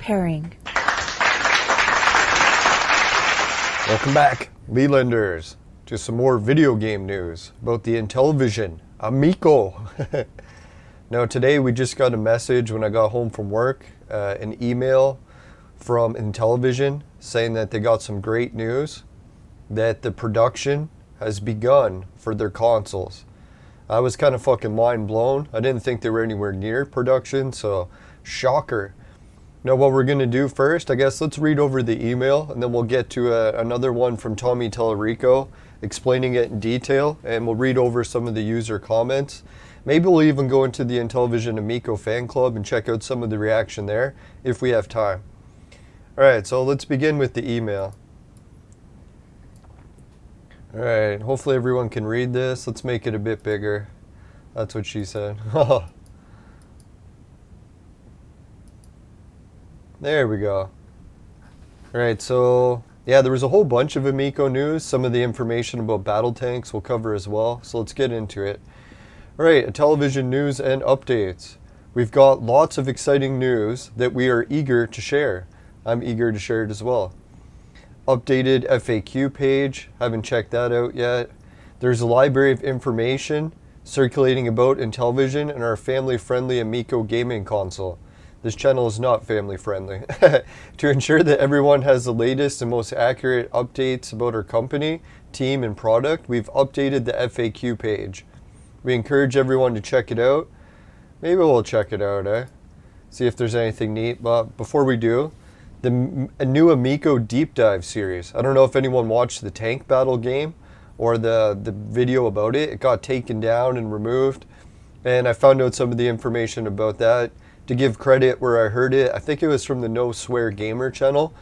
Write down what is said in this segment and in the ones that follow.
Pairing. Welcome back, Lelanders, to some more video game news about the Intellivision Amico. Now today we just got a message when I got home from work, an email from Intellivision saying that they got some great news, that the production has begun for their consoles. I was kind of fucking mind blown. I didn't think they were anywhere near production, so shocker. Now what we're going to do first, I guess let's read over the email and then we'll get to another one from Tommy Tellerico explaining it in detail, and we'll read over some of the user comments. Maybe we'll even go into the Intellivision Amico Fan Club and check out some of the reaction there if we have time. Alright, so let's begin with the email. Alright, hopefully everyone can read this. Let's make it a bit bigger. That's what she said. There we go. Alright, so yeah, there was a whole bunch of Amico news. Some of the information about battle tanks we'll cover as well. So let's get into it. Alright, Intellivision news and updates. We've got lots of exciting news that we are eager to share. I'm eager to share it as well. Updated FAQ page, haven't checked that out yet. There's a library of information circulating about Intellivision and our family-friendly Amico gaming console. This channel is not family-friendly. To ensure that everyone has the latest and most accurate updates about our company, team, and product, we've updated the FAQ page. We encourage everyone to check it out. Maybe we'll check it out, see if there's anything neat. But before we do, a new Amico deep dive series. I don't know if anyone watched the tank battle game or the video about it. It got taken down and removed, and I found out some of the information about that. To give credit where I heard it, I think it was from the No Swear Gamer channel.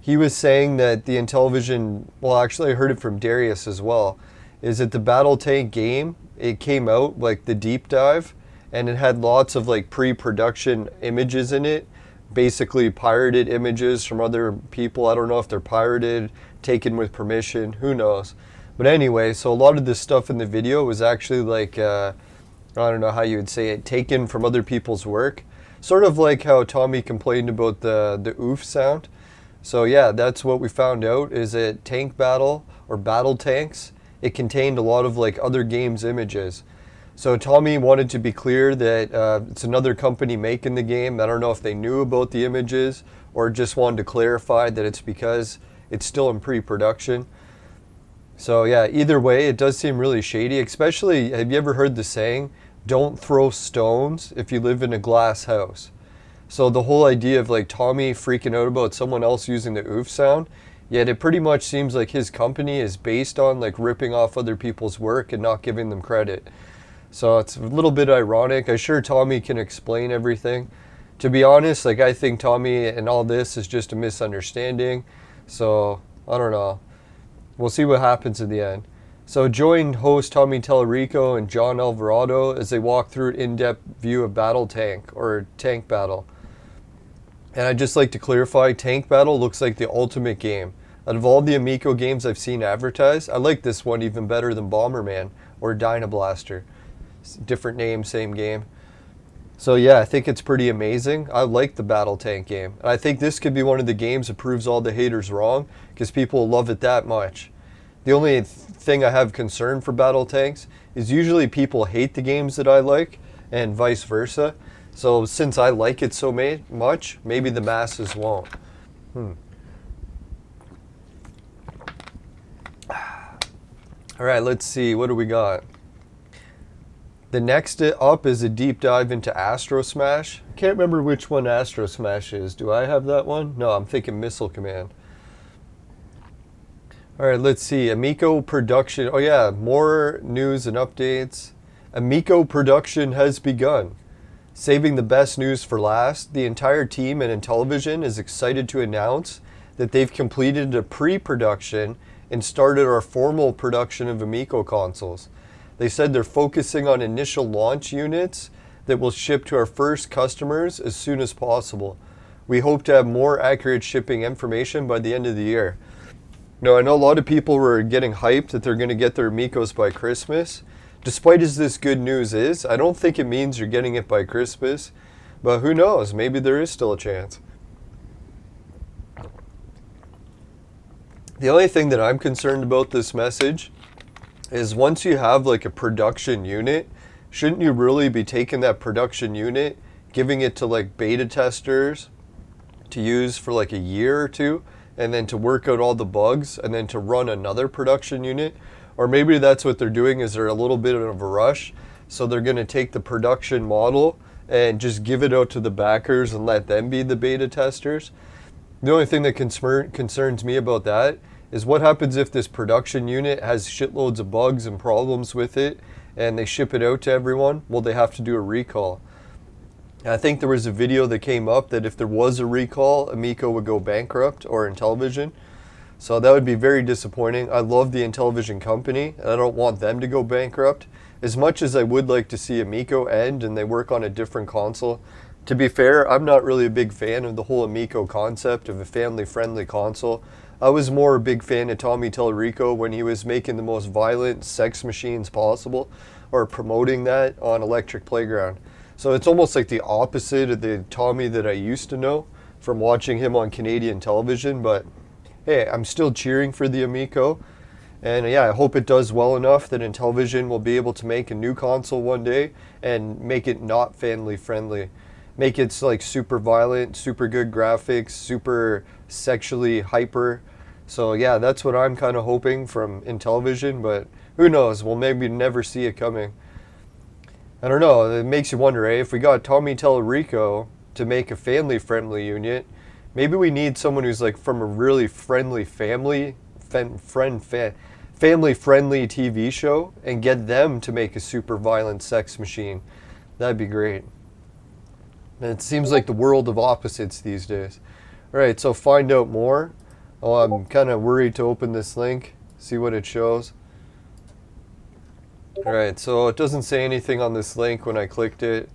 He was saying that the Intellivision, well actually I heard it from Darius as well, is that the battle tank game, it came out like the deep dive, and it had lots of like pre-production images in it, basically pirated images from other people. I don't know if they're pirated, taken with permission, who knows. But anyway, so a lot of this stuff in the video was actually like, I don't know how you would say it, taken from other people's work. Sort of like how Tommy complained about the oof sound. So yeah, that's what we found out, is that tank battle or battle tanks, it contained a lot of like other games images. So Tommy wanted to be clear that it's another company making the game. I don't know if they knew about the images or just wanted to clarify that it's because it's still in pre-production. So yeah, either way, it does seem really shady. Especially, have you ever heard the saying, don't throw stones if you live in a glass house? So the whole idea of like Tommy freaking out about someone else using the oof sound, yet it pretty much seems like his company is based on like ripping off other people's work and not giving them credit. So it's a little bit ironic. I'm sure Tommy can explain everything. To be honest, like I think Tommy and all this is just a misunderstanding. So I don't know. We'll see what happens in the end. So join host Tommy Tellerico and John Alvarado as they walk through an in-depth view of battle tank or tank battle. And I'd just like to clarify, tank battle looks like the ultimate game. Out of all the Amico games I've seen advertised, I like this one even better than Bomberman or Dynablaster. Different name, same game. So yeah, I think it's pretty amazing. I like the battle tank game. And I think this could be one of the games that proves all the haters wrong, because people love it that much. The only thing I have concern for battle tanks is usually people hate the games that I like and vice versa. So since I like it so much, maybe the masses won't. Alright, let's see, what do we got? The next up is a deep dive into Astro Smash. I can't remember which one Astro Smash is. Do I have that one? No, I'm thinking Missile Command. Alright, let's see. Amico production. Oh yeah, more news and updates. Amico production has begun. Saving the best news for last, the entire team at Intellivision is excited to announce that they've completed a pre-production and started our formal production of Amico consoles. They said they're focusing on initial launch units that will ship to our first customers as soon as possible. We hope to have more accurate shipping information by the end of the year. Now, I know a lot of people were getting hyped that they're going to get their Amicos by Christmas. Despite as this good news is, I don't think it means you're getting it by Christmas. But who knows? Maybe there is still a chance. The only thing that I'm concerned about this message is once you have like a production unit, shouldn't you really be taking that production unit, giving it to like beta testers to use for like a year or two, and then to work out all the bugs, and then to run another production unit? Or maybe that's what they're doing, is they're a little bit of a rush, so they're going to take the production model and just give it out to the backers and let them be the beta testers. The only thing that concerns me about that is what happens if this production unit has shitloads of bugs and problems with it and they ship it out to everyone. Will they have to do a recall? I think there was a video that came up that if there was a recall, Amico would go bankrupt, or Intellivision. So that would be very disappointing. I love the Intellivision company, and I don't want them to go bankrupt. As much as I would like to see Amico end and they work on a different console. To be fair, I'm not really a big fan of the whole Amico concept of a family-friendly console. I was more a big fan of Tommy Tallarico when he was making the most violent sex machines possible, or promoting that on Electric Playground. So it's almost like the opposite of the Tommy that I used to know from watching him on Canadian television. But hey, I'm still cheering for the Amico. And yeah, I hope it does well enough that Intellivision will be able to make a new console one day and make it not family friendly. Make it like super violent, super good graphics, super sexually hyper. So yeah, that's what I'm kind of hoping from Intellivision, but who knows, we'll maybe never see it coming. I don't know, it makes you wonder, if we got Tommy Tallarico to make a family-friendly unit, maybe we need someone who's like from a really friendly family-friendly TV show and get them to make a super violent sex machine. That'd be great. And it seems like the world of opposites these days. Alright, so find out more. Oh, I'm kind of worried to open this link, see what it shows. Alright, so it doesn't say anything on this link when I clicked it.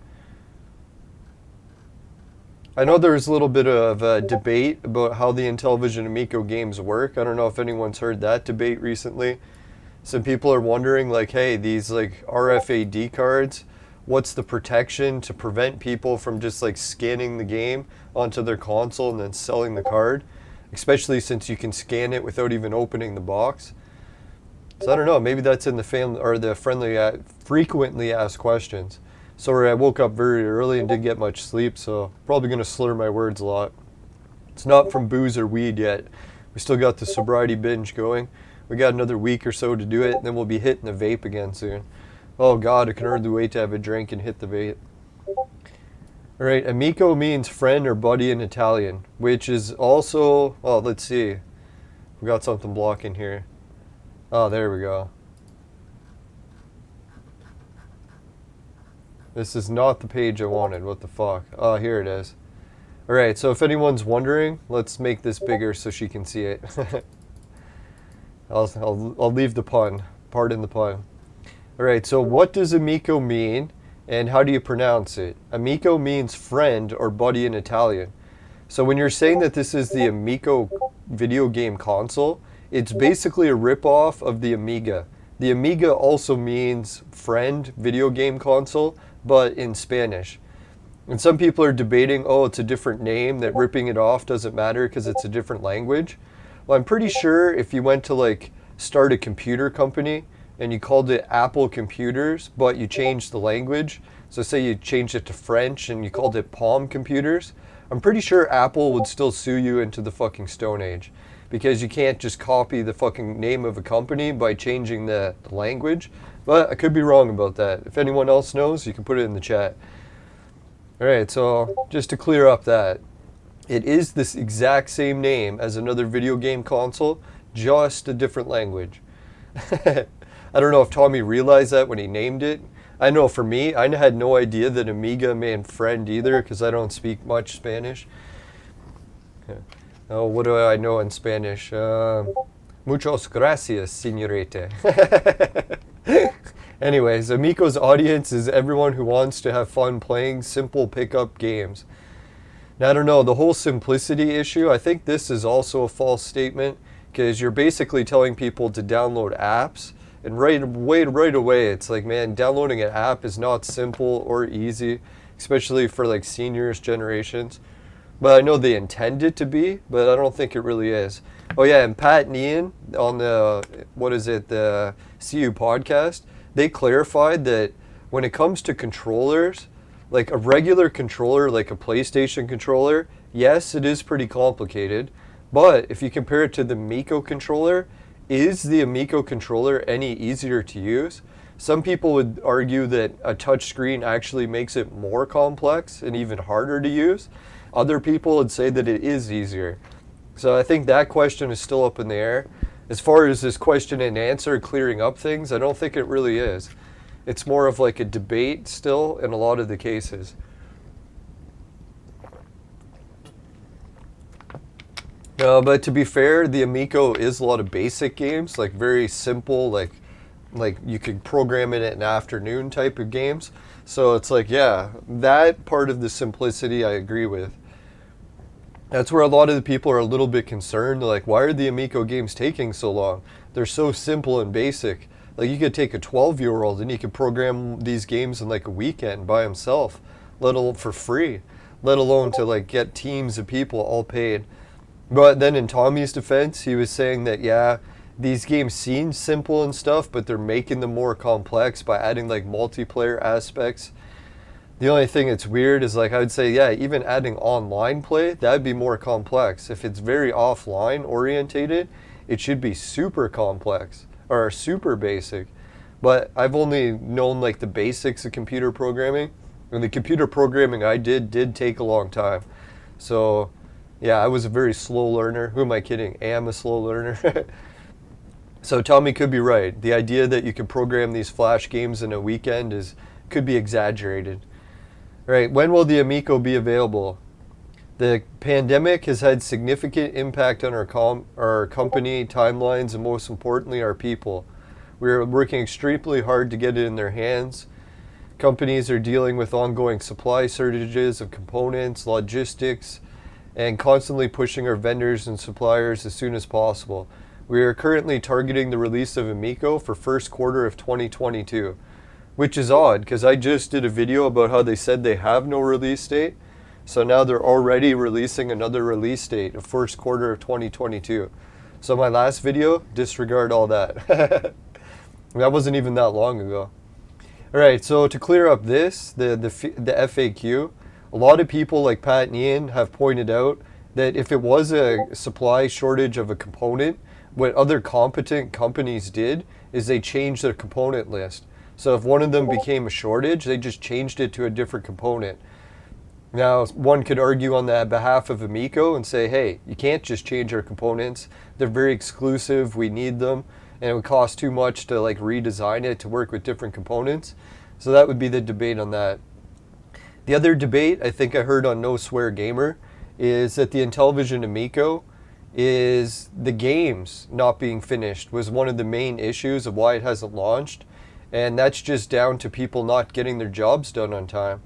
I know there's a little bit of a debate about how the Intellivision Amico games work. I don't know if anyone's heard that debate recently. Some people are wondering, like, hey, these like RFID cards, what's the protection to prevent people from just like scanning the game onto their console and then selling the card? Especially since you can scan it without even opening the box. So I don't know, maybe that's in the family or the frequently asked questions. Sorry, I woke up very early and didn't get much sleep, so probably going to slur my words a lot. It's not from booze or weed yet. We still got the sobriety binge going. We got another week or so to do it, and then we'll be hitting the vape again soon. Oh God, I can hardly wait to have a drink and hit the vape. Alright, Amico means friend or buddy in Italian, which is also, well, let's see. We got something blocking here. Oh, there we go. This is not the page I wanted. What the fuck? Oh, here it is. Alright, so if anyone's wondering, let's make this bigger so she can see it. I'll leave the pun. Pardon the pun. Alright, so what does Amico mean and how do you pronounce it? Amico means friend or buddy in Italian. So when you're saying that this is the Amico video game console, it's basically a ripoff of the Amiga. The Amiga also means friend video game console, but in Spanish. And some people are debating, oh, it's a different name, that ripping it off doesn't matter because it's a different language. Well, I'm pretty sure if you went to like start a computer company and you called it Apple Computers, but you changed the language, so say you changed it to French and you called it Palm Computers, I'm pretty sure Apple would still sue you into the fucking Stone Age. Because you can't just copy the fucking name of a company by changing the language. But I could be wrong about that. If anyone else knows, you can put it in the chat. Alright, so just to clear up that, it is this exact same name as another video game console, just a different language. I don't know if Tommy realized that when he named it. I know for me, I had no idea that Amiga meant friend either, because I don't speak much Spanish. Oh, what do I know in Spanish? Muchas gracias, señorita. Anyways, Amico's audience is everyone who wants to have fun playing simple pickup games. Now, I don't know, the whole simplicity issue, I think this is also a false statement, because you're basically telling people to download apps, and right away, it's like, man, downloading an app is not simple or easy, especially for like seniors generations. But I know they intend it to be, but I don't think it really is. Oh yeah, and Pat and Ian on the, the CU podcast, they clarified that when it comes to controllers, like a regular controller, like a PlayStation controller, yes, it is pretty complicated. But if you compare it to the Amico controller, is the Amico controller any easier to use? Some people would argue that a touchscreen actually makes it more complex and even harder to use. Other people would say that it is easier. So I think that question is still up in the air. As far as this question and answer clearing up things, I don't think it really is. It's more of like a debate still in a lot of the cases. But to be fair, the Amico is a lot of basic games, like very simple, like you could program it in an afternoon type of games. So it's like, yeah, that part of the simplicity I agree with. That's where a lot of the people are a little bit concerned. They're like, why are the Amico games taking so long? They're so simple and basic. Like you could take a 12-year-old and he could program these games in like a weekend by himself, let alone for free, let alone to like get teams of people all paid. But then in Tommy's defense, he was saying that, yeah, these games seem simple and stuff, but they're making them more complex by adding like multiplayer aspects. The only thing that's weird is like I would say, yeah, even adding online play, that'd be more complex. If it's very offline orientated, it should be super complex or super basic. But I've only known like the basics of computer programming, and the computer programming I did take a long time. So yeah, I was a very slow learner. Who am I kidding? I am a slow learner. So Tommy could be right. The idea that you can program these Flash games in a weekend could be exaggerated. Right, when will the Amico be available? The pandemic has had significant impact on our company timelines and most importantly our people. We're working extremely hard to get it in their hands. Companies are dealing with ongoing supply shortages of components, logistics, and constantly pushing our vendors and suppliers as soon as possible. We are currently targeting the release of Amico for first quarter of 2022, which is odd because I just did a video about how they said they have no release date. So now they're already releasing another release date of first quarter of 2022. So my last video, disregard all that. That wasn't even that long ago. All right, so to clear up this, the FAQ, a lot of people like Pat and Ian have pointed out that if it was a supply shortage of a component, what other competent companies did is they changed their component list. So if one of them became a shortage, they just changed it to a different component. Now, one could argue on the behalf of Amico and say, hey, you can't just change our components. They're very exclusive, we need them, and it would cost too much to like redesign it to work with different components. So that would be the debate on that. The other debate I think I heard on No Swear Gamer is that the Intellivision Amico is the games not being finished was one of the main issues of why it hasn't launched. And that's just down to people not getting their jobs done on time.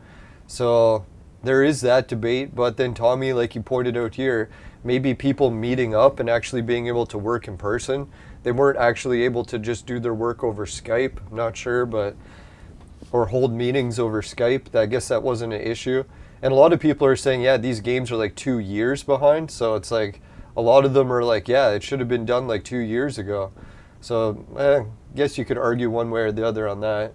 So there is that debate, but then Tommy, like you pointed out here, maybe people meeting up and actually being able to work in person. They weren't actually able to just do their work over Skype, I'm not sure, but or hold meetings over Skype. I guess that wasn't an issue. And a lot of people are saying, yeah, these games are like 2 years behind. So it's like a lot of them are like, yeah, it should have been done like 2 years ago. So I guess you could argue one way or the other on that.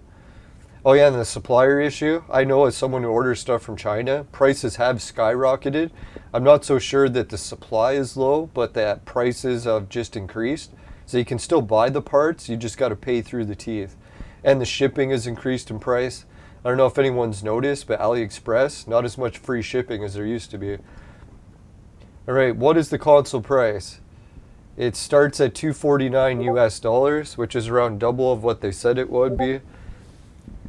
Oh yeah, and the supplier issue. I know as someone who orders stuff from China, prices have skyrocketed. I'm not so sure that the supply is low, but that prices have just increased. So you can still buy the parts, you just got to pay through the teeth. And the shipping has increased in price. I don't know if anyone's noticed, but AliExpress, not as much free shipping as there used to be. All right, what is the console price? It starts at $249 US, which is around double of what they said it would be.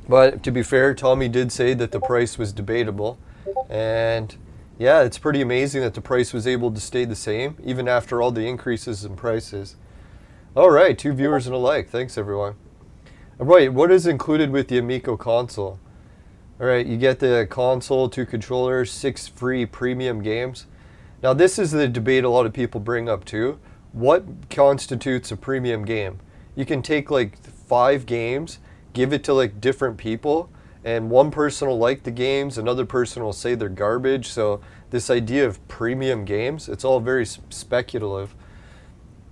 But to be fair, Tommy did say that the price was debatable. And yeah, it's pretty amazing that the price was able to stay the same, even after all the increases in prices. All right, 2 viewers and a like. Thanks, everyone. All right, what is included with the Amico console? All right, you get the console, 2 controllers, 6 free premium games. Now, this is the debate a lot of people bring up too. What constitutes a premium game? You can take like 5 games, give it to like different people, And one person will like the games, another person will say they're garbage. So this idea of premium games, it's all very speculative.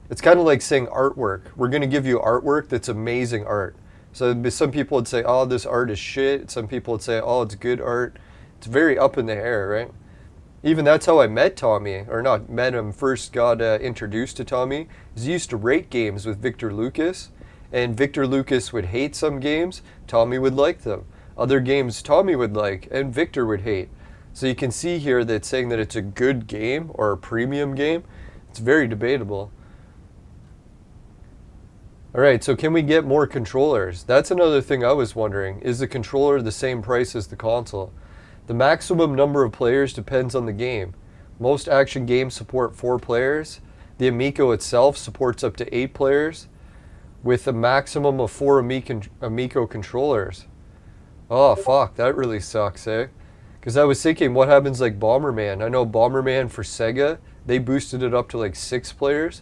It's kind of like saying artwork. We're going to give you artwork that's amazing art. So some people would say, oh, this art is shit. Some people would say, oh, it's good art. It's very up in the air, right? Even that's how I met Tommy, or not met him, first got introduced to Tommy. He used to rate games with Victor Lucas, and Victor Lucas would hate some games, Tommy would like them. Other games Tommy would like, and Victor would hate. So you can see here that saying that it's a good game or a premium game, it's very debatable. Alright, so can we get more controllers? That's another thing I was wondering. Is the controller the same price as the console? The maximum number of players depends on the game. Most action games support 4 players. The Amico itself supports up to 8 players with a maximum of 4 Amico controllers. Oh fuck, that really sucks, eh? Because I was thinking, what happens like Bomberman? I know Bomberman for Sega, they boosted it up to like 6 players.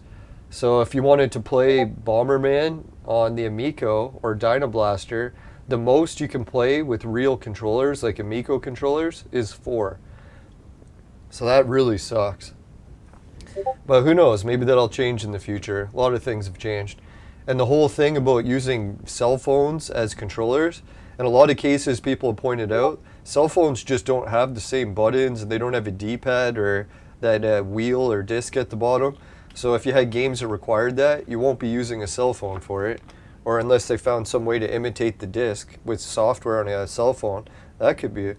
So if you wanted to play Bomberman on the Amico or Dynablaster, the most you can play with real controllers, like Amico controllers, is 4. So that really sucks. But who knows, maybe that'll change in the future. A lot of things have changed. And the whole thing about using cell phones as controllers, in a lot of cases people have pointed out, cell phones just don't have the same buttons, and they don't have a D-pad or that wheel or disc at the bottom. So if you had games that required that, you won't be using a cell phone for it. Or unless they found some way to imitate the disc with software on a cell phone. That could be it.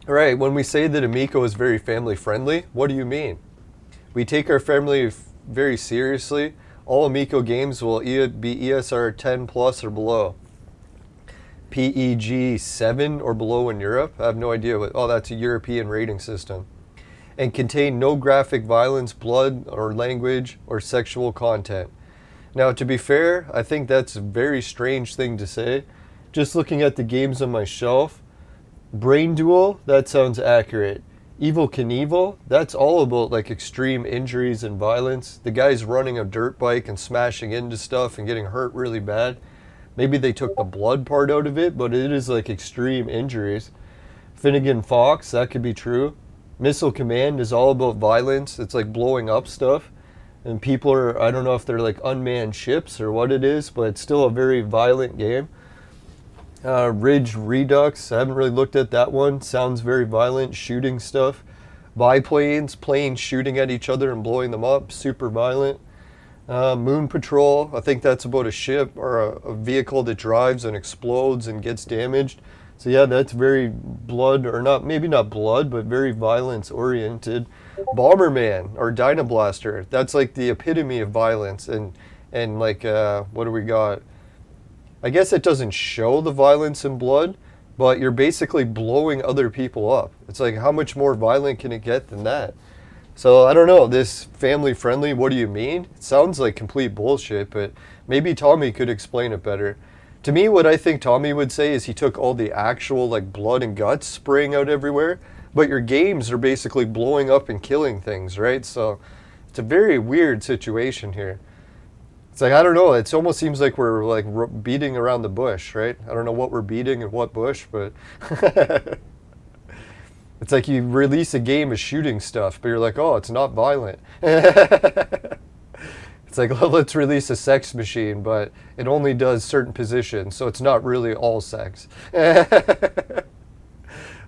Alright, when we say that Amico is very family friendly, what do you mean? We take our family very seriously. All Amico games will be ESR 10 plus or below. PEG 7 or below in Europe. I have no idea what, oh, that's a European rating system. And contain no graphic violence, blood, or language, or sexual content. Now, to be fair, I think that's a very strange thing to say. Just looking at the games on my shelf, Brain Duel, that sounds accurate. Evil Knievel, that's all about like extreme injuries and violence. The guy's running a dirt bike and smashing into stuff and getting hurt really bad. Maybe they took the blood part out of it, but it is like extreme injuries. Finnegan Fox, that could be true. Missile Command is all about violence. It's like blowing up stuff. And people are, I don't know if they're like unmanned ships or what it is, but it's still a very violent game. Ridge Redux, I haven't really looked at that one. Sounds very violent, shooting stuff. Biplanes, planes shooting at each other and blowing them up, super violent. Moon Patrol, I think that's about a ship or a vehicle that drives and explodes and gets damaged. So yeah, that's very blood, or not, maybe not blood, but very violence oriented. Bomberman or Dynablaster, that's like the epitome of violence. And like, what do we got? I guess it doesn't show the violence and blood, but you're basically blowing other people up. It's like, how much more violent can it get than that? So I don't know, this family friendly, what do you mean? It sounds like complete bullshit, but maybe Tommy could explain it better. To me, what I think Tommy would say is he took all the actual like blood and guts spraying out everywhere, but your games are basically blowing up and killing things, right? So it's a very weird situation here. It's like, I don't know, it almost seems like we're like beating around the bush, right? I don't know what we're beating and what bush, but it's like you release a game of shooting stuff, but you're like, oh, it's not violent. It's like, well, let's release a sex machine, but it only does certain positions, so it's not really all sex.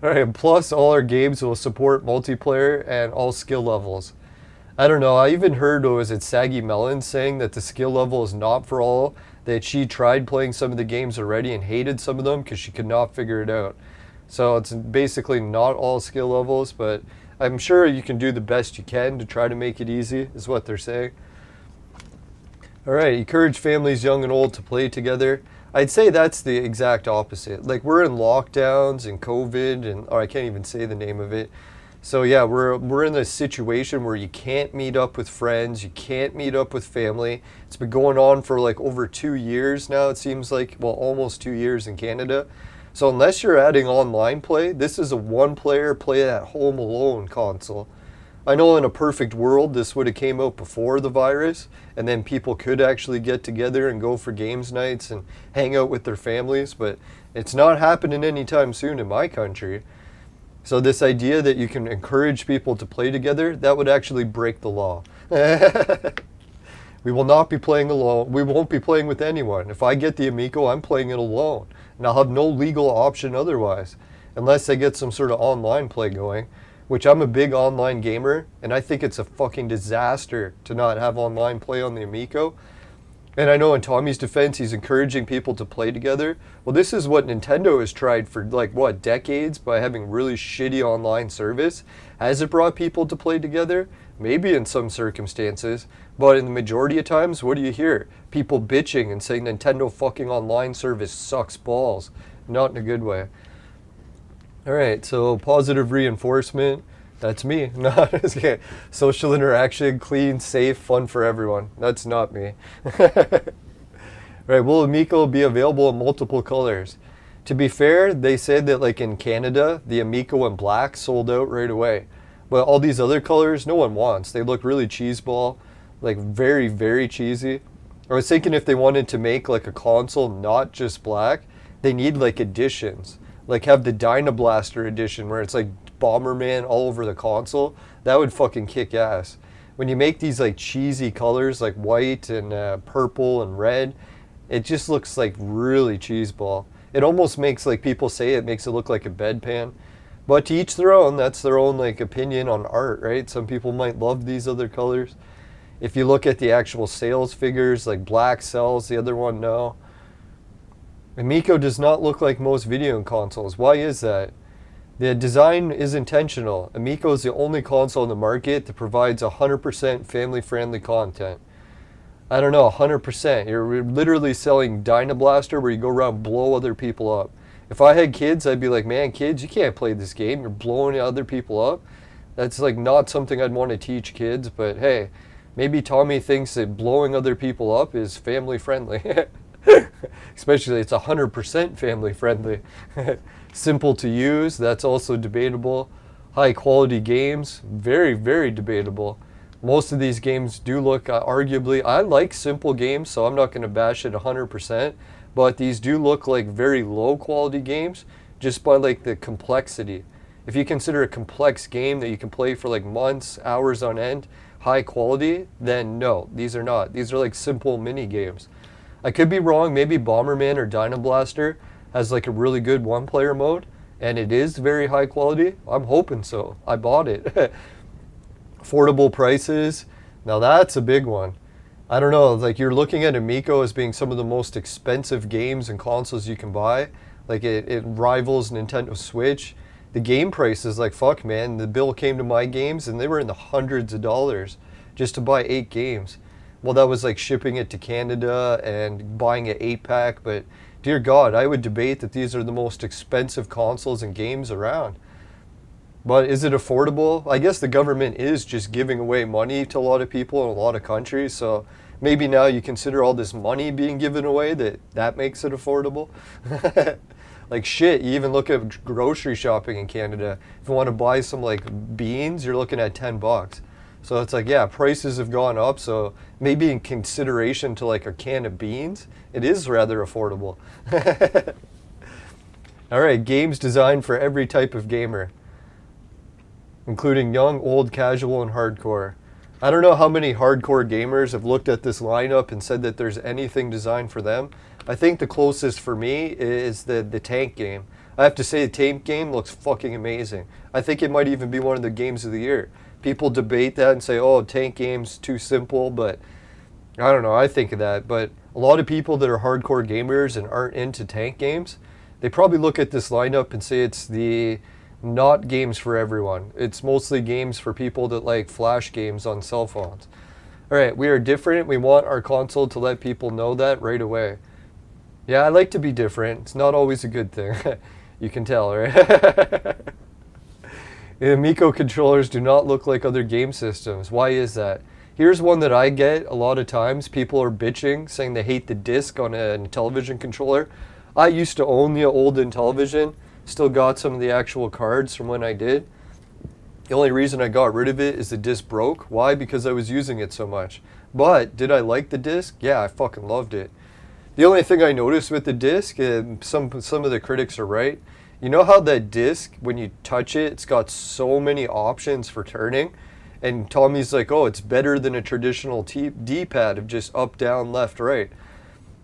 Alright, plus all our games will support multiplayer and all skill levels. I don't know, I even heard, was it Saggy Melon saying that the skill level is not for all, that she tried playing some of the games already and hated some of them because she could not figure it out. So it's basically not all skill levels, but I'm sure you can do the best you can to try to make it easy, is what they're saying. Alright, encourage families young and old to play together. I'd say that's the exact opposite. Like, we're in lockdowns and COVID, and I can't even say the name of it. So yeah, we're in a situation where you can't meet up with friends, you can't meet up with family. It's been going on for like over 2 years now, it seems like. Well, almost 2 years in Canada. So unless you're adding online play, this is a one-player play at home alone console. I know in a perfect world this would have came out before the virus, and then people could actually get together and go for games nights and hang out with their families, but it's not happening anytime soon in my country. So this idea that you can encourage people to play together, that would actually break the law. We will not be playing alone. We won't be playing with anyone. If I get the Amico, I'm playing it alone, and I'll have no legal option otherwise, unless I get some sort of online play going. Which I'm a big online gamer, and I think it's a fucking disaster to not have online play on the Amico. And I know in Tommy's defense, he's encouraging people to play together. Well, this is what Nintendo has tried for, like, what, decades by having really shitty online service. Has it brought people to play together? Maybe in some circumstances, but in the majority of times, what do you hear? People bitching and saying Nintendo fucking online service sucks balls. Not in a good way. Alright, so positive reinforcement, that's me. No, just kidding. Social interaction, clean, safe, fun for everyone. That's not me. Right, will Amico be available in multiple colors? To be fair, they said that like in Canada, the Amico in black sold out right away. But all these other colors, no one wants. They look really cheeseball, like very, very cheesy. I was thinking if they wanted to make like a console not just black, they need like additions. Like have the Dynablaster edition where it's like Bomberman all over the console. That would fucking kick ass. When you make these like cheesy colors like white and purple and red, it just looks like really cheeseball. It almost makes, like people say, it makes it look like a bedpan. But to each their own, that's their own like opinion on art, right? Some people might love these other colors. If you look at the actual sales figures, like black sells, the other one no. Amiko does not look like most video consoles. Why is that? The design is intentional. Amico is the only console in the market that provides 100% family-friendly content. I don't know, 100%. You're literally selling Dynablaster where you go around and blow other people up. If I had kids, I'd be like, man, kids, you can't play this game. You're blowing other people up. That's like not something I'd want to teach kids, but hey, maybe Tommy thinks that blowing other people up is family-friendly. Especially it's 100% family friendly. Simple to use, that's also debatable. High quality games, very, very debatable. Most of these games do look arguably, I like simple games, so I'm not going to bash it 100%, but these do look like very low quality games just by like the complexity. If you consider a complex game that you can play for like months, hours on end, high quality, then no, these are not. These are like simple mini games. I could be wrong, maybe Bomberman or Dynablaster has like a really good one-player mode, and it is very high quality. I'm hoping so. I bought it. Affordable prices, now that's a big one. I don't know, like you're looking at Amico as being some of the most expensive games and consoles you can buy. Like it rivals Nintendo Switch. The game prices, like fuck man, the bill came to my games and they were in the hundreds of dollars just to buy 8 games. Well, that was like shipping it to Canada and buying an 8-pack, but dear God, I would debate that these are the most expensive consoles and games around. But is it affordable? I guess the government is just giving away money to a lot of people in a lot of countries, so maybe now you consider all this money being given away, that makes it affordable. Like shit, you even look at grocery shopping in Canada. If you want to buy some like beans, you're looking at $10. So it's like, yeah, prices have gone up, so maybe in consideration to like a can of beans, it is rather affordable. All right, games designed for every type of gamer, including young, old, casual, and hardcore. I don't know how many hardcore gamers have looked at this lineup and said that there's anything designed for them. I think the closest for me is the tank game. I have to say the tank game looks fucking amazing. I think it might even be one of the games of the year. People debate that and say, oh, tank game's too simple, but I don't know, I think of that. But a lot of people that are hardcore gamers and aren't into tank games, they probably look at this lineup and say it's the not games for everyone. It's mostly games for people that like flash games on cell phones. All right, we are different. We want our console to let people know that right away. Yeah, I like to be different. It's not always a good thing. You can tell, right? The Amico controllers do not look like other game systems. Why is that? Here's one that I get a lot of times. People are bitching, saying they hate the disc on a Intellivision controller. I used to own the old Intellivision. Still got some of the actual cards from when I did. The only reason I got rid of it is the disc broke. Why? Because I was using it so much. But did I like the disc? Yeah, I fucking loved it. The only thing I noticed with the disc, and some of the critics are right, you know how that disc, when you touch it, it's got so many options for turning? And Tommy's like, oh, it's better than a traditional D-pad of just up, down, left, right.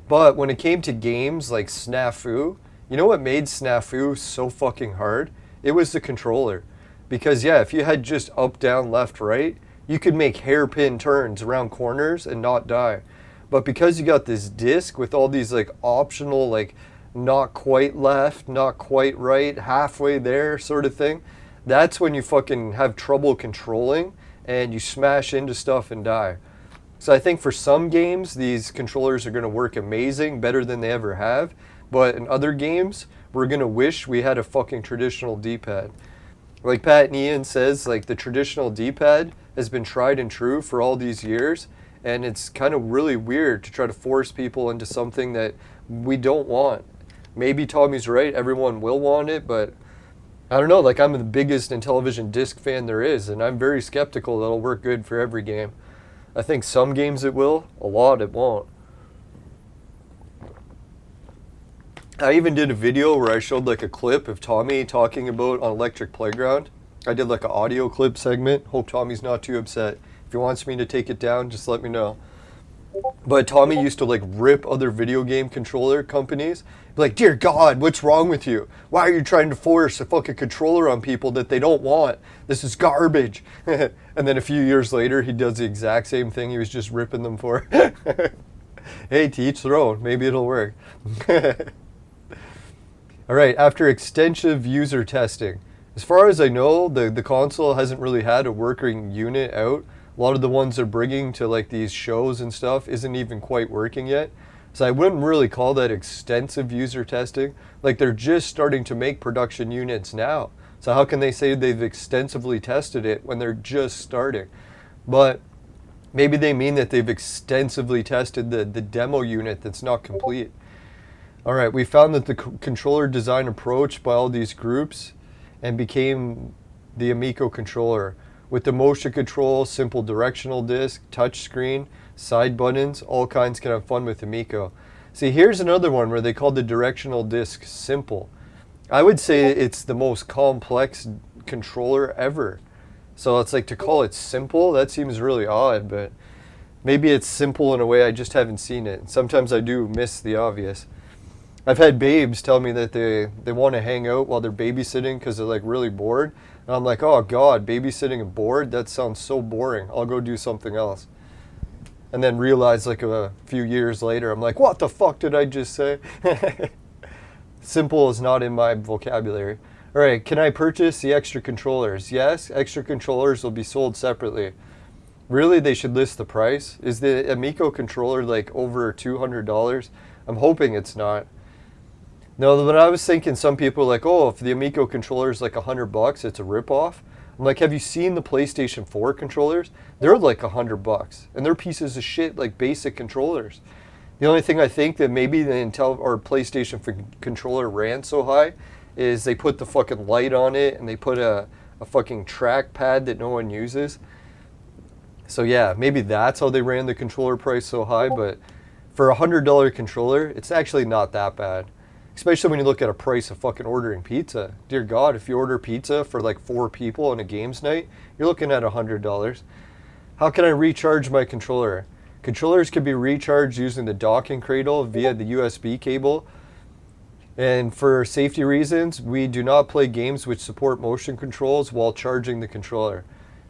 But when it came to games like Snafu, you know what made Snafu so fucking hard? It was the controller. Because yeah, if you had just up, down, left, right, you could make hairpin turns around corners and not die. But because you got this disc with all these like optional, like not quite left, not quite right, halfway there sort of thing, that's when you fucking have trouble controlling and you smash into stuff and die. So I think for some games, these controllers are going to work amazing, better than they ever have. But in other games, we're going to wish we had a fucking traditional D-pad. Like Pat and Ian says, like the traditional D-pad has been tried and true for all these years. And it's kind of really weird to try to force people into something that we don't want. Maybe Tommy's right, everyone will want it, but I don't know, like I'm the biggest Intellivision disc fan there is, and I'm very skeptical that it'll work good for every game. I think some games it will, a lot it won't. I even did a video where I showed like a clip of Tommy talking about on Electric Playground. I did like an audio clip segment. Hope Tommy's not too upset. If he wants me to take it down, just let me know. But Tommy used to like rip other video game controller companies. Be like, dear God, what's wrong with you? Why are you trying to force a fucking controller on people that they don't want? This is garbage. And then a few years later, he does the exact same thing he was just ripping them for. Hey, to each their own. Maybe it'll work. All right, after extensive user testing, as far as I know, the console hasn't really had a working unit out. A lot of the ones they're bringing to like these shows and stuff isn't even quite working yet. So I wouldn't really call that extensive user testing. Like they're just starting to make production units now. So how can they say they've extensively tested it when they're just starting? But maybe they mean that they've extensively tested the demo unit that's not complete. All right, we found that the controller design approach by all these groups and became the Amico controller. With the motion control, simple directional disc, touch screen, side buttons, all kinds can have fun with Amico. See, here's another one where they called the directional disc simple. I would say it's the most complex controller ever. So it's like to call it simple, that seems really odd, but maybe it's simple in a way I just haven't seen it. Sometimes I do miss the obvious. I've had babes tell me that they want to hang out while they're babysitting because they're like really bored. And I'm like, oh God, babysitting and bored? That sounds so boring. I'll go do something else. And then realize like a few years later, I'm like, what the fuck did I just say? Simple is not in my vocabulary. All right, can I purchase the extra controllers? Yes, extra controllers will be sold separately. Really, they should list the price. Is the Amico controller like over $200? I'm hoping it's not. No, but I was thinking some people are like, oh, if the Amico controller is like $100, it's a ripoff. I'm like, have you seen the PlayStation 4 controllers? They're like $100, and they're pieces of shit like basic controllers. The only thing I think that maybe the Intel or PlayStation controller ran so high is they put the fucking light on it and they put a fucking trackpad that no one uses. So yeah, maybe that's how they ran the controller price so high, but for a $100 controller, it's actually not that bad. Especially when you look at a price of fucking ordering pizza. Dear God, if you order pizza for like 4 people on a games night, you're looking at $100. How can I recharge my controller? Controllers can be recharged using the docking cradle via the USB cable. And for safety reasons, we do not play games which support motion controls while charging the controller.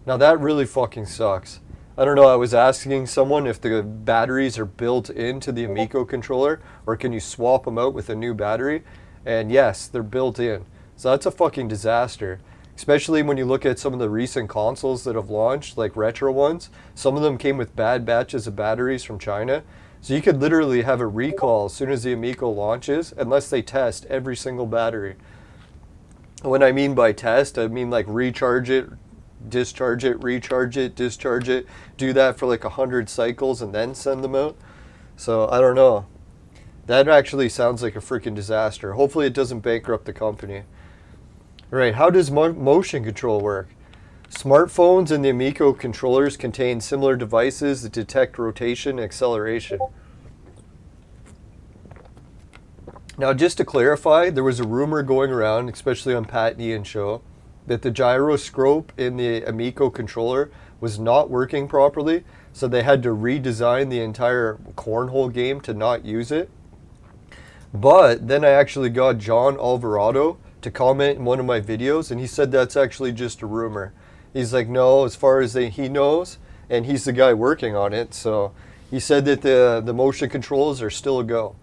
Now that really fucking sucks. I don't know, I was asking someone if the batteries are built into the Amico controller or can you swap them out with a new battery? And yes, they're built in. So that's a fucking disaster. Especially when you look at some of the recent consoles that have launched, like retro ones. Some of them came with bad batches of batteries from China. So you could literally have a recall as soon as the Amico launches unless they test every single battery. When I mean by test, I mean like recharge it, discharge it, recharge it, discharge it, do that for like 100 cycles and then send them out. So I don't know. That actually sounds like a freaking disaster. Hopefully it doesn't bankrupt the company. All right, how does motion control work? Smartphones and the Amico controllers contain similar devices that detect rotation and acceleration. Now, just to clarify, there was a rumor going around, especially on Pat and Ian's show, that the gyroscope in the Amico controller was not working properly, so they had to redesign the entire cornhole game to not use it. But then I actually got John Alvarado to comment in one of my videos, and he said that's actually just a rumor. He's like, no, as far as he knows, and he's the guy working on it, so he said that the motion controls are still a go.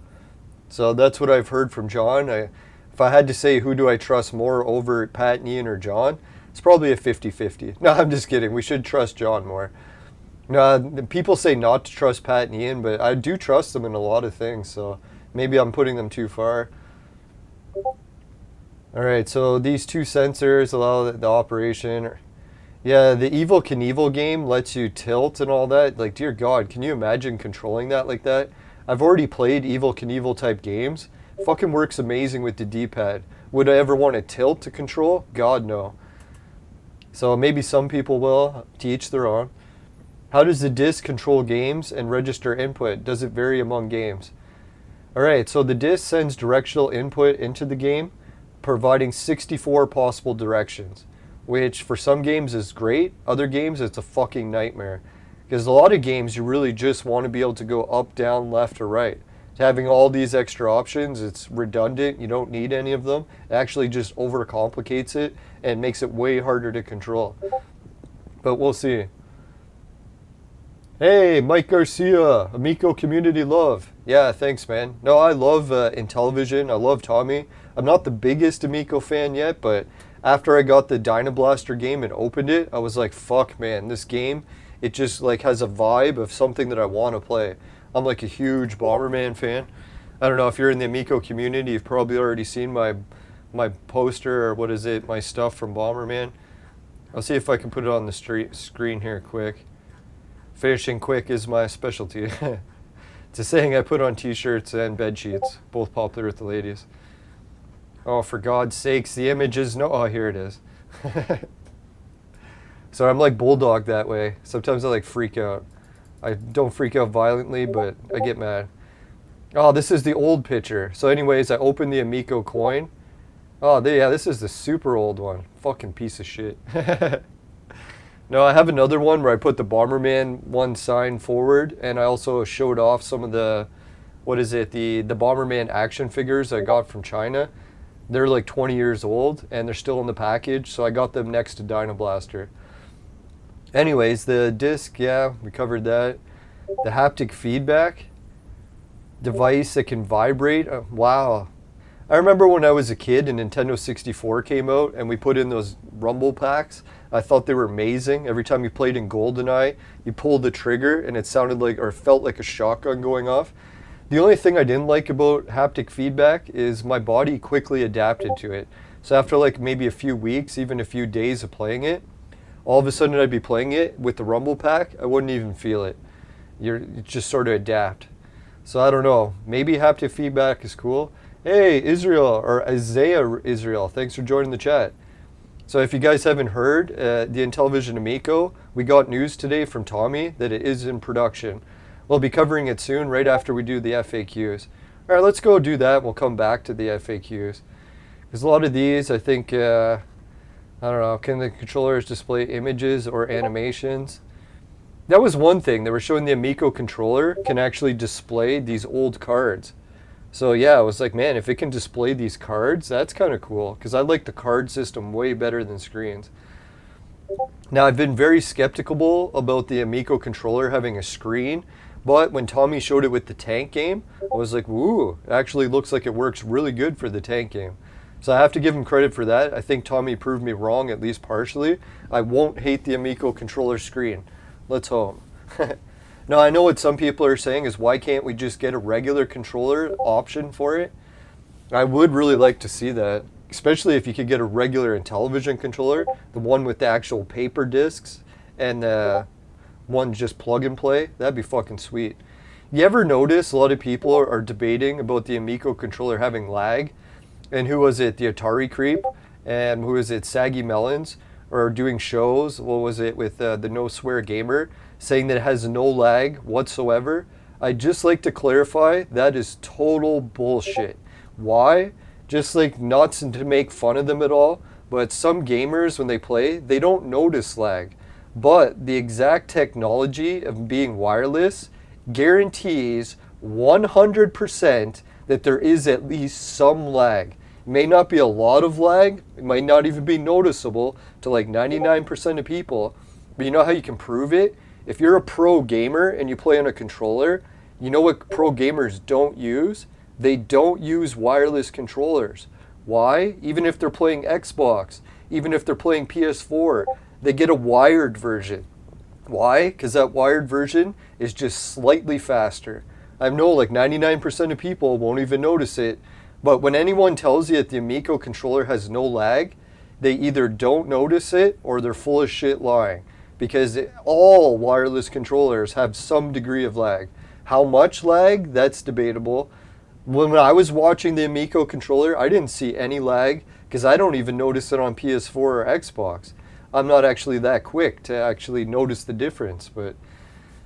So that's what I've heard from John. If I had to say who do I trust more over Pat, Ian, or John, it's probably a 50-50. No, I'm just kidding. We should trust John more. No, people say not to trust Pat and Ian, but I do trust them in a lot of things, so maybe I'm putting them too far. Alright, so these two sensors allow the operation. Yeah, the Evel Knievel game lets you tilt and all that. Like, dear God, can you imagine controlling that like that? I've already played Evel Knievel type games. Fucking works amazing with the D-pad. Would I ever want to tilt to control? God, no. So maybe some people will, to each their own. How does the disc control games and register input? Does it vary among games? Alright, so the disc sends directional input into the game, providing 64 possible directions, which for some games is great. Other games, it's a fucking nightmare. Because a lot of games, you really just want to be able to go up, down, left, or right. Having all these extra options, it's redundant. You don't need any of them. It actually just overcomplicates it and makes it way harder to control. But we'll see. Hey, Mike Garcia, Amico Community Love. Yeah, thanks, man. No, I love Intellivision. I love Tommy. I'm not the biggest Amico fan yet, but after I got the Dynablaster game and opened it, I was like, fuck, man, this game, it just like has a vibe of something that I want to play. I'm like a huge Bomberman fan. I don't know if you're in the Amico community, you've probably already seen my poster, or what is it, my stuff from Bomberman. I'll see if I can put it on the screen here quick. Finishing quick is my specialty. It's a saying I put on t-shirts and bed sheets, both popular with the ladies. Oh, for God's sakes, the images, no, oh, here it is. So I'm like Bulldog that way. Sometimes I like freak out. I don't freak out violently, but I get mad. Oh, this is the old picture. So anyways, I opened the Amico coin. Oh, yeah, this is the super old one. Fucking piece of shit. No, I have another one where I put the Bomberman one sign forward, and I also showed off some of the, what is it, the Bomberman action figures I got from China. They're like 20 years old, and they're still in the package, so I got them next to Dynablaster. Anyways, the disc, yeah, we covered that. The haptic feedback device that can vibrate. Wow. I remember when I was a kid and Nintendo 64 came out and we put in those rumble packs. I thought they were amazing. Every time you played in GoldenEye, you pulled the trigger and it sounded like, or felt like a shotgun going off. The only thing I didn't like about haptic feedback is my body quickly adapted to it. So after like maybe a few weeks, even a few days of playing it, all of a sudden I'd be playing it with the rumble pack, I wouldn't even feel it. You just sort of adapt. So I don't know, maybe haptic feedback is cool. Hey, Israel, or Isaiah Israel, thanks for joining the chat. So if you guys haven't heard, the Intellivision Amico, we got news today from Tommy that it is in production. We'll be covering it soon, right after we do the FAQs. All right, let's go do that. We'll come back to the FAQs. Because a lot of these, I think, I don't know, can the controllers display images or animations? That was one thing. They were showing the Amico controller can actually display these old cards. So yeah, I was like, man, if it can display these cards, that's kind of cool. Because I like the card system way better than screens. Now, I've been very skeptical about the Amico controller having a screen. But when Tommy showed it with the tank game, I was like, woo, it actually looks like it works really good for the tank game. So I have to give him credit for that. I think Tommy proved me wrong, at least partially. I won't hate the Amico controller screen. Let's hope. Now, I know what some people are saying is, why can't we just get a regular controller option for it? I would really like to see that, especially if you could get a regular Intellivision controller, the one with the actual paper discs, and one just plug and play. That'd be fucking sweet. You ever notice a lot of people are debating about the Amico controller having lag? And who was it? The Atari Creep? And who is it? Saggy Melons? or doing shows. What was it with the No Swear Gamer, saying that it has no lag whatsoever. I'd just like to clarify that is total bullshit. Why? Just like not to make fun of them at all, but some gamers when they play, they don't notice lag. But the exact technology of being wireless guarantees 100% that there is at least some lag. It may not be a lot of lag, it might not even be noticeable to like 99% of people, but you know how you can prove it? If you're a pro gamer and you play on a controller, you know what pro gamers don't use? They don't use wireless controllers. Why? Even if they're playing Xbox, even if they're playing PS4, they get a wired version. Why? Because that wired version is just slightly faster. I know like 99% of people won't even notice it, but when anyone tells you that the Amico controller has no lag, they either don't notice it or they're full of shit lying. Because all wireless controllers have some degree of lag. How much lag? That's debatable. When I was watching the Amico controller, I didn't see any lag because I don't even notice it on PS4 or Xbox. I'm not actually that quick to actually notice the difference.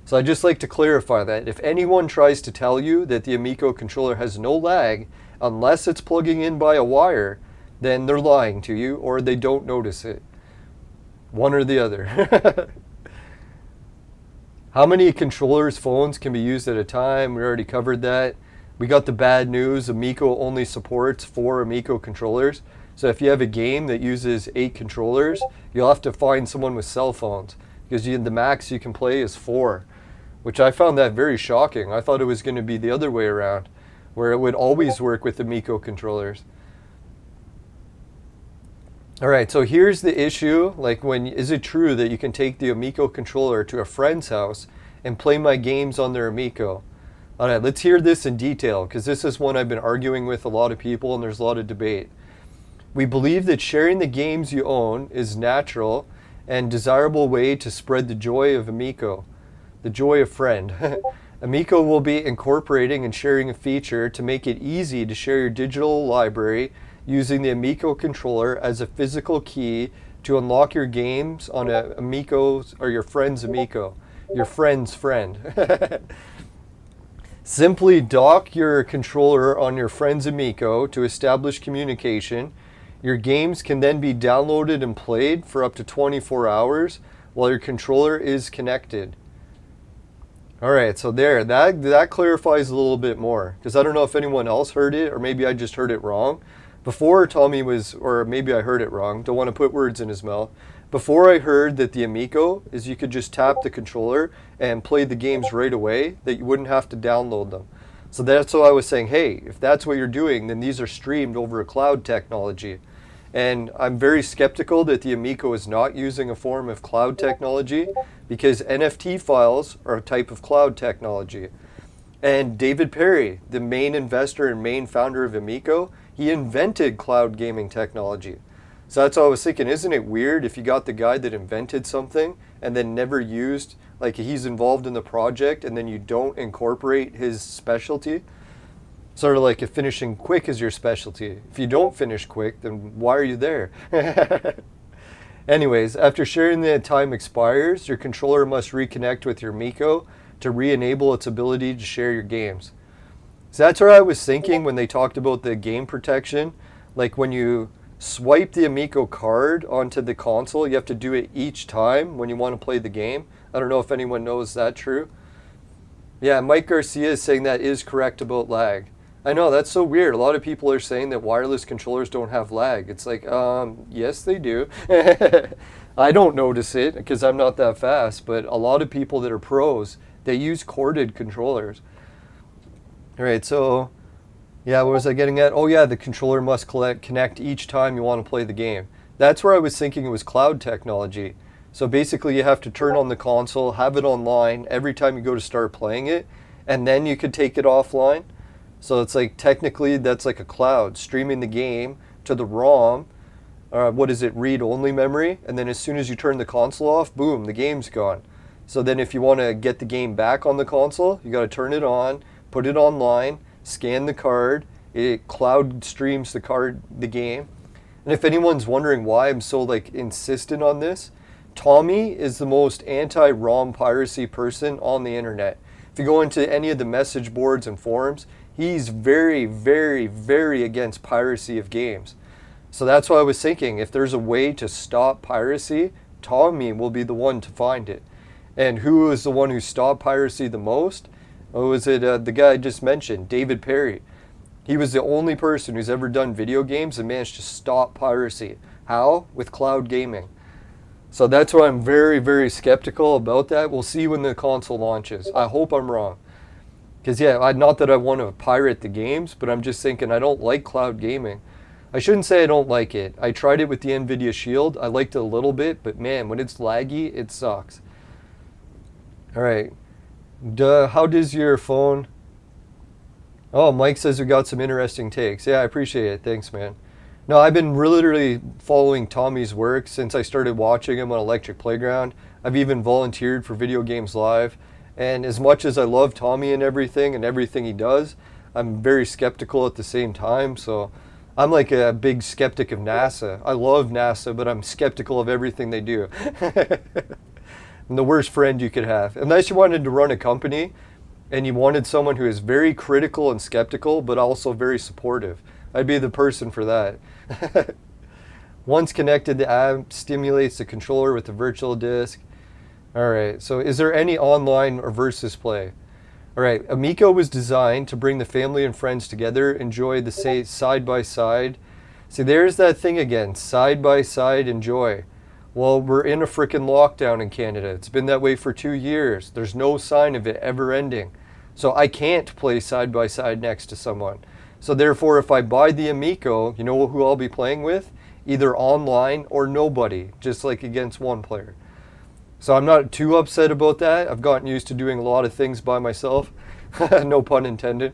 So I just like to clarify that. If anyone tries to tell you that the Amico controller has no lag, unless it's plugging in by a wire, then they're lying to you or they don't notice it. One or the other. How many controllers, phones can be used at a time? We already covered that. We got the bad news. Amico only supports 4 Amico controllers. So if you have a game that uses 8 controllers, you'll have to find someone with cell phones because the max you can play is 4, which I found that very shocking. I thought it was going to be the other way around, where it would always work with Amico controllers. All right, so here's the issue. Like, is it true that you can take the Amico controller to a friend's house and play my games on their Amico? All right, let's hear this in detail because this is one I've been arguing with a lot of people and there's a lot of debate. We believe that sharing the games you own is natural and desirable way to spread the joy of Amico, the joy of friend. Amico will be incorporating and sharing a feature to make it easy to share your digital library using the Amico controller as a physical key to unlock your games on a Amico's or your friend's Amico, your friend's friend. Simply dock your controller on your friend's Amico to establish communication. Your games can then be downloaded and played for up to 24 hours while your controller is connected. All right, so that clarifies a little bit more because I don't know if anyone else heard it or maybe I just heard it wrong. Before Tommy was, or maybe I heard it wrong, don't want to put words in his mouth. Before I heard that the Amico is you could just tap the controller and play the games right away, that you wouldn't have to download them. So that's why I was saying, hey, if that's what you're doing, then these are streamed over a cloud technology. And I'm very skeptical that the Amico is not using a form of cloud technology because NFT files are a type of cloud technology. And David Perry, the main investor and main founder of Amico, he invented cloud gaming technology. So that's what I was thinking, isn't it weird if you got the guy that invented something and then never used, like he's involved in the project and then you don't incorporate his specialty? Sort of like if finishing quick is your specialty. If you don't finish quick, then why are you there? Anyways, after sharing the time expires, your controller must reconnect with your Amico to re-enable its ability to share your games. So that's what I was thinking when they talked about the game protection. Like when you swipe the Amico card onto the console, you have to do it each time when you want to play the game. I don't know if anyone knows that true. Yeah, Mike Garcia is saying that is correct about lag. I know, that's so weird. A lot of people are saying that wireless controllers don't have lag. It's like, yes, they do. I don't notice it because I'm not that fast, but a lot of people that are pros, they use corded controllers. All right, so, yeah, what was I getting at? Oh, yeah, the controller must connect each time you want to play the game. That's where I was thinking it was cloud technology. So basically you have to turn on the console, have it online every time you go to start playing it, and then you could take it offline. So it's like technically that's like a cloud, streaming the game to the ROM, read-only memory, and then as soon as you turn the console off, boom, the game's gone. So then if you want to get the game back on the console, you got to turn it on, put it online, scan the card, it cloud streams the game, And if anyone's wondering why I'm so like insistent on this, Tommy is the most anti-ROM piracy person on the internet. If you go into any of the message boards and forums, he's very, very, very against piracy of games. So that's why I was thinking, if there's a way to stop piracy, Tommy will be the one to find it. And who is the one who stopped piracy the most? Oh, was it the guy I just mentioned, David Perry? He was the only person who's ever done video games and managed to stop piracy. How? With cloud gaming. So that's why I'm very, very skeptical about that. We'll see when the console launches. I hope I'm wrong. Because yeah, not that I want to pirate the games, but I'm just thinking I don't like cloud gaming. I shouldn't say I don't like it. I tried it with the NVIDIA Shield. I liked it a little bit, but man, when it's laggy, it sucks. All right. How does your phone... Oh, Mike says we got some interesting takes. Yeah, I appreciate it. Thanks, man. No, I've been literally following Tommy's work since I started watching him on Electric Playground. I've even volunteered for Video Games Live. And as much as I love Tommy and everything he does, I'm very skeptical at the same time. So I'm like a big skeptic of NASA. I love NASA, but I'm skeptical of everything they do. I'm the worst friend you could have. Unless you wanted to run a company and you wanted someone who is very critical and skeptical, but also very supportive. I'd be the person for that. Once connected, the app stimulates the controller with the virtual disk. All right, so is there any online or versus play? All right, Amico was designed to bring the family and friends together, enjoy the side-by-side. See, there's that thing again, side-by-side enjoy. Well, we're in a frickin' lockdown in Canada. It's been that way for 2 years. There's no sign of it ever ending. So I can't play side-by-side next to someone. So therefore, if I buy the Amico, you know who I'll be playing with? Either online or nobody, just like against one player. So I'm not too upset about that. I've gotten used to doing a lot of things by myself. No pun intended.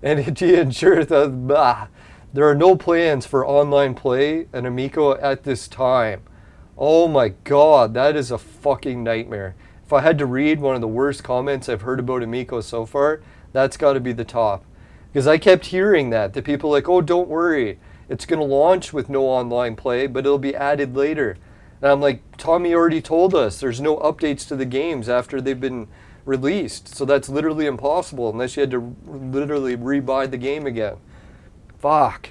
And to ensure that there are no plans for online play and Amico at this time. Oh my god, that is a fucking nightmare. If I had to read one of the worst comments I've heard about Amico so far, that's got to be the top. Because I kept hearing that people are like, oh, don't worry. It's going to launch with no online play, but it'll be added later. And I'm like, Tommy already told us there's no updates to the games after they've been released. So that's literally impossible unless you had to literally rebuy the game again. Fuck.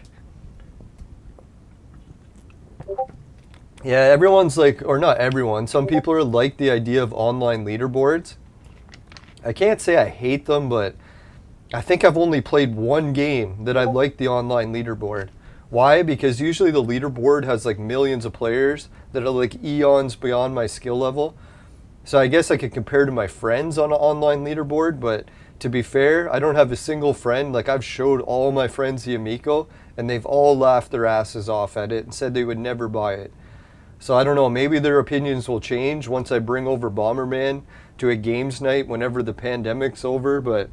Yeah, everyone's like, or not everyone, some people are like the idea of online leaderboards. I can't say I hate them, but I think I've only played one game that I like the online leaderboard. Why? Because usually the leaderboard has like millions of players that are like eons beyond my skill level. So I guess I could compare to my friends on an online leaderboard, but to be fair, I don't have a single friend. Like I've showed all my friends the Amico and they've all laughed their asses off at it and said they would never buy it. So I don't know, maybe their opinions will change once I bring over Bomberman to a games night whenever the pandemic's over, but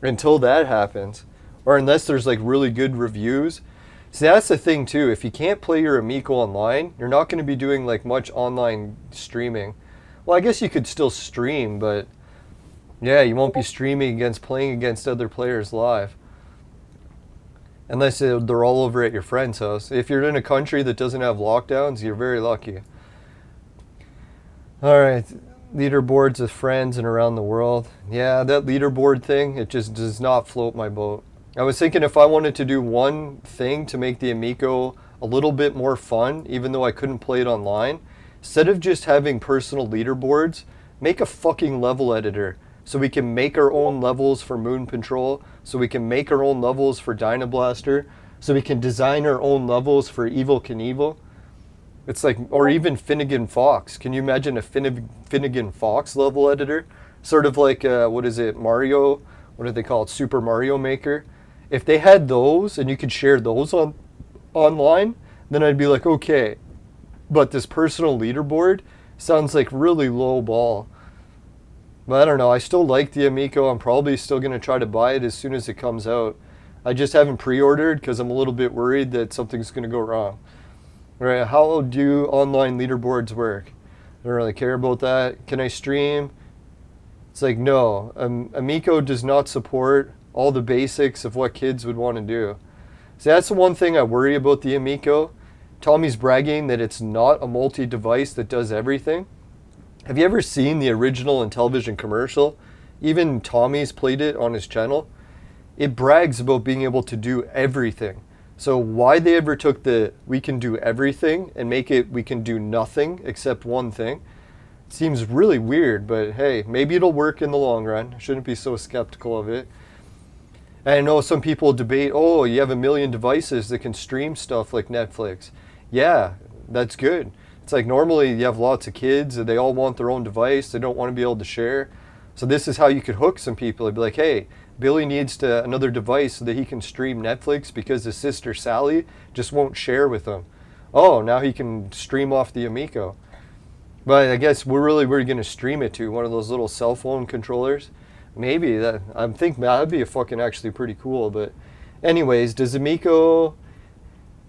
until that happens, or unless there's like really good reviews. See, that's the thing too, if you can't play your Amico online, you're not going to be doing like much online streaming. Well, I guess you could still stream, but yeah, you won't be streaming playing against other players live. Unless they're all over at your friend's house. If you're in a country that doesn't have lockdowns, you're very lucky. All right, leaderboards with friends and around the world. Yeah, that leaderboard thing, it just does not float my boat. I was thinking if I wanted to do one thing to make the Amico a little bit more fun, even though I couldn't play it online, instead of just having personal leaderboards, make a fucking level editor. So we can make our own levels for Moon Patrol, so we can make our own levels for Dynablaster, so we can design our own levels for Evel Knievel. It's like, or even Finnegan Fox. Can you imagine a Finnegan Fox level editor? Sort of like, what is it, Mario? What do they call it? Super Mario Maker. If they had those and you could share those online, then I'd be like, okay. But this personal leaderboard sounds like really low ball. But I don't know, I still like the Amico. I'm probably still going to try to buy it as soon as it comes out. I just haven't pre-ordered because I'm a little bit worried that something's going to go wrong. All right, how do online leaderboards work? I don't really care about that. Can I stream? It's like, no. Amico does not support all the basics of what kids would want to do. So that's the one thing I worry about the Amico. Tommy's bragging that it's not a multi-device that does everything. Have you ever seen the original Intellivision commercial? Even Tommy's played it on his channel. It brags about being able to do everything. So why they ever took the we can do everything and make it we can do nothing except one thing seems really weird, but hey, maybe it'll work in the long run. Shouldn't be so skeptical of it. And I know some people debate, oh, you have 1 million devices that can stream stuff like Netflix. Yeah, that's good. It's like normally you have lots of kids and they all want their own device. They don't want to be able to share. So this is how you could hook some people. It'd be like, hey, Billy needs another device so that he can stream Netflix because his sister Sally just won't share with him. Oh, now he can stream off the Amico. But I guess we're going to stream it to one of those little cell phone controllers. Maybe that. I'm thinking that'd be fucking actually pretty cool. But anyways, does Amico...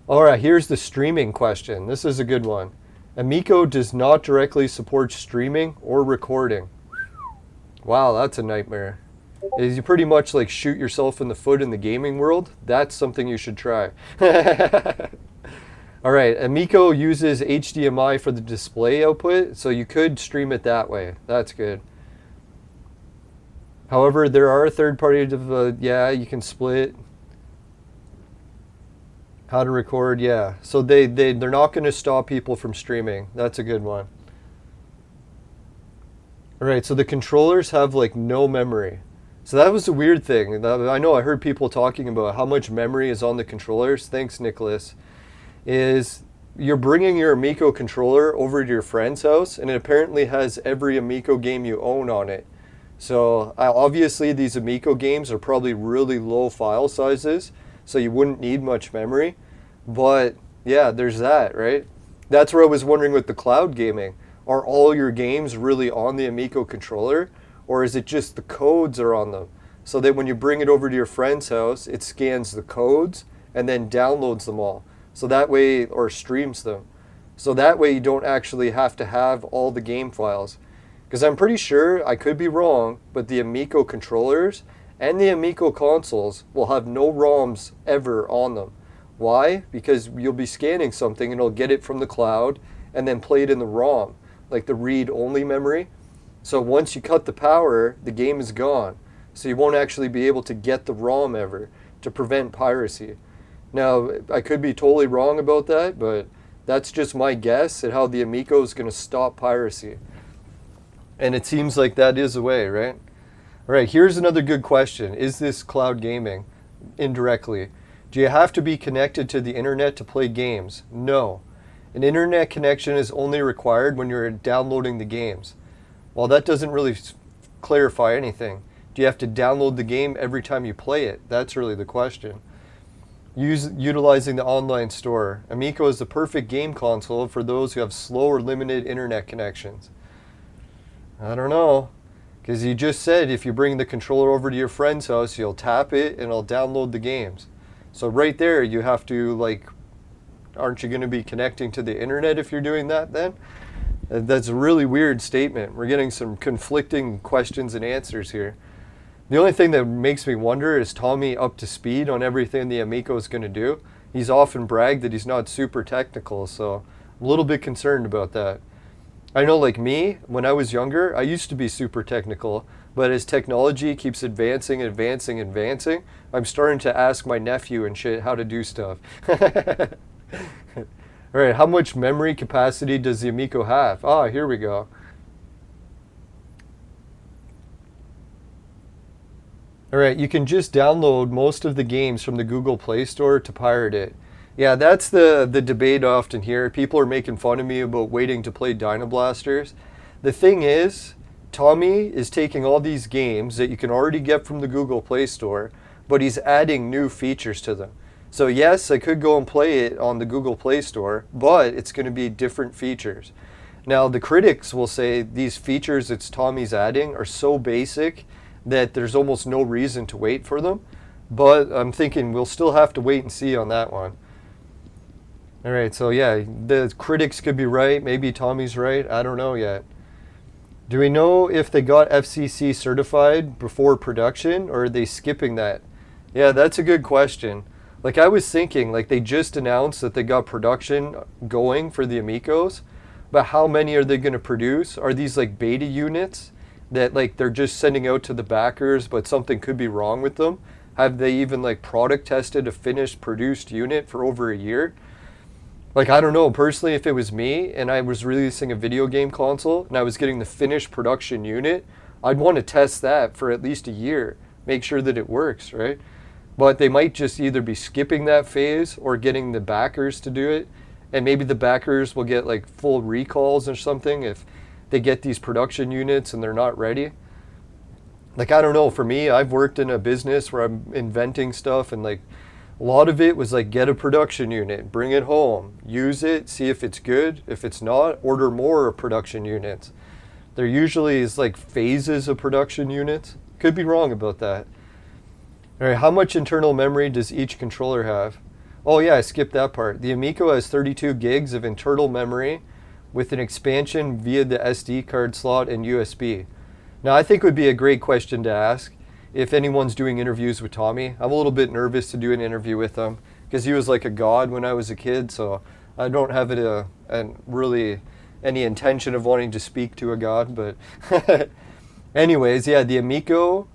All right, here's the streaming question. This is a good one. Amico does not directly support streaming or recording. Wow, that's a nightmare. Is you pretty much like shoot yourself in the foot in the gaming world? That's something you should try. All right, Amico uses HDMI for the display output, so you could stream it that way. That's good. However, there are third-party, yeah, you can split. How to record, yeah. So they're not going to stop people from streaming. That's a good one. All right, so the controllers have like no memory. So that was the weird thing. I know I heard people talking about how much memory is on the controllers. Thanks, Nicholas. Is you're bringing your Amico controller over to your friend's house, and it apparently has every Amico game you own on it. So obviously these Amico games are probably really low file sizes, so you wouldn't need much memory. But yeah, there's that, right? That's where I was wondering with the cloud gaming. Are all your games really on the Amico controller? Or is it just the codes are on them? So that when you bring it over to your friend's house, it scans the codes and then downloads them all. So that way, or streams them. So that way you don't actually have to have all the game files. Because I'm pretty sure, I could be wrong, but the Amico controllers and the Amico consoles will have no ROMs ever on them. Why? Because you'll be scanning something and it'll get it from the cloud and then play it in the ROM, like the read-only memory. So once you cut the power, the game is gone. So you won't actually be able to get the ROM ever to prevent piracy. Now, I could be totally wrong about that, but that's just my guess at how the Amico is going to stop piracy. And it seems like that is a way, right? All right, here's another good question. Is this cloud gaming? Indirectly. Do you have to be connected to the internet to play games? No. An internet connection is only required when you're downloading the games. Well, that doesn't really clarify anything. Do you have to download the game every time you play it? That's really the question. Utilizing the online store. Amico is the perfect game console for those who have slow or limited internet connections. I don't know. Because you just said if you bring the controller over to your friend's house, you'll tap it and it'll download the games. So right there, you have to, like, aren't you going to be connecting to the internet if you're doing that then? That's a really weird statement. We're getting some conflicting questions and answers here. The only thing that makes me wonder is Tommy up to speed on everything the Amico is going to do. He's often bragged that he's not super technical, so I'm a little bit concerned about that. I know, like me, when I was younger, I used to be super technical, but as technology keeps advancing, I'm starting to ask my nephew and shit how to do stuff. All right, how much memory capacity does the Amico have? Ah, here we go. All right, you can just download most of the games from the Google Play Store to pirate it. Yeah, that's the debate often here. People are making fun of me about waiting to play Dynablasters. The thing is, Tommy is taking all these games that you can already get from the Google Play Store, but he's adding new features to them. So yes, I could go and play it on the Google Play Store, but it's going to be different features. Now, the critics will say these features that Tommy's adding are so basic that there's almost no reason to wait for them. But I'm thinking we'll still have to wait and see on that one. All right, so yeah, the critics could be right. Maybe Tommy's right. I don't know yet. Do we know if they got FCC certified before production, or are they skipping that? Yeah, that's a good question. Like I was thinking, like they just announced that they got production going for the Amicos, but how many are they going to produce? Are these like beta units that like they're just sending out to the backers, but something could be wrong with them? Have they even like product tested a finished produced unit for over a year? Like, I don't know, personally, if it was me and I was releasing a video game console and I was getting the finished production unit, I'd want to test that for at least a year, make sure that it works, right? But they might just either be skipping that phase or getting the backers to do it. And maybe the backers will get like full recalls or something if they get these production units and they're not ready. Like, I don't know, for me, I've worked in a business where I'm inventing stuff, and like a lot of it was like, get a production unit, bring it home, use it, see if it's good. If it's not, order more production units. There usually is like phases of production units. Could be wrong about that. All right, how much internal memory does each controller have? Oh yeah, I skipped that part. The Amico has 32 gigs of internal memory with an expansion via the SD card slot and USB. Now I think it would be a great question to ask if anyone's doing interviews with Tommy. I'm a little bit nervous to do an interview with him because he was like a god when I was a kid, so I don't have it really any intention of wanting to speak to a god, but anyways, yeah, the Amico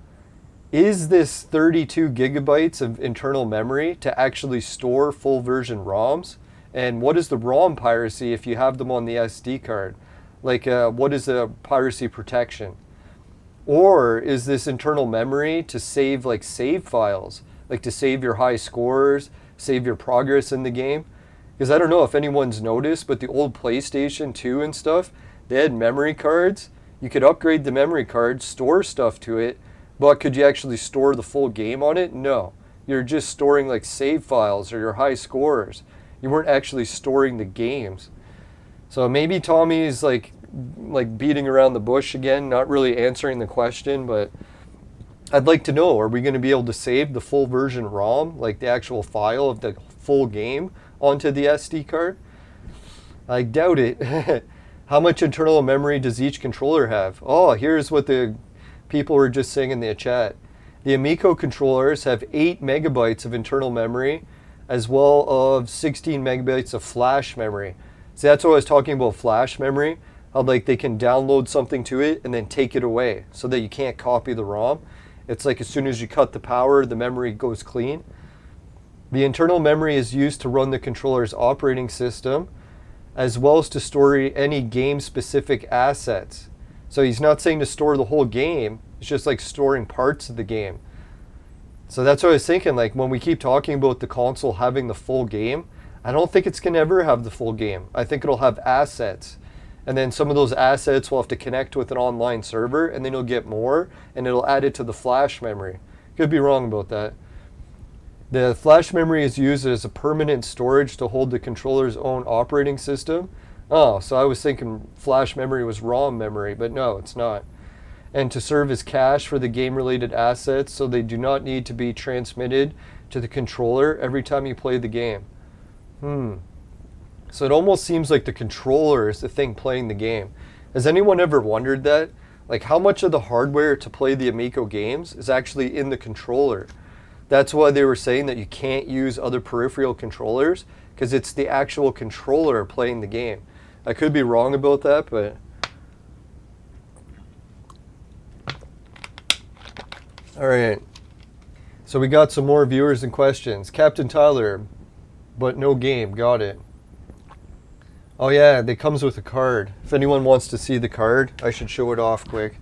is this 32 gigabytes of internal memory to actually store full version ROMs. And what is the ROM piracy if you have them on the SD card? Like, what is the piracy protection? Or is this internal memory to save like save files, like to save your high scores, save your progress in the game? Because I don't know if anyone's noticed, but the old PlayStation 2 and stuff, they had memory cards. You could upgrade the memory card, store stuff to it, but could you actually store the full game on it? No. You're just storing like save files or your high scores. You weren't actually storing the games. So maybe Tommy's like beating around the bush again, not really answering the question, but I'd like to know, are we going to be able to save the full version ROM, like the actual file of the full game, onto the SD card? I doubt it. How much internal memory does each controller have? Oh, here's what the people were just saying in the chat. The Amico controllers have 8 megabytes of internal memory, as well of 16 megabytes of flash memory. So that's what I was talking about, flash memory. How like they can download something to it and then take it away so that you can't copy the ROM. It's like as soon as you cut the power, the memory goes clean. The internal memory is used to run the controller's operating system, as well as to store any game-specific assets. So he's not saying to store the whole game, it's just like storing parts of the game. So that's what I was thinking, like when we keep talking about the console having the full game, I don't think it's going to ever have the full game. I think it'll have assets. And then some of those assets will have to connect with an online server, and then you'll get more, and it'll add it to the flash memory. Could be wrong about that. The flash memory is used as a permanent storage to hold the controller's own operating system. Oh, so I was thinking flash memory was ROM memory, but no, it's not. And to serve as cache for the game-related assets, so they do not need to be transmitted to the controller every time you play the game. So it almost seems like the controller is the thing playing the game. Has anyone ever wondered that? Like how much of the hardware to play the Amico games is actually in the controller? That's why they were saying that you can't use other peripheral controllers, because it's the actual controller playing the game. I could be wrong about that, but... Alright. So we got some more viewers and questions. Captain Tyler, but no game. Got it. Oh yeah, it comes with a card. If anyone wants to see the card, I should show it off quick.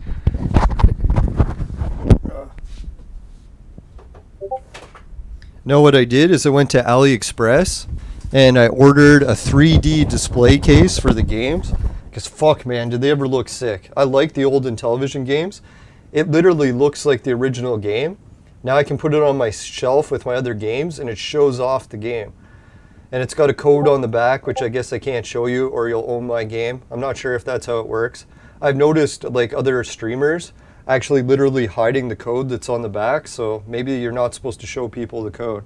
No, what I did is I went to AliExpress and I ordered a 3D display case for the games. Because fuck man, did they ever look sick. I like the old Intellivision games. It literally looks like the original game. Now I can put it on my shelf with my other games and it shows off the game. And it's got a code on the back, which I guess I can't show you or you'll own my game. I'm not sure if that's how it works. I've noticed like other streamers actually literally hiding the code that's on the back, so maybe you're not supposed to show people the code.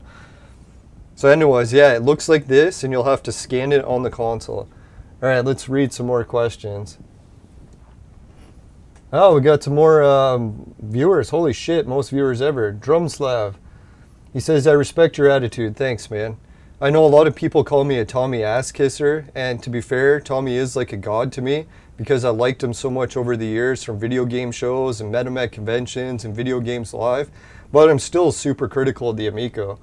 So anyways, yeah, it looks like this and you'll have to scan it on the console. Alright, let's read some more questions. Oh, we got some more viewers. Holy shit, most viewers ever. Drumslav. He says, I respect your attitude. Thanks, man. I know a lot of people call me a Tommy ass kisser, and to be fair, Tommy is like a god to me because I liked him so much over the years from video game shows and met him at conventions and video games live, but I'm still super critical of the Amico.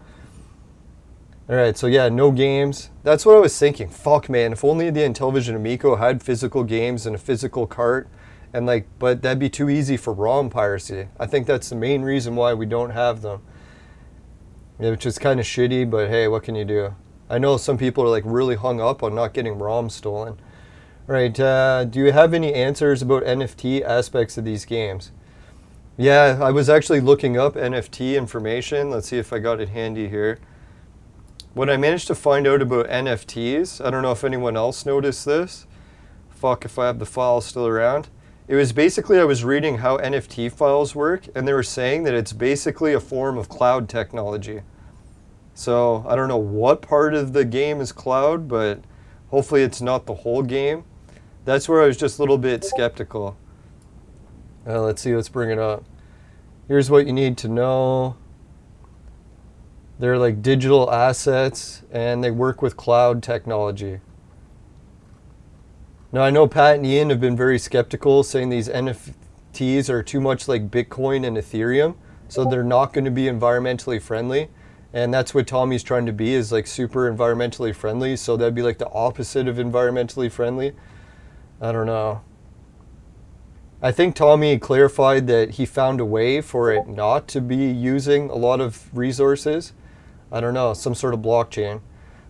Alright, so yeah, no games. That's what I was thinking. Fuck, man, if only the Intellivision Amico had physical games and a physical cart, and like, but that'd be too easy for ROM piracy. I think that's the main reason why we don't have them. Yeah, which is kind of shitty, but hey, what can you do? I know some people are like really hung up on not getting ROM stolen. Right, do you have any answers about NFT aspects of these games? Yeah, I was actually looking up NFT information. Let's see if I got it handy here. What I managed to find out about NFTs, I don't know if anyone else noticed this. Fuck if I have the file still around. It was basically, I was reading how NFT files work, and they were saying that it's basically a form of cloud technology. So I don't know what part of the game is cloud, but hopefully it's not the whole game. That's where I was just a little bit skeptical. Let's see, let's bring it up. Here's what you need to know. They're like digital assets, and they work with cloud technology. Now, I know Pat and Ian have been very skeptical, saying these NFTs are too much like Bitcoin and Ethereum, so they're not going to be environmentally friendly. And that's what Tommy's trying to be, is like super environmentally friendly, so that'd be like the opposite of environmentally friendly. I don't know. I think Tommy clarified that he found a way for it not to be using a lot of resources. I don't know, some sort of blockchain.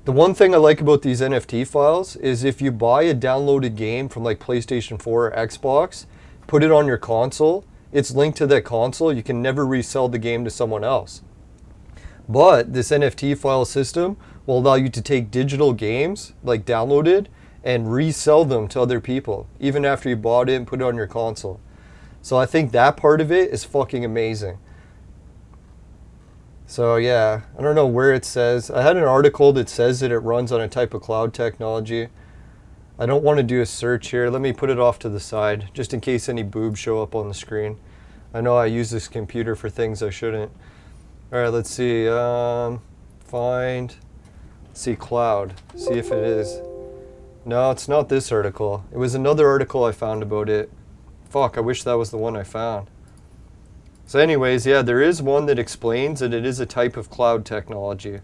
The one thing I like about these NFT files is if you buy a downloaded game from like PlayStation 4 or Xbox, put it on your console, it's linked to that console, you can never resell the game to someone else. But this NFT file system will allow you to take digital games, like downloaded, and resell them to other people, even after you bought it and put it on your console. So I think that part of it is fucking amazing. So yeah, I don't know where it says. I had an article that says that it runs on a type of cloud technology. I don't want to do a search here. Let me put it off to the side, just in case any boobs show up on the screen. I know I use this computer for things I shouldn't. All right, let's see. Find. Let's see, cloud. See if it is. No, it's not this article. It was another article I found about it. Fuck, I wish that was the one I found. So anyways, yeah, there is one that explains that it is a type of cloud technology.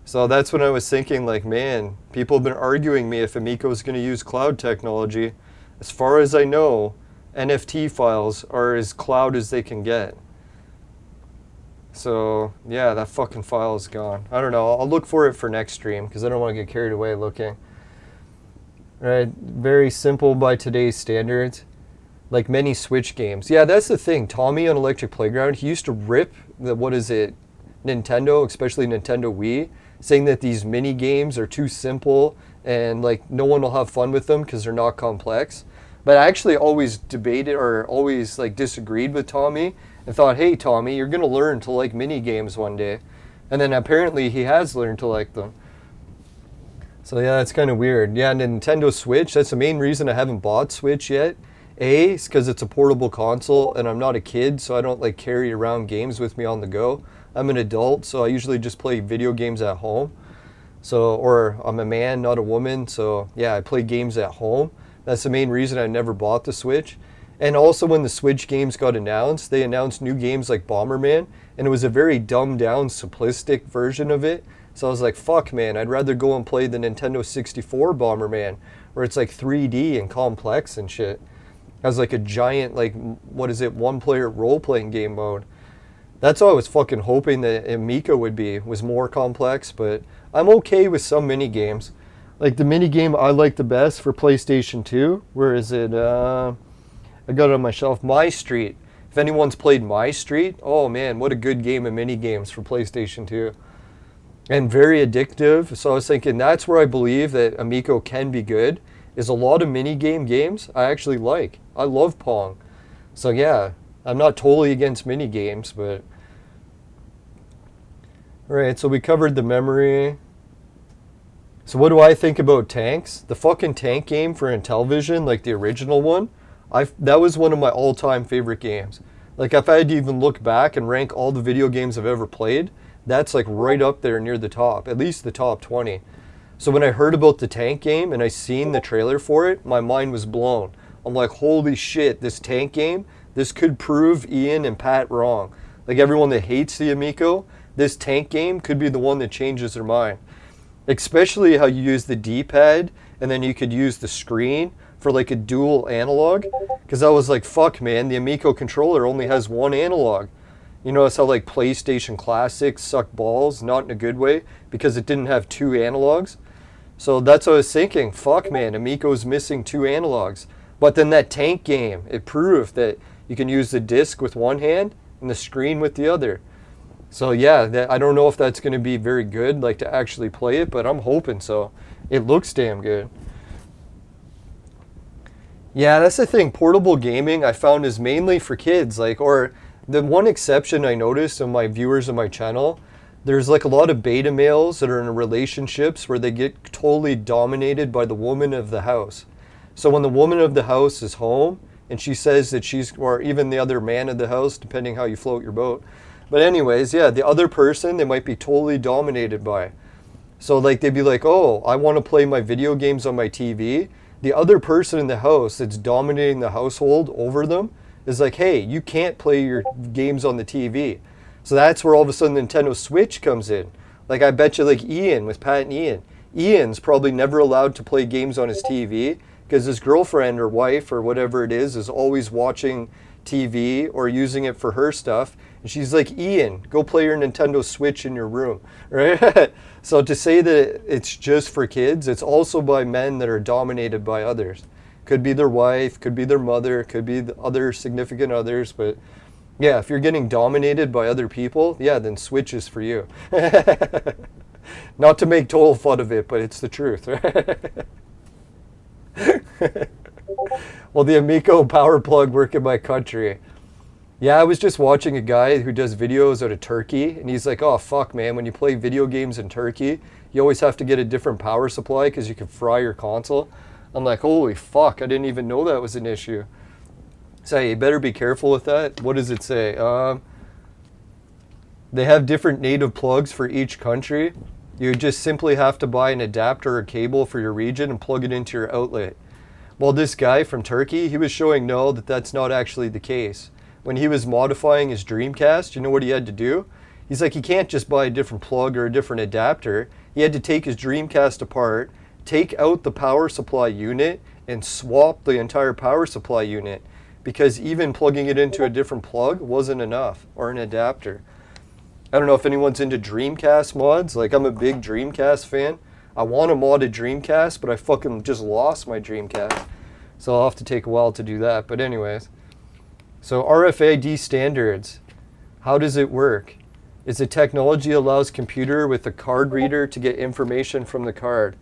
So that's when I was thinking, like, man, people have been arguing me if Amico is going to use cloud technology. As far as I know, NFT files are as cloud as they can get. So, yeah, that fucking file is gone. I don't know. I'll look for it for next stream because I don't want to get carried away looking. Right, very simple by today's standards. Like many Switch games. Yeah, that's the thing. Tommy on Electric Playground, he used to rip the, Nintendo, especially Nintendo Wii, saying that these mini games are too simple and like no one will have fun with them because they're not complex. But I actually always debated or always like disagreed with Tommy and thought, hey Tommy, you're gonna learn to like mini games one day. And then apparently he has learned to like them. So yeah, that's kind of weird. Yeah, Nintendo Switch, that's the main reason I haven't bought Switch yet. A, is because it's a portable console and I'm not a kid, so I don't like carry around games with me on the go. I'm an adult, so I usually just play video games at home. So, or I'm a man, not a woman, so yeah, I play games at home. That's the main reason I never bought the Switch. And also when the Switch games got announced, they announced new games like Bomberman, and it was a very dumbed down, simplistic version of it. So I was like, fuck man, I'd rather go and play the Nintendo 64 Bomberman, where it's like 3D and complex and shit. Has like a giant, like, what is it, one-player role-playing game mode. That's all I was fucking hoping that Amico would be, was more complex, but I'm okay with some mini-games. Like the mini-game I like the best for PlayStation 2, where is it, I got it on my shelf, My Street. If anyone's played My Street, oh man, what a good game of mini-games for PlayStation 2. And very addictive, so I was thinking that's where I believe that Amico can be good, is a lot of mini-game games I actually like. I love Pong. So yeah, I'm not totally against mini-games, but... Alright, so we covered the memory. So what do I think about tanks? The fucking tank game for Intellivision, like the original one, that was one of my all-time favorite games. Like if I had to even look back and rank all the video games I've ever played, that's like right up there near the top, at least the top 20. So when I heard about the tank game and I seen the trailer for it, my mind was blown. I'm like, holy shit, this tank game, this could prove Ian and Pat wrong. Like everyone that hates the Amico, this tank game could be the one that changes their mind. Especially how you use the D-pad and then you could use the screen for like a dual analog. Because I was like, fuck man, the Amico controller only has one analog. You notice how like PlayStation Classics suck balls, not in a good way, because it didn't have two analogs. So that's what I was thinking, fuck man, Amico's missing two analogs. But then that tank game, it proved that you can use the disc with one hand and the screen with the other. So yeah, I don't know if that's going to be very good, like to actually play it, but I'm hoping so. It looks damn good. Yeah, that's the thing. Portable gaming I found is mainly for kids. Like, or the one exception I noticed in my viewers of my channel, there's like a lot of beta males that are in relationships where they get totally dominated by the woman of the house. So when the woman of the house is home and she says that she's, or even the other man of the house, depending how you float your boat. But anyways, yeah, the other person they might be totally dominated by. So like they'd be like, oh, I want to play my video games on my TV. The other person in the house that's dominating the household over them is like, hey, you can't play your games on the TV. So that's where all of a sudden Nintendo Switch comes in. Like I bet you like Ian with Pat and Ian. Ian's probably never allowed to play games on his TV because his girlfriend or wife or whatever it is always watching TV or using it for her stuff. And she's like, Ian, go play your Nintendo Switch in your room, right? So to say that it's just for kids, it's also by men that are dominated by others. Could be their wife, could be their mother, could be the other significant others, but yeah, if you're getting dominated by other people, yeah, then Switch is for you. Not to make total fun of it, but it's the truth, right? Well, the Amico power plug work in my country. Yeah, I was just watching a guy who does videos out of Turkey, and he's like, oh, fuck, man, when you play video games in Turkey, you always have to get a different power supply because you can fry your console. I'm like, holy fuck, I didn't even know that was an issue. So you better be careful with that. What does it say? They have different native plugs for each country. You just simply have to buy an adapter or cable for your region and plug it into your outlet. Well, this guy from Turkey, he was showing no, that's not actually the case. When he was modifying his Dreamcast, you know what he had to do? He's like, he can't just buy a different plug or a different adapter. He had to take his Dreamcast apart, take out the power supply unit, and swap the entire power supply unit. Because even plugging it into a different plug wasn't enough, or an adapter. I don't know if anyone's into Dreamcast mods. Like, I'm a big Dreamcast fan. I want to mod a Dreamcast, but I fucking just lost my Dreamcast. So I'll have to take a while to do that. But anyways. So RFID standards. How does it work? Is the technology allows computer with a card reader to get information from the card.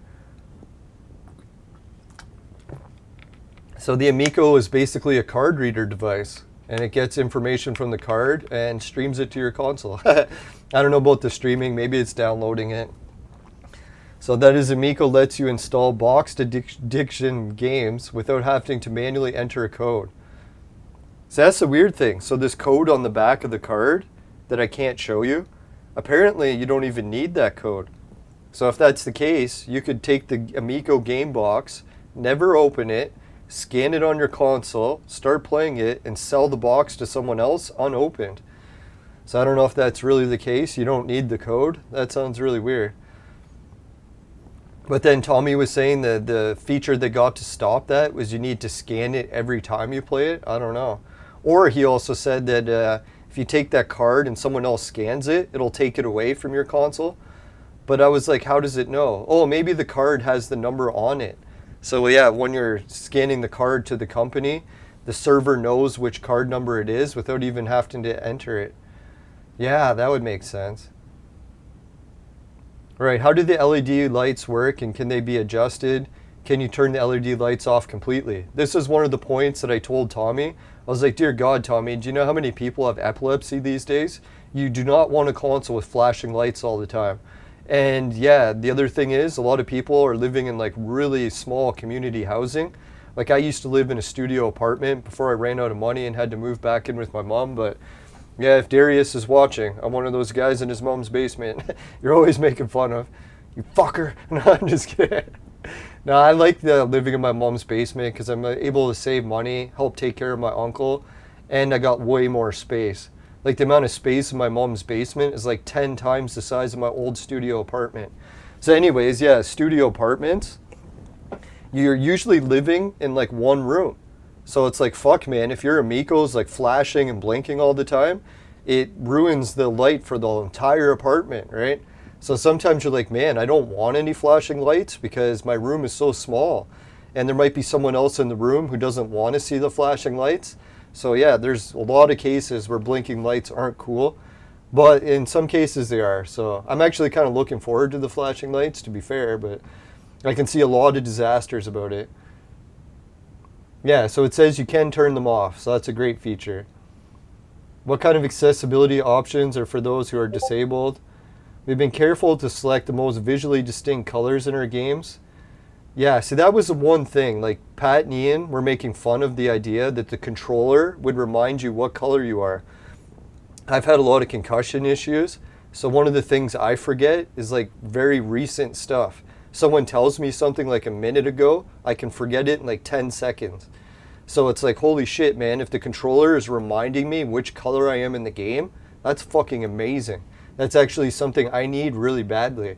So the Amico is basically a card reader device. And it gets information from the card and streams it to your console. I don't know about the streaming. Maybe it's downloading it. So that is, Amico lets you install boxed addiction games without having to manually enter a code. So that's the weird thing. So this code on the back of the card that I can't show you, apparently you don't even need that code. So if that's the case, you could take the Amico game box, never open it, scan it on your console, start playing it, and sell the box to someone else unopened. So I don't know if that's really the case. You don't need the code. That sounds really weird. But then Tommy was saying that the feature that got to stop that was you need to scan it every time you play it. I don't know. Or he also said that if you take that card and someone else scans it, it'll take it away from your console. But I was like, how does it know? Oh, maybe the card has the number on it. So yeah, when you're scanning the card to the company, the server knows which card number it is without even having to enter it. Yeah, that would make sense. Right, how do the LED lights work and can they be adjusted? Can you turn the LED lights off completely? This is one of the points that I told Tommy. I was like, dear God, Tommy, do you know how many people have epilepsy these days? You do not want a console with flashing lights all the time. And yeah, the other thing is a lot of people are living in like really small community housing. Like I used to live in a studio apartment before I ran out of money and had to move back in with my mom. But Yeah, if Darius is watching, I'm one of those guys in his mom's basement. You're always making fun of. You fucker. No, I'm just kidding. No, I like living in my mom's basement because I'm able to save money, help take care of my uncle, and I got way more space. Like the amount of space in my mom's basement is like 10 times the size of my old studio apartment. So anyways, yeah, studio apartments, you're usually living in like one room. So it's like, fuck, man, if your Amico's like flashing and blinking all the time, it ruins the light for the entire apartment, right? So sometimes you're like, man, I don't want any flashing lights because my room is so small. And there might be someone else in the room who doesn't want to see the flashing lights. So yeah, there's a lot of cases where blinking lights aren't cool. But in some cases they are. So I'm actually kind of looking forward to the flashing lights, to be fair. But I can see a lot of disasters about it. Yeah, so it says you can turn them off, so that's a great feature. What kind of accessibility options are for those who are disabled? We've been careful to select the most visually distinct colors in our games. Yeah, see, that was the one thing. Like, Pat and Ian were making fun of the idea that the controller would remind you what color you are. I've had a lot of concussion issues, so one of the things I forget is like very recent stuff. Someone tells me something like a minute ago, I can forget it in like 10 seconds. So it's like, holy shit, man, if the controller is reminding me which color I am in the game, that's fucking amazing. That's actually something I need really badly.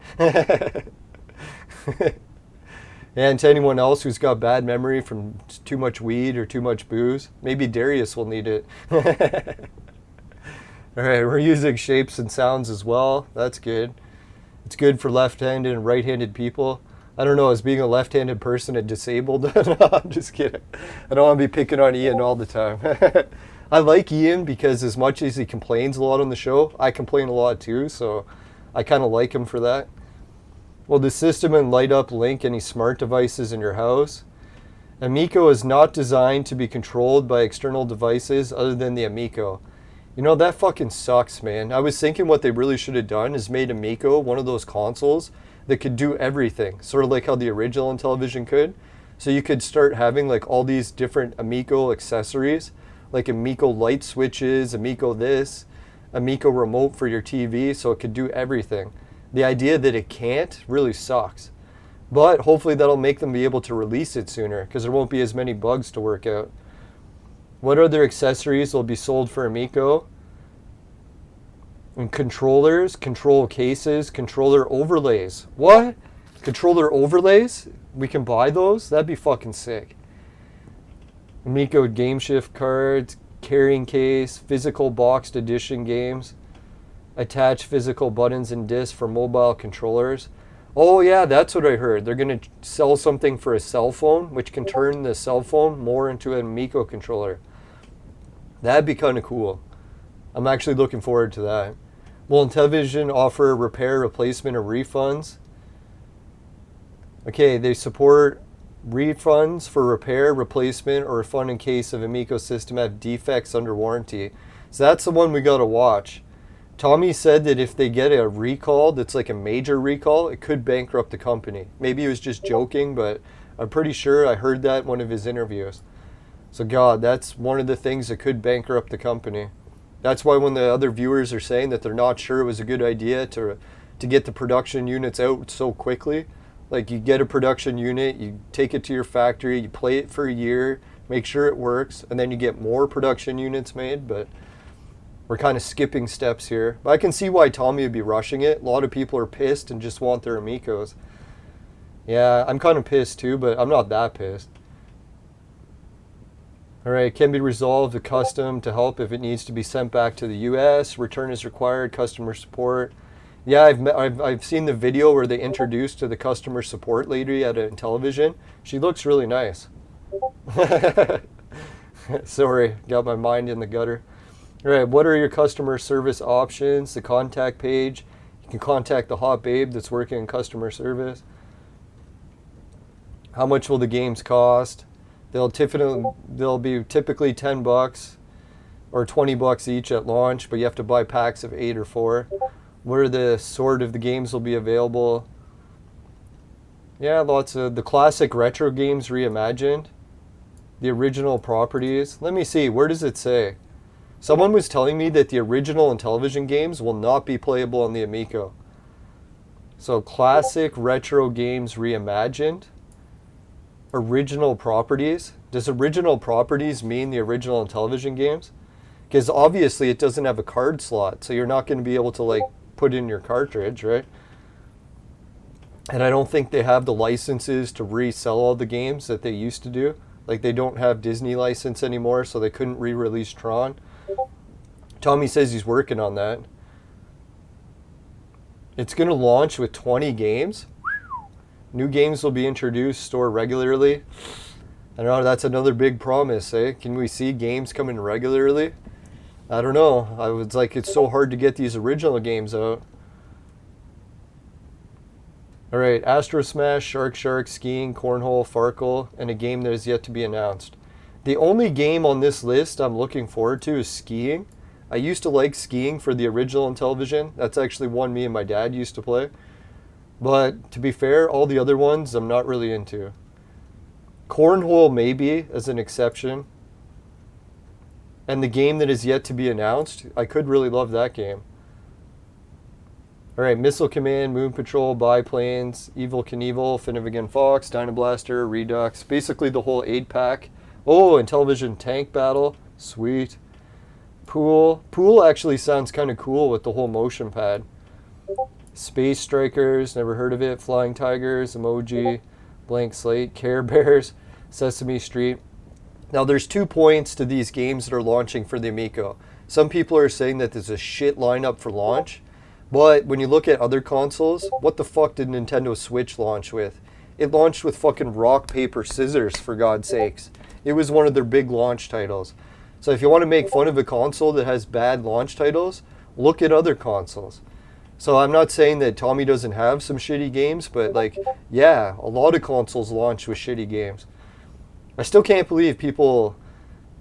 And to anyone else who's got bad memory from too much weed or too much booze, maybe Darius will need it. All right, we're using shapes and sounds as well. That's good. It's good for left-handed and right-handed people. I don't know, as being a left-handed person and disabled, no, I'm just kidding. I don't want to be picking on Ian all the time. I like Ian because as much as he complains a lot on the show, I complain a lot too, so I kind of like him for that. Will the system and light up link any smart devices in your house? Amico is not designed to be controlled by external devices other than the Amico. You know, that fucking sucks, man. I was thinking what they really should have done is made Amico one of those consoles that could do everything, sort of like how the original Intellivision could. So you could start having like all these different Amico accessories, like Amico light switches, Amico this, Amico remote for your TV, so it could do everything. The idea that it can't really sucks. But hopefully that'll make them be able to release it sooner, because there won't be as many bugs to work out. What other accessories will be sold for Amico? And controllers, control cases, controller overlays. What? Controller overlays? We can buy those? That'd be fucking sick. Amico game shift cards, carrying case, physical boxed edition games, attach physical buttons and discs for mobile controllers. Oh yeah, that's what I heard. They're going to sell something for a cell phone, which can turn the cell phone more into an Amico controller. That'd be kind of cool. I'm actually looking forward to that. Will Intellivision offer repair, replacement, or refunds? Okay, they support refunds for repair, replacement, or refund in case of Amico system have defects under warranty. So that's the one we got to watch. Tommy said that if they get a recall that's like a major recall, it could bankrupt the company. Maybe he was just joking, but I'm pretty sure I heard that in one of his interviews. So God, that's one of the things that could bankrupt the company. That's why when the other viewers are saying that they're not sure it was a good idea to get the production units out so quickly, like you get a production unit, you take it to your factory, you play it for a year, make sure it works, and then you get more production units made, but we're kind of skipping steps here. But I can see why Tommy would be rushing it. A lot of people are pissed and just want their Amicos. Yeah, I'm kind of pissed too, but I'm not that pissed. Alright, can be resolved to custom to help if it needs to be sent back to the US. Return is required, customer support. Yeah, I've seen the video where they introduced to the customer support lady at Intellivision. She looks really nice. Sorry, got my mind in the gutter. Alright, what are your customer service options? The contact page. You can contact the hot babe that's working in customer service. How much will the games cost? They'll be typically $10 or $20 each at launch, but you have to buy packs of 8 or 4. What are the sort of the games will be available? Yeah, lots of the classic retro games reimagined. The original properties. Let me see, where does it say? Someone was telling me that the original Intellivision games will not be playable on the Amico. So classic retro games reimagined. Original properties. Does original properties mean the original Intellivision games? Because obviously it doesn't have a card slot, so you're not going to be able to like put in your cartridge, right? And I don't think they have the licenses to resell all the games that they used to do. Like they don't have Disney license anymore, so they couldn't re-release Tron. Tommy says he's working on that. It's going to launch with 20 games. New games will be introduced, stored regularly. I don't know, that's another big promise, eh? Can we see games coming regularly? I don't know. I was like, it's so hard to get these original games out. Alright, Astro Smash, Shark Shark, Skiing, Cornhole, Farkle, and a game that is yet to be announced. The only game on this list I'm looking forward to is Skiing. I used to like Skiing for the original Intellivision. That's actually one me and my dad used to play. But to be fair, all the other ones I'm not really into. Cornhole maybe as an exception. And the game that is yet to be announced, I could really love that game. Alright, Missile Command, Moon Patrol, Biplanes, Evil Knievel, Finnegan Fox, Dynablaster, Redux. Basically the whole 8-pack. Oh, Intellivision Tank Battle. Sweet. Pool. Pool actually sounds kind of cool with the whole motion pad. Space Strikers, never heard of it. Flying Tigers, Emoji, Blank Slate, Care Bears, Sesame Street. Now there's 2 points to these games that are launching for the Amico. Some people are saying that there's a shit lineup for launch. But when you look at other consoles, what the fuck did Nintendo Switch launch with? It launched with fucking rock, paper, scissors, for God's sakes. It was one of their big launch titles. So if you want to make fun of a console that has bad launch titles, look at other consoles. So I'm not saying that Tommy doesn't have some shitty games, but like, yeah, a lot of consoles launch with shitty games. I still can't believe people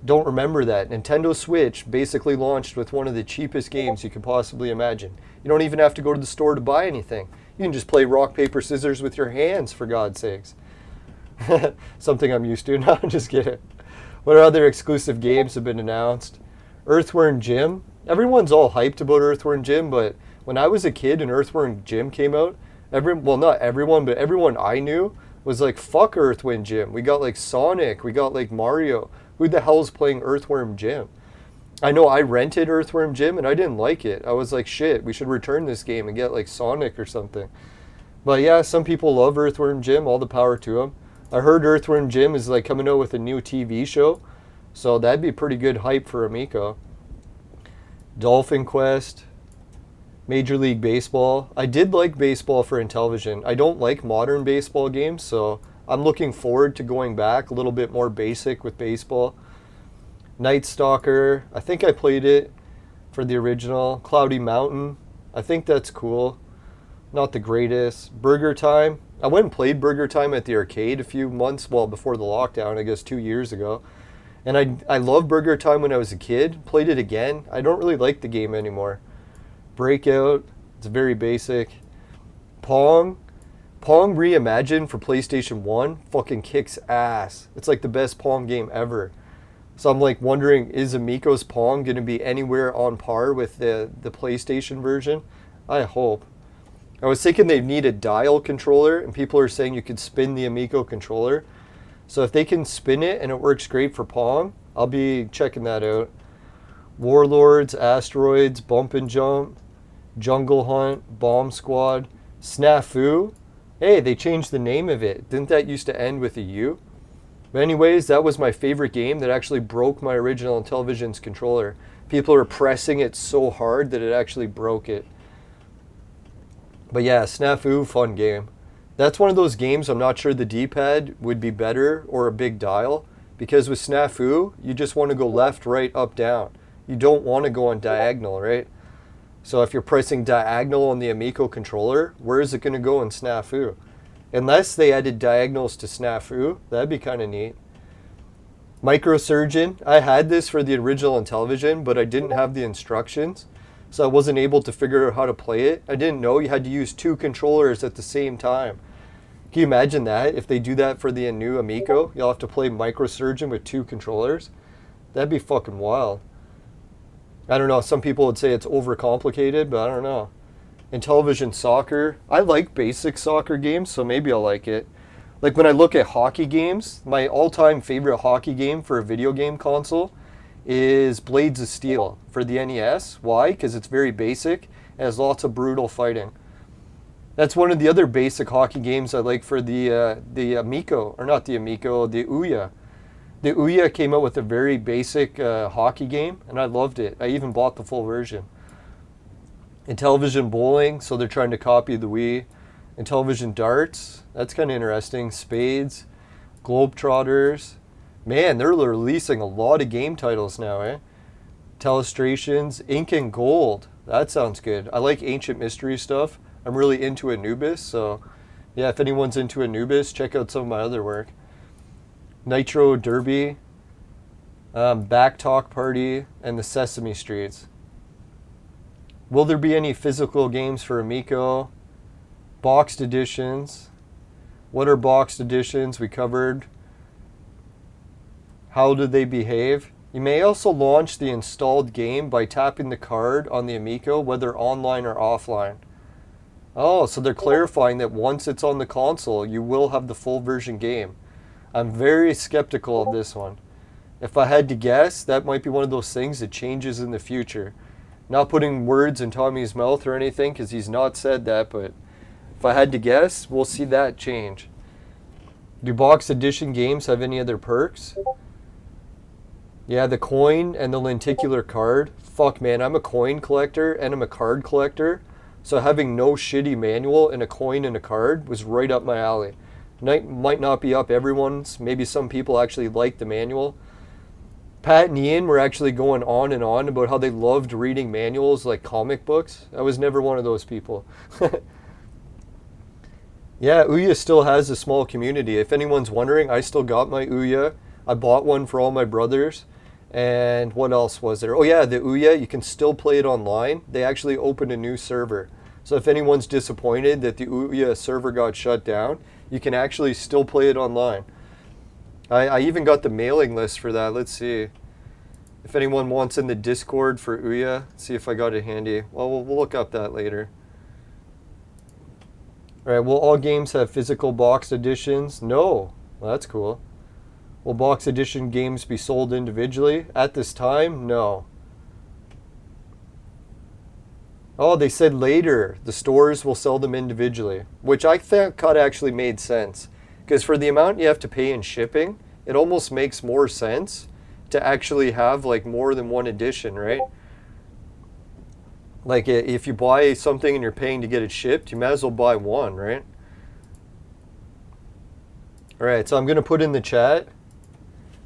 don't remember that. Nintendo Switch basically launched with one of the cheapest games you could possibly imagine. You don't even have to go to the store to buy anything. You can just play rock, paper, scissors with your hands, for God's sakes. Something I'm used to. No, I'm just kidding. What other exclusive games have been announced? Earthworm Jim. Everyone's all hyped about Earthworm Jim, but when I was a kid and Earthworm Jim came out, well, not everyone, but everyone I knew was like, fuck Earthworm Jim. We got like Sonic, we got like Mario. Who the hell's playing Earthworm Jim? I know I rented Earthworm Jim and I didn't like it. I was like, shit, we should return this game and get like Sonic or something. But yeah, some people love Earthworm Jim, all the power to them. I heard Earthworm Jim is like coming out with a new TV show, so that'd be pretty good hype for Amico. Dolphin Quest, Major League Baseball. I did like baseball for Intellivision. I don't like modern baseball games, so I'm looking forward to going back a little bit more basic with baseball. Night Stalker, I think I played it for the original. Cloudy Mountain, I think that's cool. Not the greatest. Burger Time, I went and played Burger Time at the arcade a few months, well, before the lockdown, I guess 2 years ago. And I loved Burger Time when I was a kid. Played it again. I don't really like the game anymore. Breakout, it's very basic. Pong reimagined for PlayStation 1 fucking kicks ass. It's like the best Pong game ever. So I'm like wondering, is Amico's Pong going to be anywhere on par with the PlayStation version? I hope. I was thinking they need a dial controller, and people are saying you could spin the Amico controller. So if they can spin it and it works great for Pong, I'll be checking that out. Warlords, Asteroids, Bump and Jump, Jungle Hunt, Bomb Squad, Snafu. Hey, they changed the name of it. Didn't that used to end with a U? But anyways, that was my favorite game that actually broke my original Intellivision's controller. People were pressing it so hard that it actually broke it. But yeah, Snafu, fun game. That's one of those games I'm not sure the D-pad would be better or a big dial, because with Snafu, you just want to go left, right, up, down. You don't want to go on diagonal, right? So if you're pressing diagonal on the Amico controller, where is it going to go in Snafu? Unless they added diagonals to Snafu, that'd be kind of neat. Microsurgeon, I had this for the original Intellivision, but I didn't have the instructions, so I wasn't able to figure out how to play it. I didn't know you had to use 2 controllers at the same time. Can you imagine that? If they do that for the new Amico, you'll have to play Microsurgeon with 2 controllers. That'd be fucking wild. I don't know, some people would say it's overcomplicated, but I don't know. Intellivision Soccer. I like basic soccer games, so maybe I'll like it. Like when I look at hockey games, my all-time favorite hockey game for a video game console is Blades of Steel for the NES. Why? Because it's very basic and has lots of brutal fighting. That's one of the other basic hockey games I like for the Amico, or not the Amico, the Ouya. The Ouya came out with a very basic hockey game, and I loved it. I even bought the full version. Intellivision Bowling, so they're trying to copy the Wii. Intellivision Darts, that's kind of interesting. Spades, Globetrotters. Man, they're releasing a lot of game titles now, eh? Telestrations, Ink and Gold. That sounds good. I like ancient mystery stuff. I'm really into Anubis, so yeah, if anyone's into Anubis, check out some of my other work. Nitro Derby, Backtalk Party, and the Sesame Streets. Will there be any physical games for Amico? Boxed editions. What are boxed editions? We covered. How do they behave? You may also launch the installed game by tapping the card on the Amico, whether online or offline. Oh, so they're clarifying that once it's on the console, you will have the full version game. I'm very skeptical of this one. If I had to guess, that might be one of those things that changes in the future. Not putting words in Tommy's mouth or anything, because he's not said that, but if I had to guess, we'll see that change. Do box edition games have any other perks? Yeah, the coin and the lenticular card. Fuck, man, I'm a coin collector and I'm a card collector. So having no shitty manual and a coin and a card was right up my alley. Might not be up everyone's. Maybe some people actually like the manual. Pat and Ian were actually going on and on about how they loved reading manuals like comic books. I was never one of those people. Yeah, Ouya still has a small community. If anyone's wondering, I still got my Ouya. I bought one for all my brothers. And what else was there? Oh yeah, the Ouya, you can still play it online. They actually opened a new server. So if anyone's disappointed that the Ouya server got shut down, you can actually still play it online. I even got the mailing list for that. Let's see. If anyone wants in the Discord for Ouya, see if I got it handy. Well, we'll look up that later. All right, will all games have physical box editions? No. Well, that's cool. Will box edition games be sold individually? At this time, no. Oh, they said later the stores will sell them individually, which I thought actually made sense. Because for the amount you have to pay in shipping, it almost makes more sense to actually have like more than one edition, right? Like if you buy something and you're paying to get it shipped, you might as well buy one, right? All right, so I'm going to put in the chat.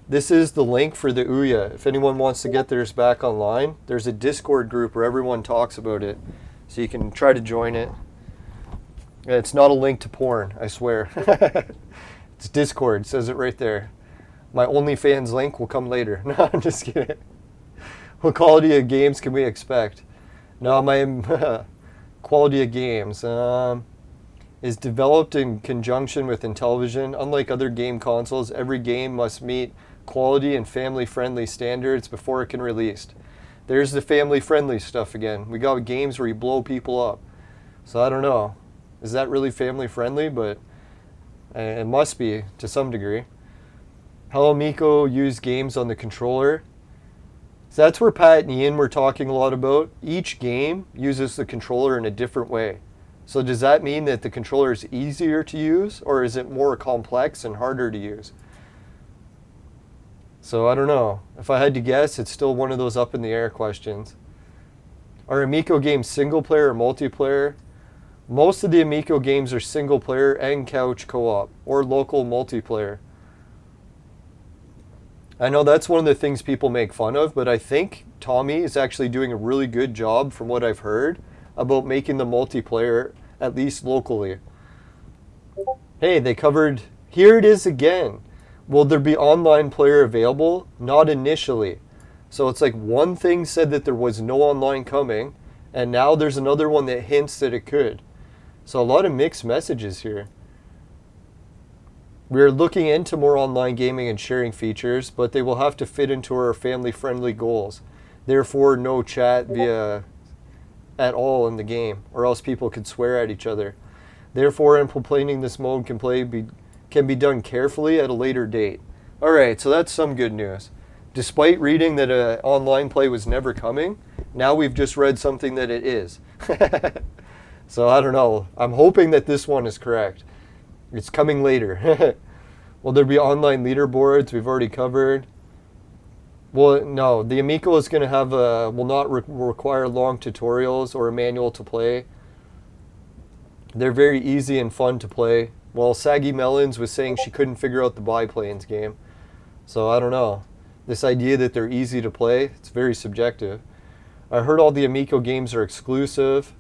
This is the link for the Ouya. If anyone wants to get theirs back online, there's a Discord group where everyone talks about it. So you can try to join it. It's not a link to porn, I swear. It's Discord, says it right there. My OnlyFans link will come later. No, I'm just kidding. What quality of games can we expect? No, my quality of games is developed in conjunction with Intellivision. Unlike other game consoles, every game must meet quality and family-friendly standards before it can release. There's the family-friendly stuff again. We got games where you blow people up. So I don't know. Is that really family-friendly? But it must be to some degree. How Amiko use games on the controller. So that's where Pat and Ian were talking a lot about. Each game uses the controller in a different way. So does that mean that the controller is easier to use, or is it more complex and harder to use? So I don't know. If I had to guess, it's still one of those up in the air questions. Are Amico games single player or multiplayer? Most of the Amico games are single player and couch co-op, or local multiplayer. I know that's one of the things people make fun of, but I think Tommy is actually doing a really good job, from what I've heard, about making the multiplayer, at least locally. Hey, they covered, here it is again. Will there be online player available? Not initially. So it's like one thing said that there was no online coming, and now there's another one that hints that it could. So a lot of mixed messages here. We are looking into more online gaming and sharing features, but they will have to fit into our family-friendly goals. Therefore, no chat via at all in the game, or else people could swear at each other. Therefore, implementing this mode can be done carefully at a later date. Alright, so that's some good news. Despite reading that online play was never coming, now we've just read something that it is. So I don't know. I'm hoping that this one is correct. It's coming later. Will there be online leaderboards? We've already covered. Well, no. The Amico is going to have will not require long tutorials or a manual to play. They're very easy and fun to play. Well, Saggy Melons was saying she couldn't figure out the biplanes game. So I don't know. This idea that they're easy to play, it's very subjective. I heard all the Amico games are exclusive.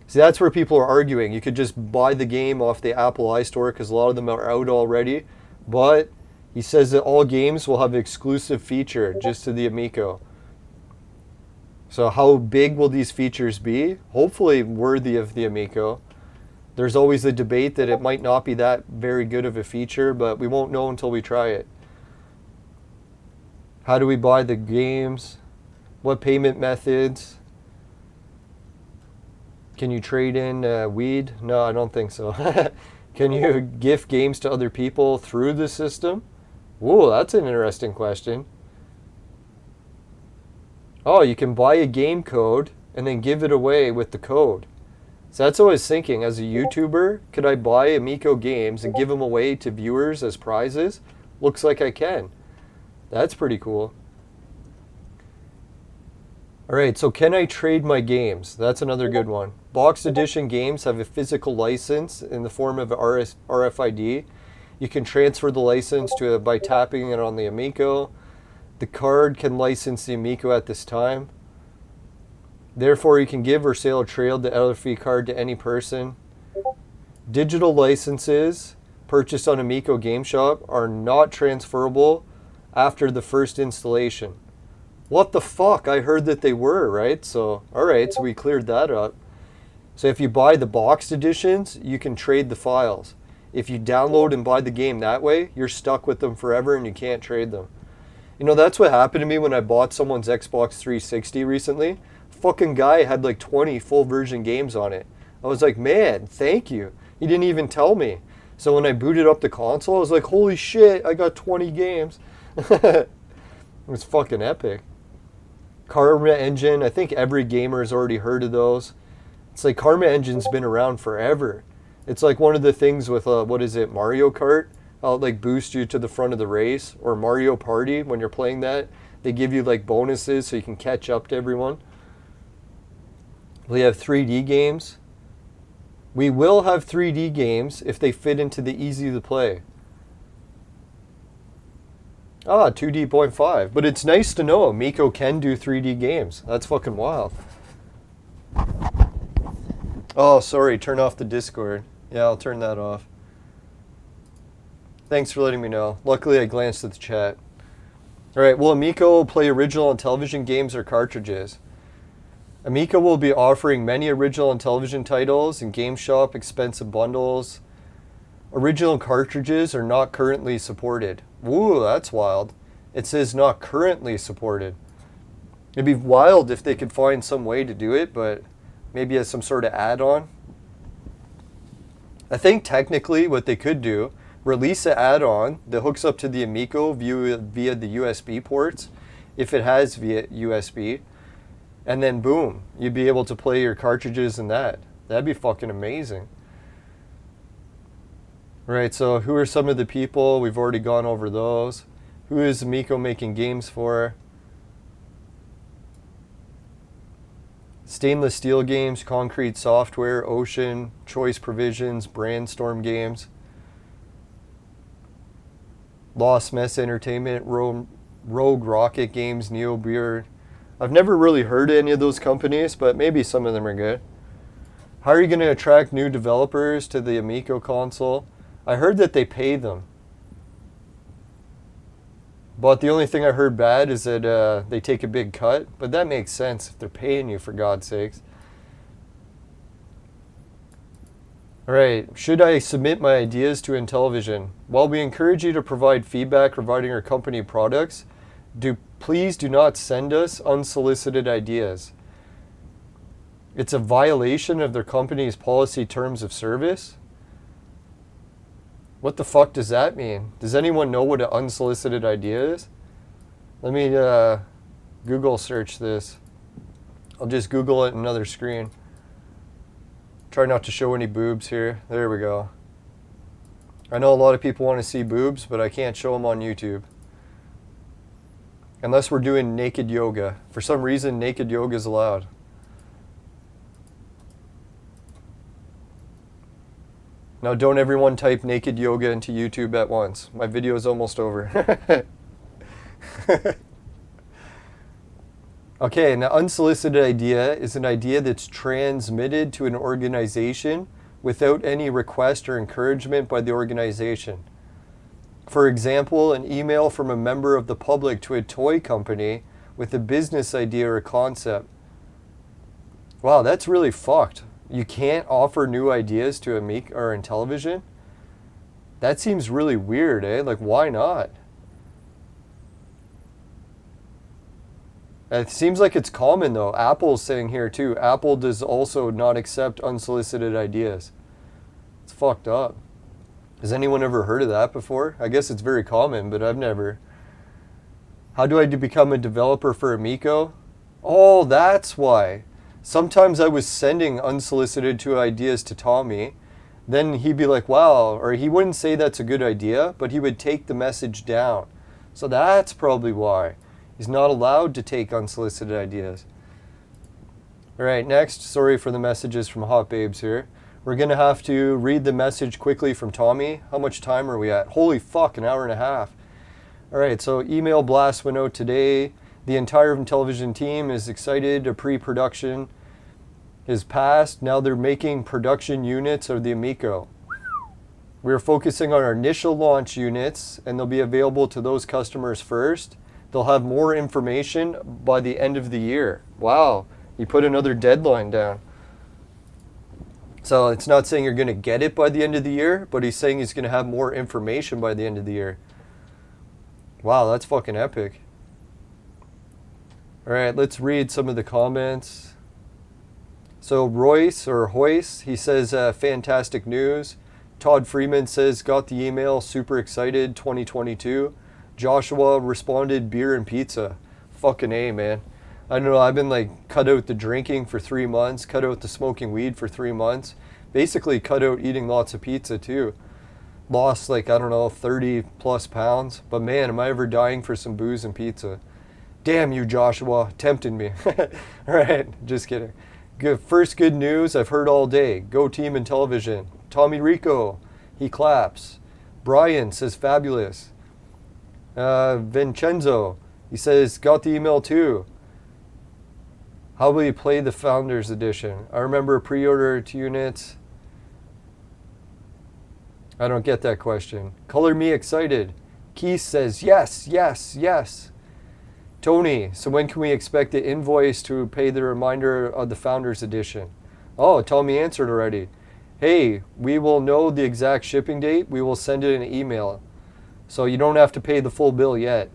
See, that's where people are arguing. You could just buy the game off the Apple iStore because a lot of them are out already. But he says that all games will have an exclusive feature just to the Amico. So how big will these features be? Hopefully worthy of the Amico. There's always a debate that it might not be that very good of a feature, but we won't know until we try it. How do we buy the games? What payment methods? Can you trade in weed? No, I don't think so. Can you gift games to other people through the system? Ooh, that's an interesting question. Oh, you can buy a game code and then give it away with the code. So that's what I was thinking. As a YouTuber, could I buy Amico games and give them away to viewers as prizes? Looks like I can. That's pretty cool. Alright, so can I trade my games? That's another good one. Boxed edition games have a physical license in the form of RFID. You can transfer the license by tapping it on the Amico. The card can license the Amico at this time. Therefore, you can give or sell a trailed the LFE card to any person. Digital licenses purchased on Amico Game Shop are not transferable after the first installation. What the fuck? I heard that they were, right? So, alright, so we cleared that up. So if you buy the boxed editions, you can trade the files. If you download and buy the game that way, you're stuck with them forever and you can't trade them. You know, that's what happened to me when I bought someone's Xbox 360 recently. Fucking guy had like 20 full version games on it. I was like, man, thank you. He didn't even tell me. So when I booted up the console, I was like, holy shit, I got 20 games. It was fucking epic. Karma Engine, I think every gamer has already heard of those. It's like Karma Engine's been around forever. It's like one of the things with, what is it, Mario Kart? How it like boost you to the front of the race. Or Mario Party, when you're playing that, they give you like bonuses so you can catch up to everyone. We have 3D games. We will have 3D games if they fit into the easy to play. 2D.5. But it's nice to know Amico can do 3D games. That's fucking wild. Oh, sorry. Turn off the Discord. Yeah, I'll turn that off. Thanks for letting me know. Luckily, I glanced at the chat. Alright, will Amico play original Intellivision games or cartridges? Amico will be offering many original Intellivision titles and Game Shop expensive bundles. Original cartridges are not currently supported. Ooh, that's wild. It says not currently supported. It'd be wild if they could find some way to do it, but maybe as some sort of add-on. I think technically what they could do, release an add-on that hooks up to the Amico via the USB ports, if it has via USB, and then boom, you'd be able to play your cartridges in that. That'd be fucking amazing. Right, so who are some of the people? We've already gone over those. Who is Amico making games for? Stainless Steel Games, Concrete Software, Ocean, Choice Provisions, Brandstorm Games, Lost Mess Entertainment, Rogue Rocket Games, Neo Beer. I've never really heard of any of those companies, but maybe some of them are good. How are you going to attract new developers to the Amico console? I heard that they pay them. But the only thing I heard bad is that they take a big cut. But that makes sense if they're paying you, for God's sakes. Alright, should I submit my ideas to Intellivision? While we encourage you to provide feedback regarding our company products, Please do not send us unsolicited ideas. It's a violation of their company's policy terms of service. What the fuck does that mean? Does anyone know what an unsolicited idea is? Let me Google search this. I'll just Google it in another screen. Try not to show any boobs here. There we go. I know a lot of people want to see boobs, but I can't show them on YouTube. Unless we're doing naked yoga. For some reason, naked yoga is allowed. Now, don't everyone type naked yoga into YouTube at once. My video is almost over. Okay, an unsolicited idea is an idea that's transmitted to an organization without any request or encouragement by the organization. For example, an email from a member of the public to a toy company with a business idea or concept. Wow, that's really fucked. You can't offer new ideas to Amico or Intellivision? That seems really weird, eh? Like, why not? It seems like it's common, though. Apple's saying here, too. Apple does also not accept unsolicited ideas. It's fucked up. Has anyone ever heard of that before? I guess it's very common, but I've never. How do I become a developer for Amico? Oh, that's why. Sometimes I was sending unsolicited ideas to Tommy. Then he'd be like, wow, or he wouldn't say that's a good idea, but he would take the message down. So that's probably why. He's not allowed to take unsolicited ideas. All right, next, sorry for the messages from Hot Babes here. We're going to have to read the message quickly from Tommy. How much time are we at? Holy fuck, an hour and a half. All right, so email blast went out today. The entire Intellivision team is excited. A pre-production is passed. Now they're making production units of the Amico. We're focusing on our initial launch units, and they'll be available to those customers first. They'll have more information by the end of the year. Wow, he put another deadline down. So it's not saying you're going to get it by the end of the year, but he's saying he's going to have more information by the end of the year. Wow, that's fucking epic. All right, let's read some of the comments. So Royce, or Hoyce, he says, fantastic news. Todd Freeman says, got the email, super excited, 2022. Joshua responded, beer and pizza. Fucking A, man. I don't know, I've been like cut out the drinking for 3 months, cut out the smoking weed for 3 months, basically cut out eating lots of pizza too. Lost like, I don't know, 30 plus pounds. But man, am I ever dying for some booze and pizza. Damn you, Joshua, tempted me. All right, just kidding. Good. First good news I've heard all day. Go Team Intellivision. Tommy Rico, he claps. Brian says fabulous. Vincenzo, he says, got the email too. How will you play the Founders Edition? I remember pre-order 2 units. I don't get that question. Color me excited. Keith says, yes, yes, yes. Tony, so when can we expect the invoice to pay the reminder of the Founders Edition? Oh, Tommy answered already. Hey, we will know the exact shipping date. We will send it in an email. So you don't have to pay the full bill yet.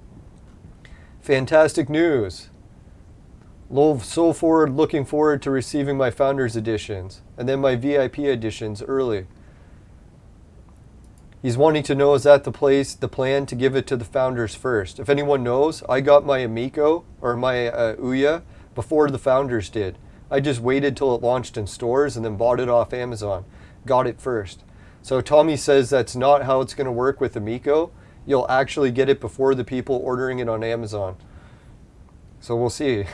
Fantastic news. Looking forward to receiving my Founders Editions and then my VIP editions early. He's wanting to know, is that the plan to give it to the Founders first? If anyone knows, I got my Amiko or my Ouya before the Founders did. I just waited till it launched in stores and then bought it off Amazon. Got it first. So Tommy says that's not how it's going to work with Amico. You'll actually get it before the people ordering it on Amazon. So we'll see.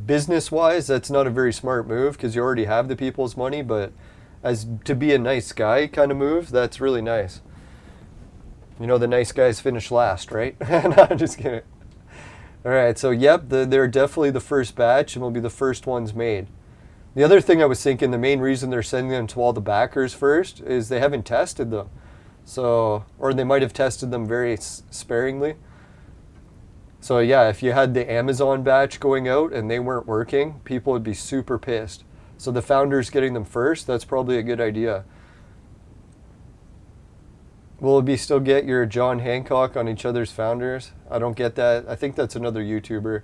Business-wise, that's not a very smart move because you already have the people's money, but as to be a nice guy kind of move, that's really nice. You know, the nice guys finish last, right? No, I'm just kidding. All right, so yep, they're definitely the first batch and will be the first ones made. The other thing I was thinking, the main reason they're sending them to all the backers first is they haven't tested them. So, or they might have tested them very sparingly. So yeah, if you had the Amazon batch going out and they weren't working, people would be super pissed. So the Founders getting them first, that's probably a good idea. Will it be still get your John Hancock on each other's founders? I don't get that. I think that's another YouTuber.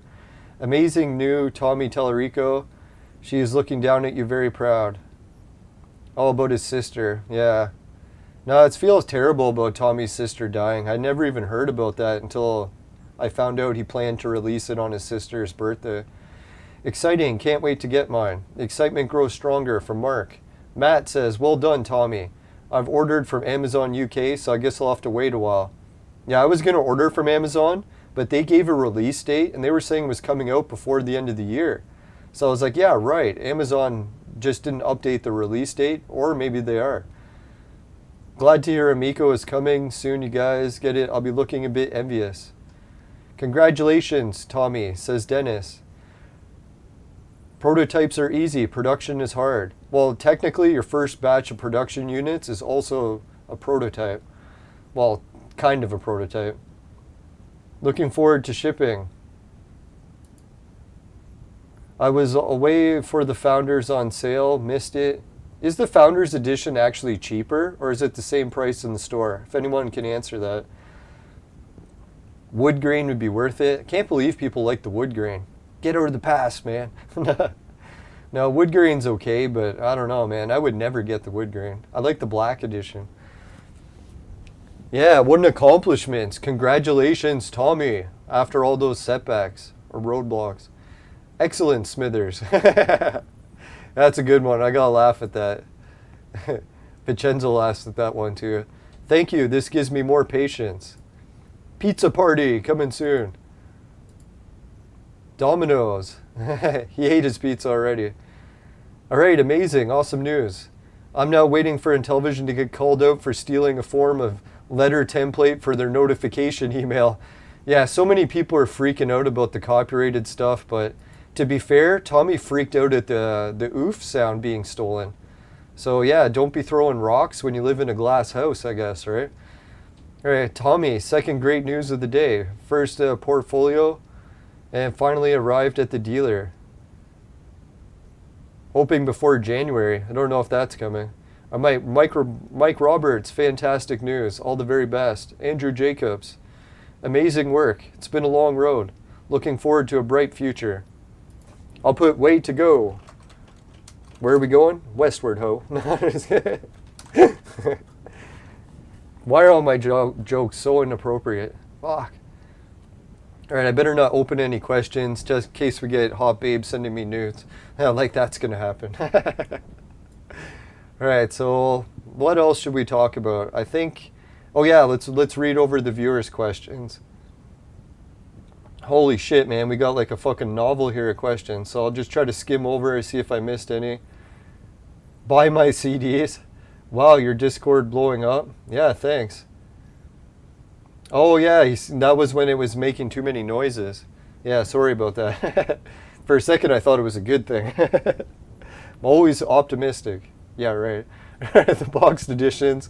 Amazing new Tommy Tellerico. She is looking down at you very proud. All about his sister. Yeah. No, it feels terrible about Tommy's sister dying. I never even heard about that until I found out he planned to release it on his sister's birthday. Exciting. Can't wait to get mine. The excitement grows stronger from Mark. Matt says, well done, Tommy. I've ordered from Amazon UK, so I guess I'll have to wait a while. Yeah, I was going to order from Amazon, but they gave a release date, and they were saying it was coming out before the end of the year. So I was like, yeah, right. Amazon just didn't update the release date, or maybe they are. Glad to hear Amico is coming soon, you guys. Get it? I'll be looking a bit envious. Congratulations, Tommy, says Dennis. Prototypes are easy. Production is hard. Well, technically, your first batch of production units is also a prototype. Well, kind of a prototype. Looking forward to shipping. I was away for the Founders on sale. Missed it. Is the Founders Edition actually cheaper, or is it the same price in the store? If anyone can answer that. Wood grain would be worth it. I can't believe people like the wood grain. Get over the past, man. No, wood grain's okay, but I don't know, man. I would never get the wood grain. I like the black edition. Yeah, what an accomplishment. Congratulations, Tommy, after all those setbacks or roadblocks. Excellent, Smithers. That's a good one. I gotta laugh at that. Vincenzo laughs at that one too. Thank you. This gives me more patience. Pizza party coming soon. Domino's. He ate his pizza already. All right, amazing, awesome news. I'm now waiting for Intellivision to get called out for stealing a form of letter template for their notification email. Yeah, so many people are freaking out about the copyrighted stuff, but to be fair, Tommy freaked out at the oof sound being stolen. So yeah, don't be throwing rocks when you live in a glass house, I guess, right? All right, Tommy, second great news of the day. First portfolio, and finally arrived at the dealer. Hoping before January. I don't know if that's coming. I might. Mike Roberts, fantastic news. All the very best. Andrew Jacobs, amazing work. It's been a long road. Looking forward to a bright future. I'll put way to go. Where are we going? Westward, ho. Why are all my jokes so inappropriate? Fuck. All right, I better not open any questions just in case we get Hot Babe sending me nudes. Yeah, like that's going to happen. All right, so what else should we talk about? I think, oh yeah, let's read over the viewers' questions. Holy shit, man, we got like a fucking novel here of questions. So I'll just try to skim over and see if I missed any. Buy my CDs. Wow, your Discord blowing up. Yeah, thanks. Oh yeah, that was when it was making too many noises. Yeah, sorry about that. For a second I thought it was a good thing. I'm always optimistic. Yeah, right. The boxed editions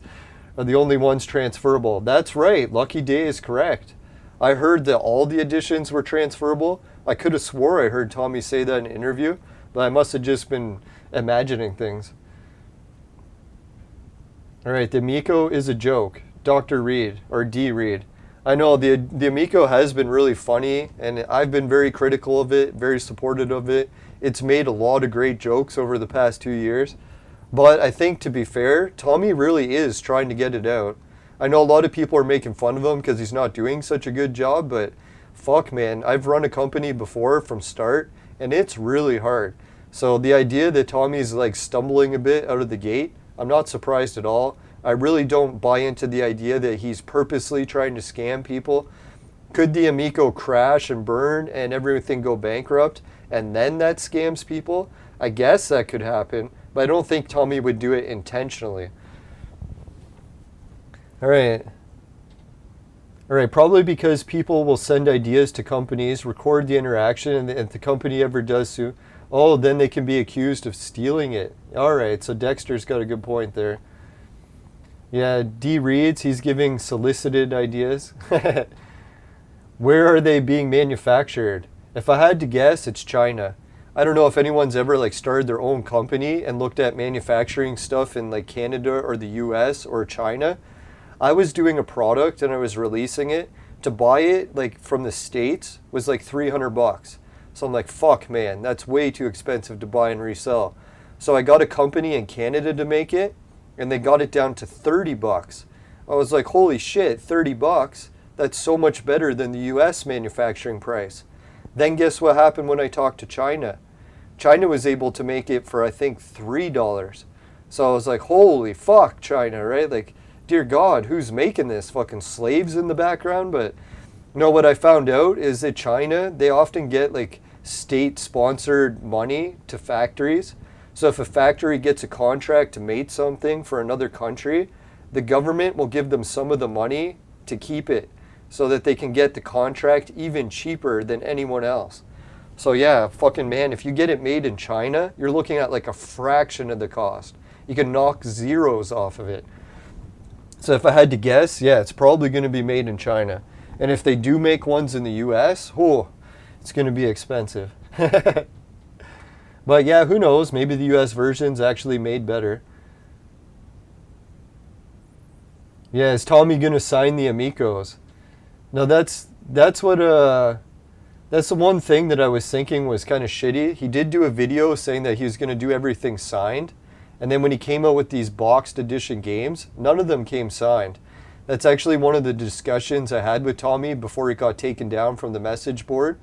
are the only ones transferable. That's right, Lucky Day is correct. I heard that all the editions were transferable. I could have swore I heard Tommy say that in an interview, but I must have just been imagining things. All right, the Amico is a joke. Dr. Reed, or D. Reed. I know the Amico has been really funny, and I've been very critical of it, very supportive of it. It's made a lot of great jokes over the past 2 years. But I think, to be fair, Tommy really is trying to get it out. I know a lot of people are making fun of him because he's not doing such a good job, but fuck, man, I've run a company before from start, and it's really hard. So the idea that Tommy's like stumbling a bit out of the gate, I'm not surprised at all. I really don't buy into the idea that he's purposely trying to scam people. Could the Amico crash and burn and everything go bankrupt and then that scams people? I guess that could happen, but I don't think Tommy would do it intentionally. All right, probably because people will send ideas to companies, record the interaction, and if the company ever does sue, oh, then they can be accused of stealing it. All right, so Dexter's got a good point there. Yeah, D. Reeds, he's giving solicited ideas. Where are they being manufactured? If I had to guess, it's China. I don't know if anyone's ever like started their own company and looked at manufacturing stuff in like Canada or the US or China. I was doing a product and I was releasing it. To buy it like from the States was like $300. So I'm like, fuck, man, that's way too expensive to buy and resell. So I got a company in Canada to make it, and they got it down to $30. I was like, holy shit, $30? That's so much better than the US manufacturing price. Then guess what happened when I talked to China? China was able to make it for, I think, $3. So I was like, holy fuck, China, right? Like, dear God, who's making this? Fucking slaves in the background? But you know what I found out is that China, they often get like state-sponsored money to factories. So if a factory gets a contract to make something for another country, the government will give them some of the money to keep it so that they can get the contract even cheaper than anyone else. So yeah, fucking man, if you get it made in China, you're looking at like a fraction of the cost. You can knock zeros off of it. So if I had to guess, yeah, it's probably going to be made in China. And if they do make ones in the US, oh, it's going to be expensive. But yeah, who knows? Maybe the US version's actually made better. Yeah, is Tommy going to sign the Amicos? No, that's the one thing that I was thinking was kind of shitty. He did do a video saying that he was going to do everything signed. And then when he came out with these boxed edition games, none of them came signed. That's actually one of the discussions I had with Tommy before he got taken down from the message board.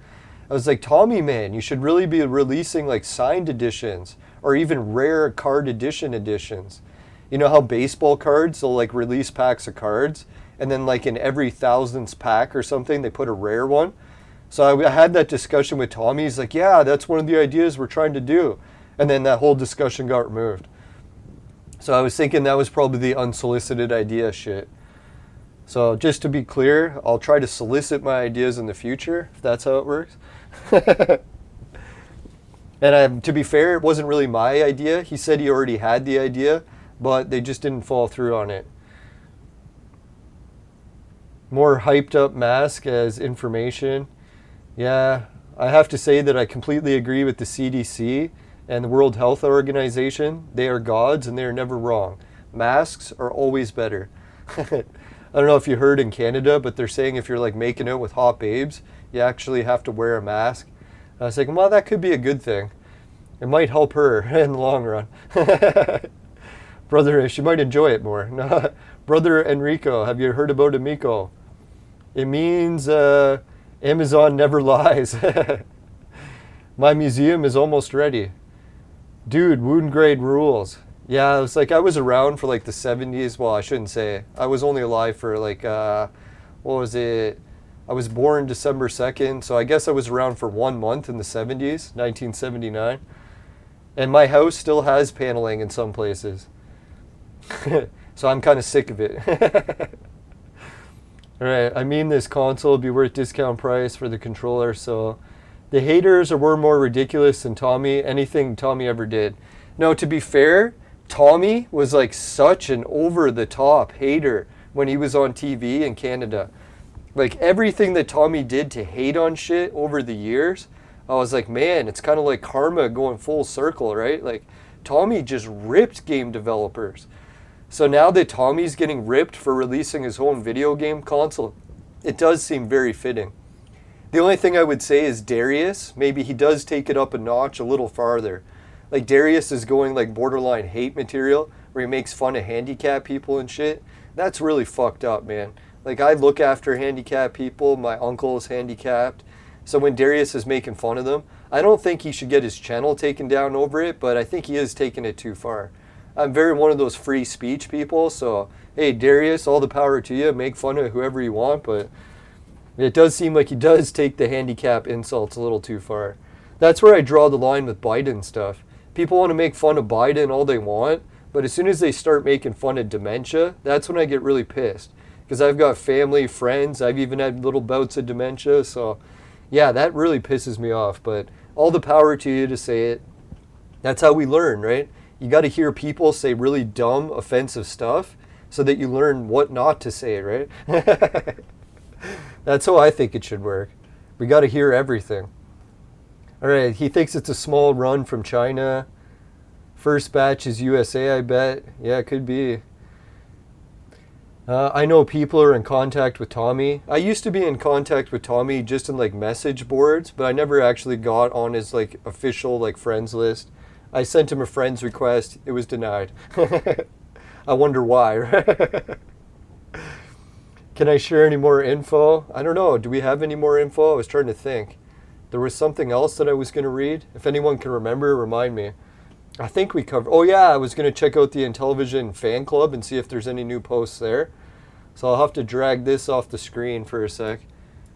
I was like, Tommy, man, you should really be releasing like signed editions or even rare card editions. You know how baseball cards, they'll like release packs of cards and then like in every 1000th pack or something, they put a rare one. So I had that discussion with Tommy. He's like, yeah, that's one of the ideas we're trying to do. And then that whole discussion got removed. So I was thinking that was probably the unsolicited idea shit. So just to be clear, I'll try to solicit my ideas in the future, if that's how it works. And to be fair, it wasn't really my idea. He said he already had the idea, but they just didn't follow through on it. More hyped up mask as information. Yeah, I have to say that I completely agree with the CDC and the World Health Organization. They are gods and they are never wrong. Masks are always better. I don't know if you heard in Canada, but they're saying if you're like making out with hot babes, you actually have to wear a mask. I was thinking, well, that could be a good thing. It might help her in the long run. Brother, she might enjoy it more. Brother Enrico, have you heard about Amico? It means Amazon never lies. My museum is almost ready. Dude, wound grade rules. Yeah, it was like I was around for like the 70s. Well, I shouldn't say. I was only alive for like, what was it? I was born December 2nd, so I guess I was around for 1 month in the 70s, 1979. And my house still has paneling in some places. So I'm kind of sick of it. Alright, I mean this console would be worth discount price for the controller, so the haters were more ridiculous than Tommy, anything Tommy ever did. No, to be fair, Tommy was like such an over-the-top hater when he was on TV in Canada. Like everything that Tommy did to hate on shit over the years, I was like, man, it's kind of like karma going full circle, right? Like Tommy just ripped game developers. So now that Tommy's getting ripped for releasing his own video game console, it does seem very fitting. The only thing I would say is Darius, maybe he does take it up a notch a little farther. Like Darius is going like borderline hate material where he makes fun of handicapped people and shit. That's really fucked up, man. Like I look after handicapped people, my uncle is handicapped. So when Darius is making fun of them, I don't think he should get his channel taken down over it, but I think he is taking it too far. I'm very one of those free speech people, so hey Darius, all the power to you, make fun of whoever you want, but it does seem like he does take the handicap insults a little too far. That's where I draw the line with Biden stuff. People want to make fun of Biden all they want, but as soon as they start making fun of dementia, that's when I get really pissed. Because I've got family, friends, I've even had little bouts of dementia, so yeah, that really pisses me off, but all the power to you to say it. That's how we learn, right? You got to hear people say really dumb, offensive stuff so that you learn what not to say, right? That's how I think it should work. We got to hear everything. All right, he thinks it's a small run from China. First batch is USA, I bet. Yeah, it could be. I know people are in contact with Tommy. I used to be in contact with Tommy just in like message boards, but I never actually got on his like official like friends list. I sent him a friends request. It was denied. I wonder why. Can I share any more info? I don't know. Do we have any more info? I was trying to think. There was something else that I was going to read. If anyone can remember, remind me. I think we covered... Oh yeah, I was going to check out the Intellivision Fan Club and see if there's any new posts there. So I'll have to drag this off the screen for a sec.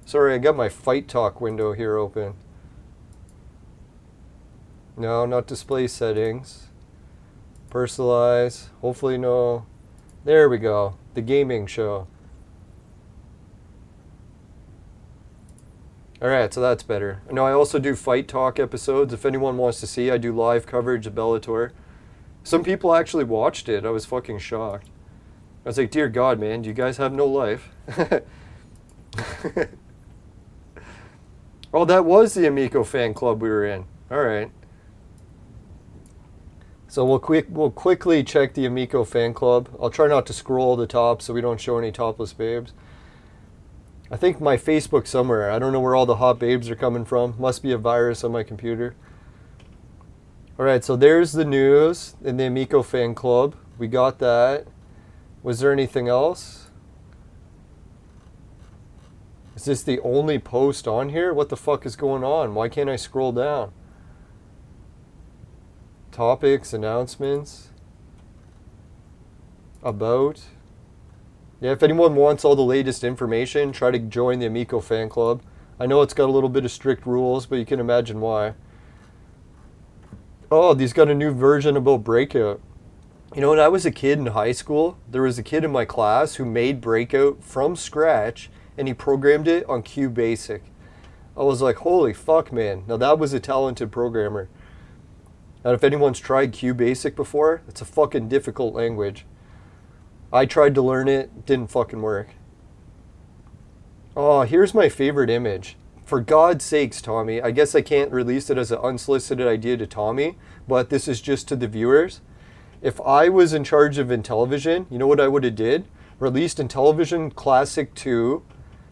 Sorry, I got my Fight Talk window here open. No, not display settings. Personalize. Hopefully no... There we go. The gaming show. Alright, so that's better. No, I also do Fight Talk episodes. If anyone wants to see, I do live coverage of Bellator. Some people actually watched it. I was fucking shocked. I was like, dear God, man, do you guys have no life? Oh, that was the Amico Fan Club we were in. Alright. So we'll quickly check the Amico Fan Club. I'll try not to scroll the top so we don't show any topless babes. I think my Facebook somewhere. I don't know where all the hot babes are coming from. Must be a virus on my computer. Alright, so there's the news in the Amico Fan Club. We got that. Was there anything else? Is this the only post on here? What the fuck is going on? Why can't I scroll down? Topics, announcements. About. Yeah, if anyone wants all the latest information, try to join the Amico Fan Club. I know it's got a little bit of strict rules, but you can imagine why. Oh, these got a new version about Breakout. You know, when I was a kid in high school, there was a kid in my class who made Breakout from scratch, and he programmed it on QBasic. I was like, holy fuck, man. Now that was a talented programmer. And if anyone's tried QBasic before, it's a fucking difficult language. I tried to learn it, didn't fucking work. Oh, here's my favorite image. For God's sakes, Tommy, I guess I can't release it as an unsolicited idea to Tommy, but this is just to the viewers. If I was in charge of Intellivision, you know what I would have did? Released Intellivision Classic 2,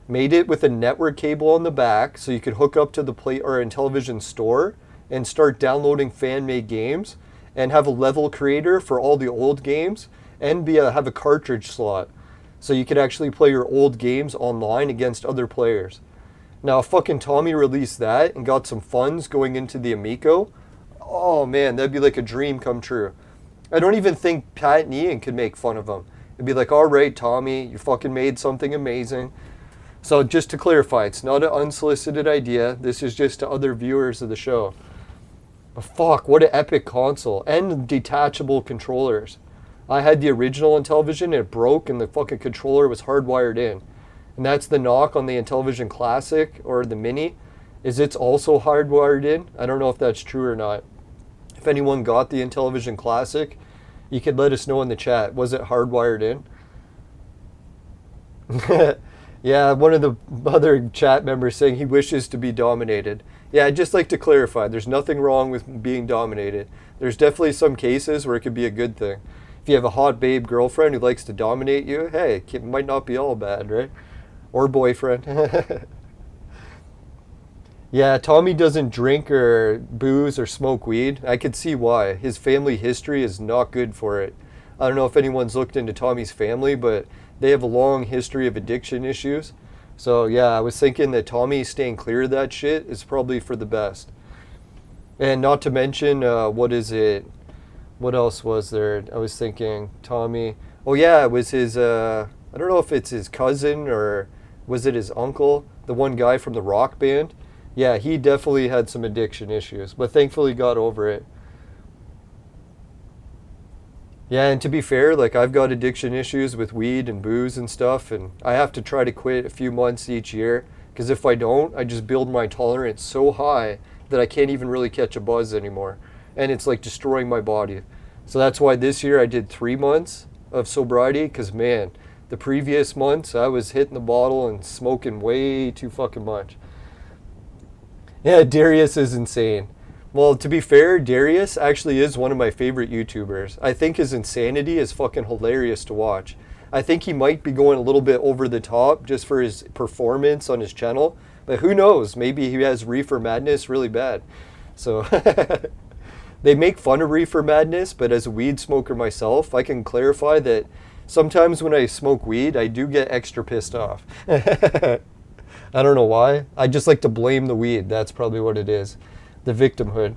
made it with a network cable on the back so you could hook up to the Intellivision store and start downloading fan-made games, and have a level creator for all the old games, and have a cartridge slot so you could actually play your old games online against other players. Now if fucking Tommy released that and got some funds going into the Amico, oh man, that'd be like a dream come true. I don't even think Pat and Ian could make fun of him. It'd be like, alright Tommy, you fucking made something amazing. So just to clarify, it's not an unsolicited idea. This is just to other viewers of the show. But fuck, what an epic console. And detachable controllers. I had the original Intellivision and it broke and the fucking controller was hardwired in. And that's the knock on the Intellivision Classic or the Mini, is it's also hardwired in. I don't know if that's true or not. If anyone got the Intellivision Classic, you could let us know in the chat. Was it hardwired in? Yeah, one of the other chat members saying he wishes to be dominated. Yeah, I'd just like to clarify, there's nothing wrong with being dominated. There's definitely some cases where it could be a good thing. If you have a hot babe girlfriend who likes to dominate you, hey, it might not be all bad, right? Or boyfriend. Yeah, Tommy doesn't drink or booze or smoke weed. I could see why. His family history is not good for it. I don't know if anyone's looked into Tommy's family, but they have a long history of addiction issues. So yeah, I was thinking that Tommy staying clear of that shit is probably for the best. And not to mention, what is it? What else was there? I was thinking Tommy. Oh yeah, it was his, I don't know if it's his cousin or was it his uncle? The one guy from the rock band. Yeah, he definitely had some addiction issues, but thankfully got over it. Yeah, and to be fair, like I've got addiction issues with weed and booze and stuff, and I have to try to quit a few months each year, because if I don't, I just build my tolerance so high that I can't even really catch a buzz anymore. And it's like destroying my body. So that's why this year I did 3 months of sobriety, because man, the previous months I was hitting the bottle and smoking way too fucking much. Yeah, Darius is insane. Well, to be fair, Darius actually is one of my favorite YouTubers. I think his insanity is fucking hilarious to watch. I think he might be going a little bit over the top just for his performance on his channel. But who knows? Maybe he has reefer madness really bad. So they make fun of reefer madness, but as a weed smoker myself, I can clarify that sometimes when I smoke weed, I do get extra pissed off. I don't know why. I just like to blame the weed. That's probably what it is. The victimhood.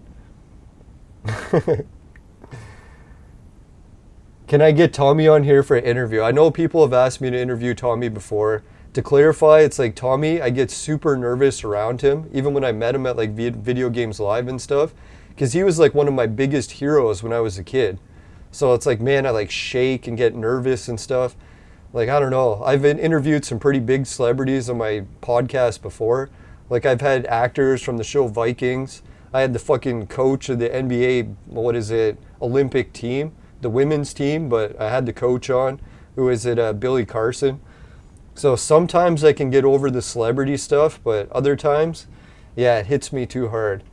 Can I get Tommy on here for an interview? I know people have asked me to interview Tommy before. To clarify, it's like Tommy, I get super nervous around him, even when I met him at like Video Games Live and stuff, because he was like one of my biggest heroes when I was a kid. So it's like, man, I like shake and get nervous and stuff. Like, I don't know. I've interviewed some pretty big celebrities on my podcast before. Like, I've had actors from the show Vikings. I had the fucking coach of the NBA, Olympic team, the women's team, but I had the coach on, who is it, Billy Carson. So sometimes I can get over the celebrity stuff, but other times, yeah, it hits me too hard.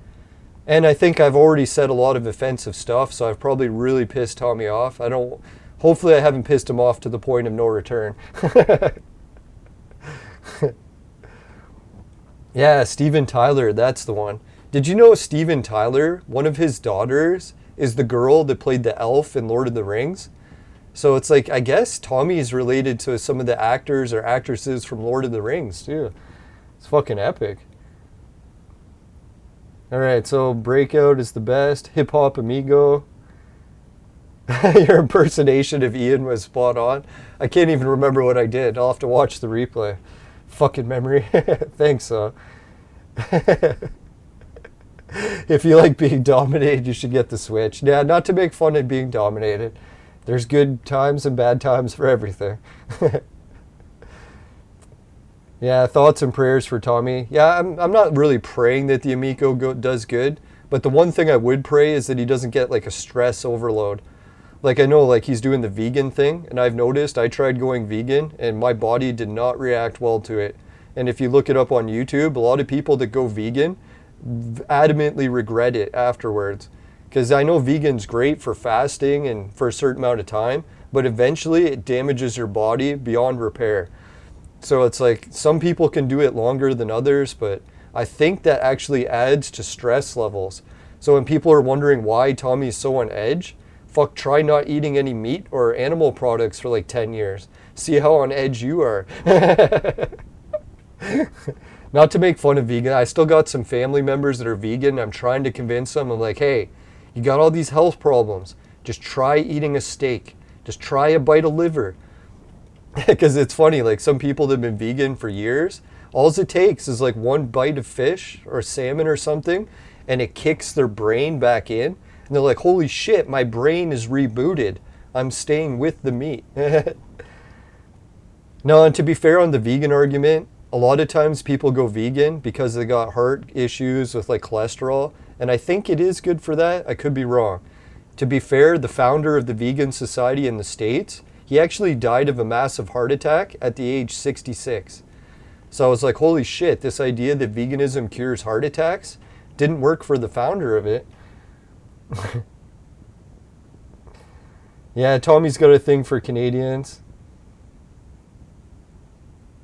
And I think I've already said a lot of offensive stuff, so I've probably really pissed Tommy off. Hopefully I haven't pissed him off to the point of no return. Yeah, Steven Tyler, that's the one. Did you know Steven Tyler, one of his daughters, is the girl that played the elf in Lord of the Rings? So it's like, I guess Tommy is related to some of the actors or actresses from Lord of the Rings, too. It's fucking epic. Alright, so Breakout is the best. Hip Hop Amigo. Your impersonation of Ian was spot on. I can't even remember what I did. I'll have to watch the replay. Fucking memory. Thanks, If you like being dominated, you should get the Switch. Yeah, not to make fun of being dominated. There's good times and bad times for everything. Yeah, thoughts and prayers for Tommy. Yeah, I'm not really praying that the Amico does good, but the one thing I would pray is that he doesn't get like a stress overload. Like, I know like he's doing the vegan thing, and I've noticed I tried going vegan and my body did not react well to it. And if you look it up on YouTube, a lot of people that go vegan adamantly regret it afterwards. Because I know vegan's great for fasting and for a certain amount of time, but eventually it damages your body beyond repair. So it's like some people can do it longer than others, but I think that actually adds to stress levels. So when people are wondering why Tommy's so on edge, fuck, try not eating any meat or animal products for like 10 years. See how on edge you are. Not to make fun of vegan. I still got some family members that are vegan. I'm trying to convince them. I'm like, hey, you got all these health problems. Just try eating a steak. Just try a bite of liver. Because it's funny, like some people that have been vegan for years, all it takes is like one bite of fish or salmon or something, and it kicks their brain back in. And they're like, holy shit, my brain is rebooted. I'm staying with the meat. No, and to be fair on the vegan argument, a lot of times people go vegan because they got heart issues with like cholesterol. And I think it is good for that. I could be wrong. To be fair, the founder of the Vegan Society in the States, he actually died of a massive heart attack at the age 66. So I was like, holy shit, this idea that veganism cures heart attacks didn't work for the founder of it. Yeah, Tommy's got a thing for Canadians.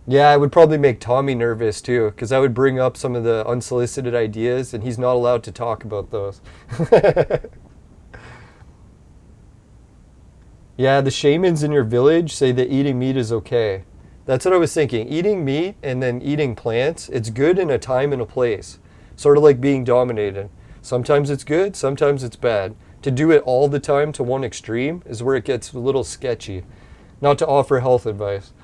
Yeah, I would probably make Tommy nervous too, because I would bring up some of the unsolicited ideas, and he's not allowed to talk about those. Yeah, the shamans in your village say that eating meat is okay. That's what I was thinking. Eating meat and then eating plants, it's good in a time and a place. Sort of like being dominated. Sometimes it's good, sometimes it's bad. To do it all the time to one extreme is where it gets a little sketchy. Not to offer health advice.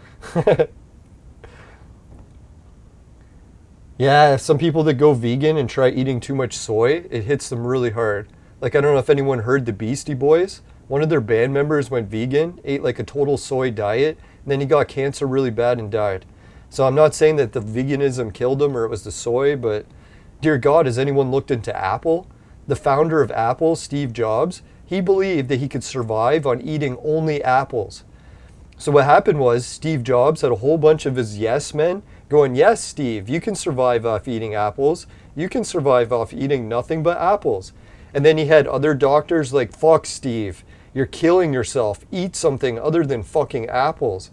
Yeah, some people that go vegan and try eating too much soy, it hits them really hard. Like, I don't know if anyone heard the Beastie Boys. One of their band members went vegan, ate like a total soy diet, and then he got cancer really bad and died. So I'm not saying that the veganism killed him or it was the soy, but dear God, has anyone looked into Apple? The founder of Apple, Steve Jobs, he believed that he could survive on eating only apples. So what happened was Steve Jobs had a whole bunch of his yes men going, yes, Steve, you can survive off eating apples. You can survive off eating nothing but apples. And then he had other doctors like, fuck, Steve, You're killing yourself. Eat something other than fucking apples.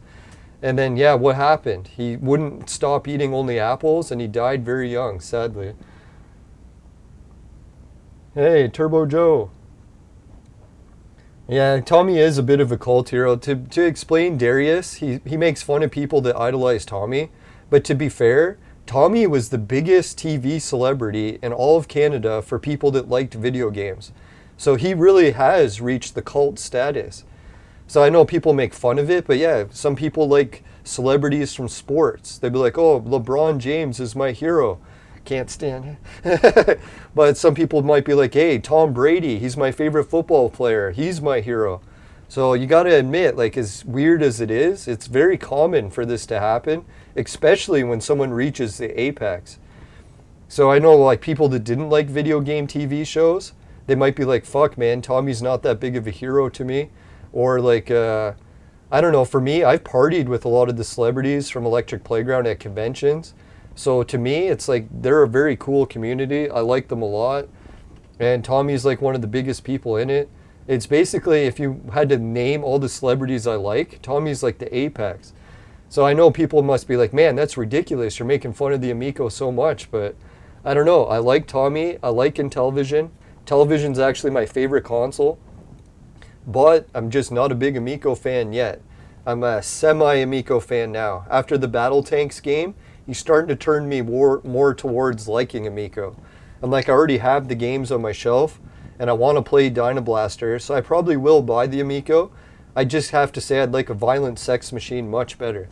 And then, yeah, what happened? He wouldn't stop eating only apples, and he died very young, sadly. Hey, Turbo Joe. Yeah, Tommy is a bit of a cult hero. To explain Darius, he makes fun of people that idolize Tommy. But to be fair, Tommy was the biggest TV celebrity in all of Canada for people that liked video games. So he really has reached the cult status. So I know people make fun of it, but yeah, some people like celebrities from sports. They'd be like, oh, LeBron James is my hero. Can't stand it. But some people might be like, hey, Tom Brady, he's my favorite football player. He's my hero. So you got to admit, like, as weird as it is, it's very common for this to happen, especially when someone reaches the apex. So I know, like, people that didn't like video game TV shows, they might be like, fuck, man, Tommy's not that big of a hero to me. Or like, I don't know, for me, I've partied with a lot of the celebrities from Electric Playground at conventions. So to me, it's like they're a very cool community. I like them a lot. And Tommy's like one of the biggest people in it. It's basically, if you had to name all the celebrities I like, Tommy's like the apex. So I know people must be like, man, that's ridiculous. You're making fun of the Amico so much. But I don't know. I like Tommy. I like Intellivision. Intellivision's actually my favorite console. But I'm just not a big Amico fan yet. I'm a semi-Amico fan now. After the Battle Tanks game, he's starting to turn me more towards liking Amico. I'm like, I already have the games on my shelf, and I want to play Dynablaster, so I probably will buy the Amico. I just have to say I'd like a Violent Sex Machine much better.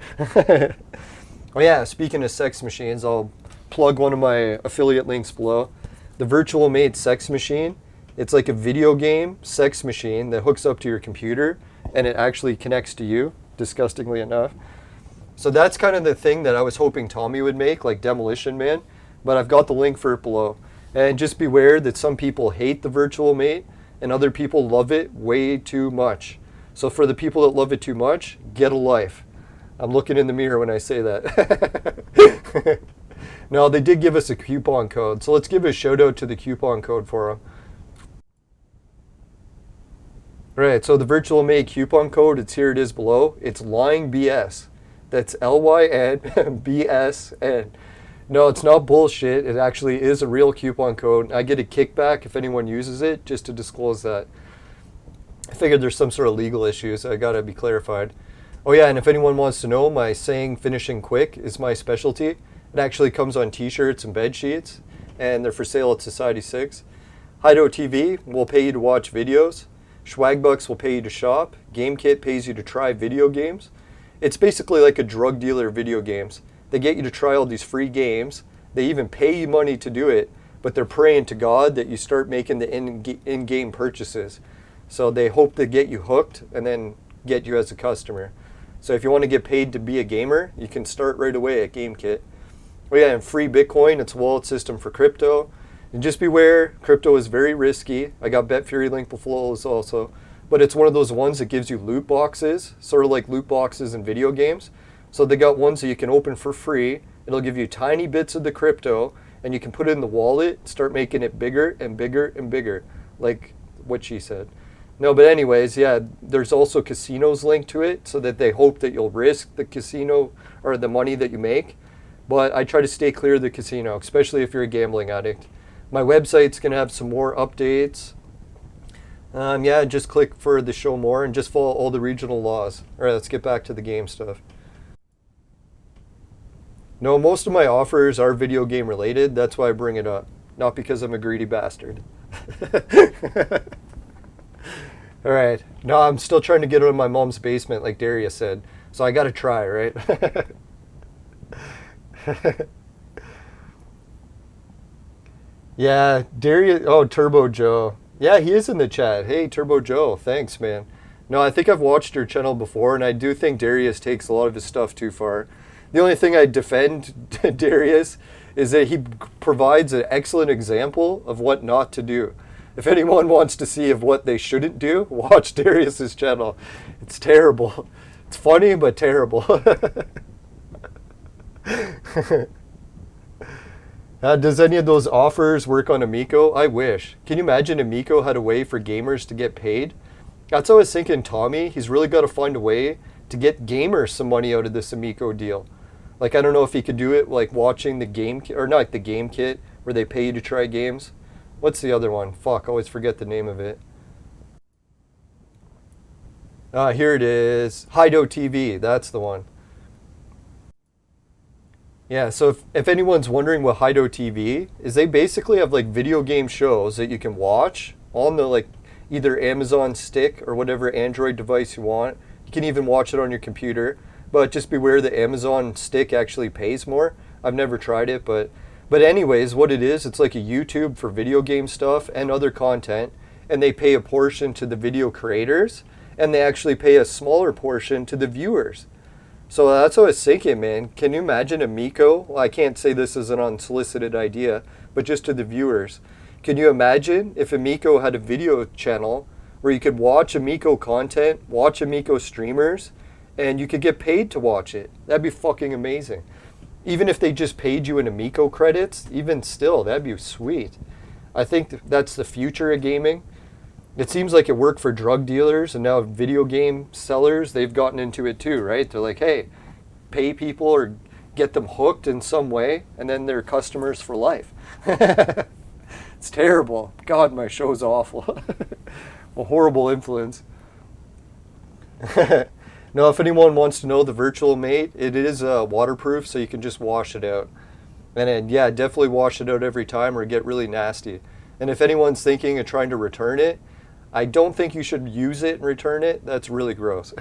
Oh yeah, speaking of sex machines, I'll plug one of my affiliate links below. The Virtual Mate Sex Machine. It's like a video game sex machine that hooks up to your computer, and it actually connects to you, disgustingly enough. So that's kind of the thing that I was hoping Tommy would make, like Demolition Man, but I've got the link for it below. And just beware that some people hate the Virtual Mate, and other people love it way too much. So for the people that love it too much, get a life. I'm looking in the mirror when I say that. No, they did give us a coupon code, so let's give a shout out to the coupon code for them. Right, so the Virtual Mate coupon code, here it is below. It's Lying BS. That's LYNBSN. No, it's not bullshit. It actually is a real coupon code. I get a kickback if anyone uses it, just to disclose that. I figured there's some sort of legal issues. I gotta be clarified. Oh yeah, and if anyone wants to know, my saying finishing quick is my specialty. It actually comes on t-shirts and bed sheets, and they're for sale at Society 6. Hideout TV will pay you to watch videos. Swagbucks will pay you to shop. GameKit pays you to try video games. It's basically like a drug dealer of video games. They get you to try all these free games. They even pay you money to do it, but they're praying to God that you start making the in-game purchases. So they hope to get you hooked and then get you as a customer. So if you want to get paid to be a gamer, you can start right away at GameKit. Oh yeah, and free Bitcoin, it's a wallet system for crypto. And just beware, crypto is very risky. I got BetFury link below also. But it's one of those ones that gives you loot boxes, sort of like loot boxes in video games. So they got ones that you can open for free. It'll give you tiny bits of the crypto, and you can put it in the wallet, start making it bigger and bigger and bigger, like what she said. No, but anyways, yeah, there's also casinos linked to it, so that they hope that you'll risk the casino or the money that you make. But I try to stay clear of the casino, especially if you're a gambling addict. My website's going to have some more updates. Yeah, just click for the show more and just follow all the regional laws. All right, let's get back to the game stuff. No, most of my offers are video game related. That's why I bring it up. Not because I'm a greedy bastard. All right. No, I'm still trying to get out of my mom's basement, like Darius said. So I got to try, right? Yeah, Darius. Oh, Turbo Joe. Yeah, he is in the chat. Hey, Turbo Joe. Thanks, man. No, I think I've watched your channel before, and I do think Darius takes a lot of his stuff too far. The only thing I defend Darius is that he provides an excellent example of what not to do. If anyone wants to see of what they shouldn't do, watch Darius's channel. It's terrible. It's funny, but terrible. Does any of those offers work on Amico? I wish. Can you imagine Amico had a way for gamers to get paid? That's what I was thinking, Tommy. He's really got to find a way to get gamers some money out of this Amico deal. Like, I don't know if he could do it like watching the GameKit, or not the GameKit, where they pay you to try games. What's the other one? Fuck, I always forget the name of it. Here it is. Hideout TV, that's the one. Yeah, so if anyone's wondering what Hideout TV is, they basically have like video game shows that you can watch on the like either Amazon Stick or whatever Android device you want. You can even watch it on your computer, but just beware the Amazon Stick actually pays more. I've never tried it, but anyways, what it is, it's like a YouTube for video game stuff and other content, and they pay a portion to the video creators, and they actually pay a smaller portion to the viewers. So that's what I was thinking, man. Can you imagine Amiko? Well, I can't say this is an unsolicited idea, but just to the viewers. Can you imagine if Amiko had a video channel where you could watch Amiko content, watch Amiko streamers, and you could get paid to watch it? That'd be fucking amazing. Even if they just paid you in Amiko credits, even still, that'd be sweet. I think that's the future of gaming. It seems like it worked for drug dealers, and now video game sellers, they've gotten into it too, right? They're like, hey, pay people or get them hooked in some way, and then they're customers for life. It's terrible. God, my show's awful. A horrible influence. Now, if anyone wants to know the Virtual Mate, it is waterproof, so you can just wash it out. And then, yeah, definitely wash it out every time or get really nasty. And if anyone's thinking of trying to return it, I don't think you should use it and return it. That's really gross.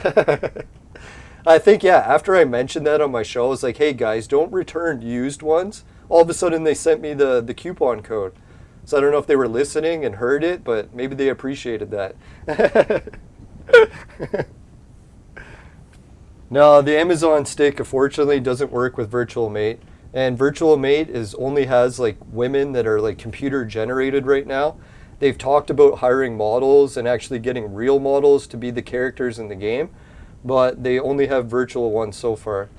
I think, yeah, after I mentioned that on my show, I was like, hey guys, don't return used ones. All of a sudden they sent me the coupon code. So I don't know if they were listening and heard it, but maybe they appreciated that. No, the Amazon Stick, unfortunately, doesn't work with Virtual Mate. And Virtual Mate only has like women that are like computer generated right now. They've talked about hiring models and actually getting real models to be the characters in the game, but they only have virtual ones so far.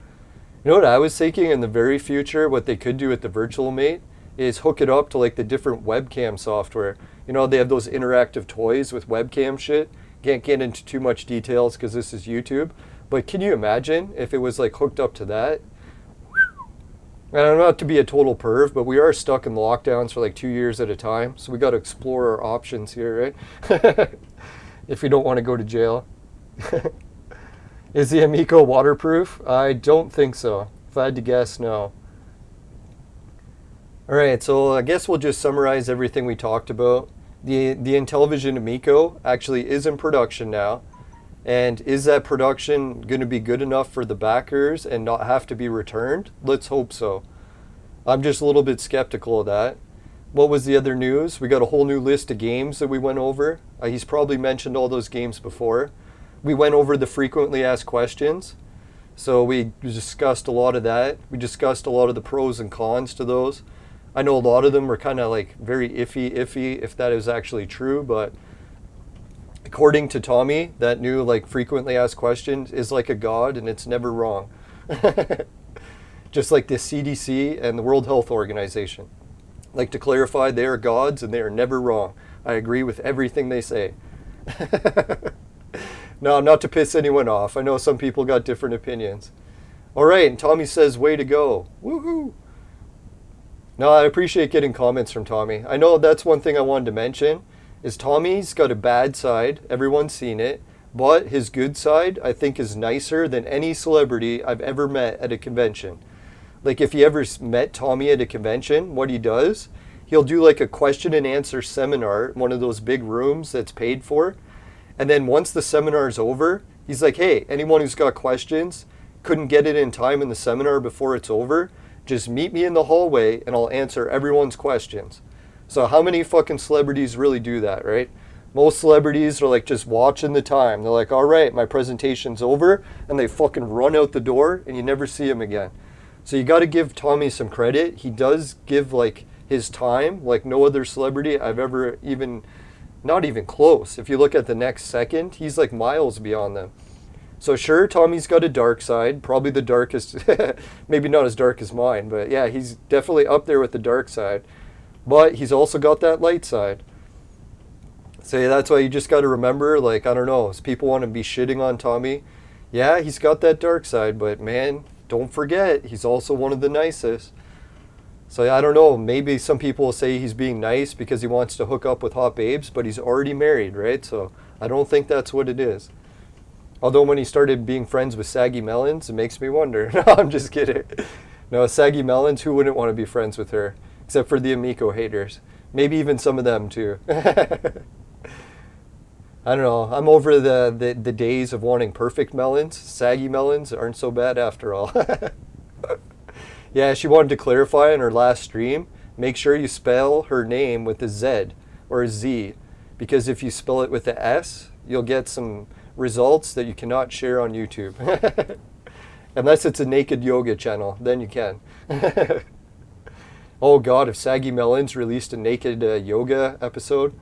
You know what I was thinking in the very future, what they could do with the Virtual Mate is hook it up to like the different webcam software. You know, they have those interactive toys with webcam shit. Can't get into too much details because this is YouTube, but can you imagine if it was like hooked up to that? And I'm not to be a total perv, but we are stuck in lockdowns for like 2 years at a time. So we got to explore our options here, right? If we don't want to go to jail. Is the Amico waterproof? I don't think so. If I had to guess, no. All right, so I guess we'll just summarize everything we talked about. The Intellivision Amico actually is in production now. And is that production going to be good enough for the backers and not have to be returned? Let's hope so. I'm just a little bit skeptical of that. What was the other news? We got a whole new list of games that we went over. He's probably mentioned all those games before. We went over the frequently asked questions. So we discussed a lot of that. We discussed a lot of the pros and cons to those. I know a lot of them were kind of like very iffy if that is actually true, but according to Tommy, that new like frequently asked questions is like a god and it's never wrong. Just like the CDC and the World Health Organization. Like to clarify, they are gods and they are never wrong. I agree with everything they say. No, not to piss anyone off. I know some people got different opinions. All right, and Tommy says, way to go. Woohoo! No, I appreciate getting comments from Tommy. I know that's one thing I wanted to mention, is Tommy's got a bad side. Everyone's seen it. But his good side, I think, is nicer than any celebrity I've ever met at a convention. Like, if you ever met Tommy at a convention, what he does, he'll do like a question and answer seminar in one of those big rooms that's paid for. And then once the seminar is over, he's like, hey, anyone who's got questions, couldn't get it in time in the seminar before it's over, just meet me in the hallway and I'll answer everyone's questions. So how many fucking celebrities really do that, right? Most celebrities are like just watching the time. They're like, all right, my presentation's over, and they fucking run out the door and you never see them again. So you got to give Tommy some credit. He does give like his time like no other celebrity I've ever even, not even close. If you look at the next second, he's like miles beyond them. So sure, Tommy's got a dark side, probably the darkest, maybe not as dark as mine, but yeah, he's definitely up there with the dark side. But he's also got that light side. So yeah, that's why you just got to remember, like, I don't know, if people want to be shitting on Tommy, yeah, he's got that dark side, but man, don't forget, he's also one of the nicest. So I don't know, maybe some people will say he's being nice because he wants to hook up with hot babes, but he's already married, right? So I don't think that's what it is. Although when he started being friends with Saggy Melons, it makes me wonder. No, I'm just kidding. No, Saggy Melons, who wouldn't want to be friends with her? Except for the Amico haters. Maybe even some of them too. I don't know. I'm over the days of wanting perfect melons. Saggy melons aren't so bad after all. Yeah, she wanted to clarify in her last stream, make sure you spell her name with a Z or a Z. Because if you spell it with a S, you'll get some results that you cannot share on YouTube. Unless it's a naked yoga channel, then you can. Oh God, if Saggy Melons released a naked yoga episode.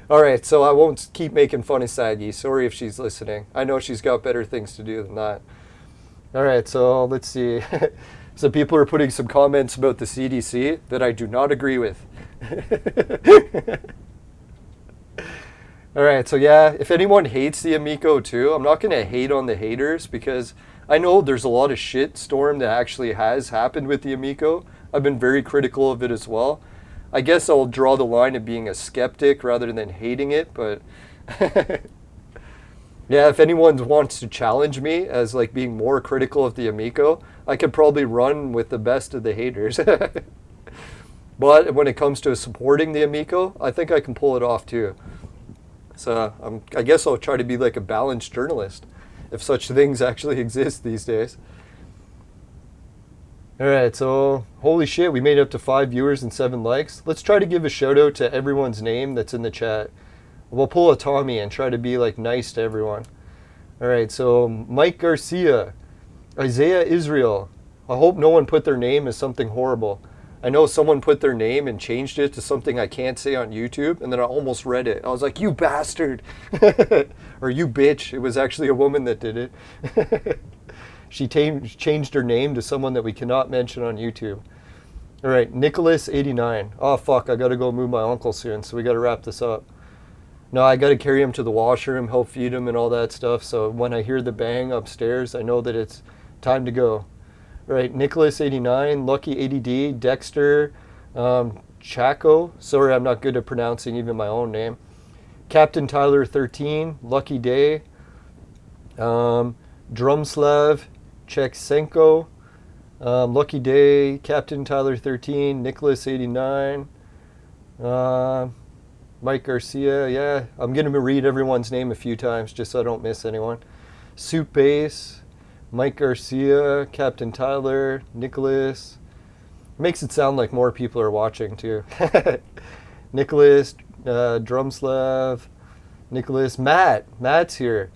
Alright, so I won't keep making fun of Saggy. Sorry if she's listening. I know she's got better things to do than that. Alright, so let's see. So people are putting some comments about the CDC that I do not agree with. Alright, so yeah, if anyone hates the Amico too, I'm not going to hate on the haters because I know there's a lot of shit storm that actually has happened with the Amico. I've been very critical of it as well. I guess I'll draw the line of being a skeptic rather than hating it, but yeah, if anyone wants to challenge me as like being more critical of the Amico, I could probably run with the best of the haters. But when it comes to supporting the Amico, I think I can pull it off too. So I guess I'll try to be like a balanced journalist, if such things actually exist these days. Alright, so holy shit, we made it up to 5 viewers and 7 likes. Let's try to give a shout out to everyone's name that's in the chat. We'll pull a Tommy and try to be like nice to everyone. Alright, so Mike Garcia, Isaiah Israel. I hope no one put their name as something horrible. I know someone put their name and changed it to something I can't say on YouTube, and then I almost read it. I was like, you bastard! Or you bitch. It was actually a woman that did it. She changed her name to someone that we cannot mention on YouTube. Alright, Nicholas89. Oh fuck, I gotta go move my uncle soon, so we gotta wrap this up. No, I gotta carry him to the washroom, help feed him and all that stuff, so when I hear the bang upstairs, I know that it's time to go. Right, Nicholas89, Lucky80D, Dexter, Chaco. Sorry, I'm not good at pronouncing even my own name. Captain Tyler 13, Lucky Day, Drumslav, Cheksenko, Lucky Day, Captain Tyler 13, Nicholas89, Mike Garcia. Yeah, I'm gonna read everyone's name a few times just so I don't miss anyone. Soup Base, Mike Garcia, Captain Tyler, Nicholas. Makes it sound like more people are watching too. Nicholas, Drumslav, Nicholas, Matt's here.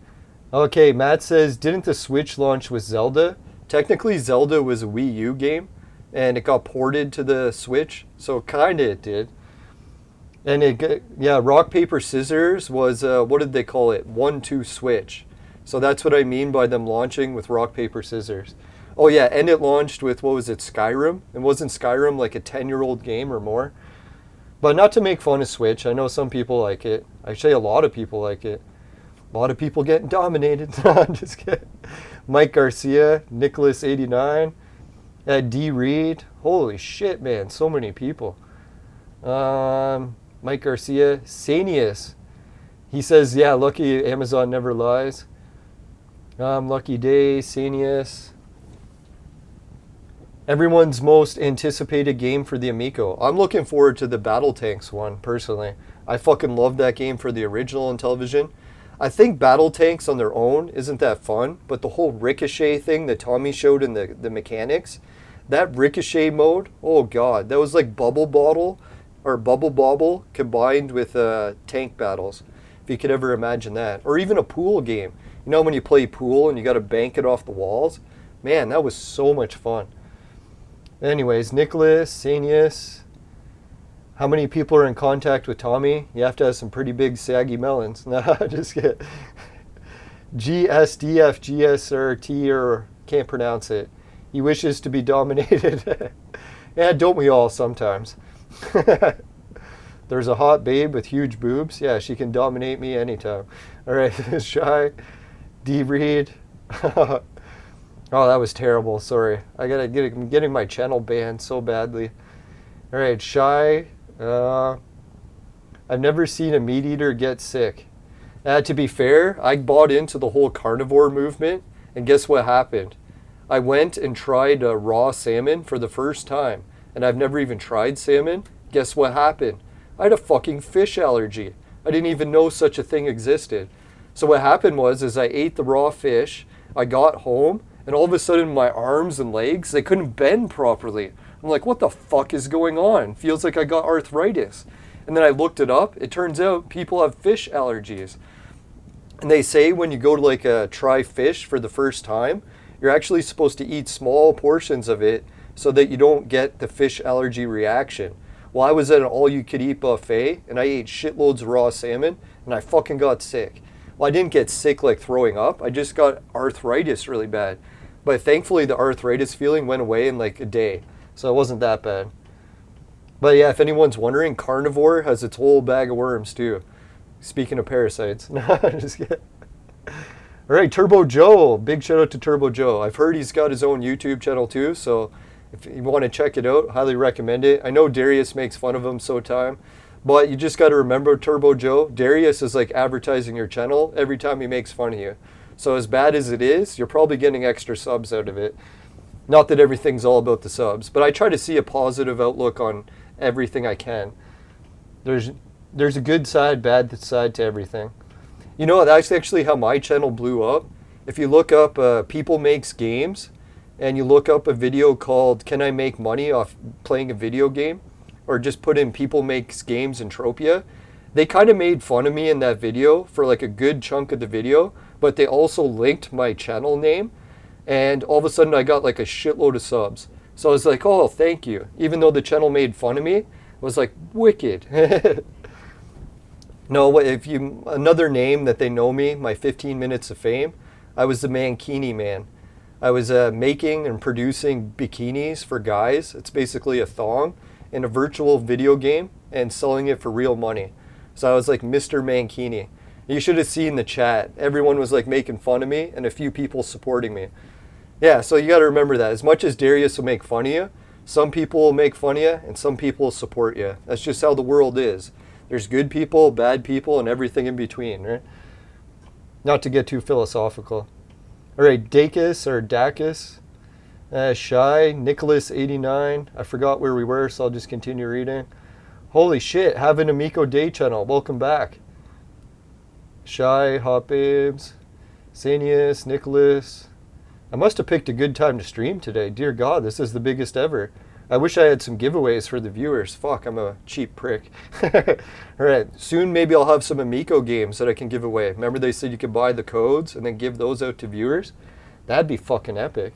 Okay, Matt says, didn't the Switch launch with Zelda? Technically, Zelda was a Wii U game, and it got ported to the Switch, so kinda it did. And yeah, Rock, Paper, Scissors was, what did they call it? 1-2 Switch. So that's what I mean by them launching with Rock, Paper, Scissors. Oh yeah, and it launched with, what was it, Skyrim? And wasn't Skyrim like a 10-year-old game or more? But not to make fun of Switch, I know some people like it. Actually, a lot of people like it. A lot of people getting dominated. I'm just kidding. Mike Garcia, Nicholas89, D. Reed. Holy shit, man, so many people. Mike Garcia, Sanius. He says, yeah, lucky Amazon never lies. Lucky Day, Sanius. Everyone's most anticipated game for the Amico. I'm looking forward to the Battle Tanks one, personally. I fucking love that game for the original Intellivision. I think Battle Tanks on their own isn't that fun, but the whole Ricochet thing that Tommy showed in the mechanics, that Ricochet mode, oh god, that was like Bubble Bobble combined with tank battles, if you could ever imagine that. Or even a pool game. You know when you play pool and you gotta bank it off the walls? Man, that was so much fun. Anyways, Nicholas, Sanius. How many people are in contact with Tommy? You have to have some pretty big saggy melons. No, just kidding. GSDF, or can't pronounce it. He wishes to be dominated. Yeah, don't we all sometimes? There's a hot babe with huge boobs. Yeah, she can dominate me anytime. All right, Shy, D. Reed. Oh, that was terrible. Sorry. I'm getting my channel banned so badly. All right, Shy. I've never seen a meat eater get sick. To be fair, I bought into the whole carnivore movement, and guess what happened? I went and tried raw salmon for the first time, and I've never even tried salmon. Guess what happened? I had a fucking fish allergy. I didn't even know such a thing existed. So what happened was, I ate the raw fish, I got home, and all of a sudden my arms and legs, they couldn't bend properly. I'm like, what the fuck is going on? Feels like I got arthritis. And then I looked it up. It turns out people have fish allergies. And they say when you go to try fish for the first time, you're actually supposed to eat small portions of it so that you don't get the fish allergy reaction. Well, I was at an all-you-could-eat buffet, and I ate shitloads of raw salmon, and I fucking got sick. Well, I didn't get sick like throwing up. I just got arthritis really bad. But thankfully, the arthritis feeling went away in like a day. So it wasn't that bad. But yeah, if anyone's wondering, carnivore has its whole bag of worms too. Speaking of parasites. No, I'm just kidding. All right, Turbo Joe. Big shout out to Turbo Joe. I've heard he's got his own YouTube channel too, so if you want to check it out, highly recommend it. I know Darius makes fun of him sometime, but you just got to remember Turbo Joe. Darius is like advertising your channel every time he makes fun of you. So as bad as it is, you're probably getting extra subs out of it. Not that everything's all about the subs, but I try to see a positive outlook on everything I can. There's a good side, bad side to everything. You know, that's actually how my channel blew up. If you look up People Makes Games, and you look up a video called Can I Make Money Off Playing a Video Game? Or just put in People Makes Games Entropia. They kind of made fun of me in that video for like a good chunk of the video, but they also linked my channel name, and all of a sudden I got like a shitload of subs. So I was like, oh, thank you. Even though the channel made fun of me, it was like wicked. No, another name that they know me, my 15 minutes of fame, I was the Mankini Man. I was making and producing bikinis for guys. It's basically a thong in a virtual video game and selling it for real money. So I was like Mr. Mankini. You should have seen the chat. Everyone was like making fun of me and a few people supporting me. Yeah, so you got to remember that. As much as Darius will make fun of you, some people will make fun of you and some people will support you. That's just how the world is. There's good people, bad people, and everything in between, right? Not to get too philosophical. All right, Dacus or Dacus, Shy, Nicholas 89. I forgot where we were, so I'll just continue reading. Holy shit, have an Amico Day channel. Welcome back. Shy, Hot Babes, Sanius, Nicholas. I must have picked a good time to stream today. Dear God, this is the biggest ever. I wish I had some giveaways for the viewers. Fuck, I'm a cheap prick. All right, soon maybe I'll have some Amico games that I can give away. Remember they said you could buy the codes and then give those out to viewers? That'd be fucking epic.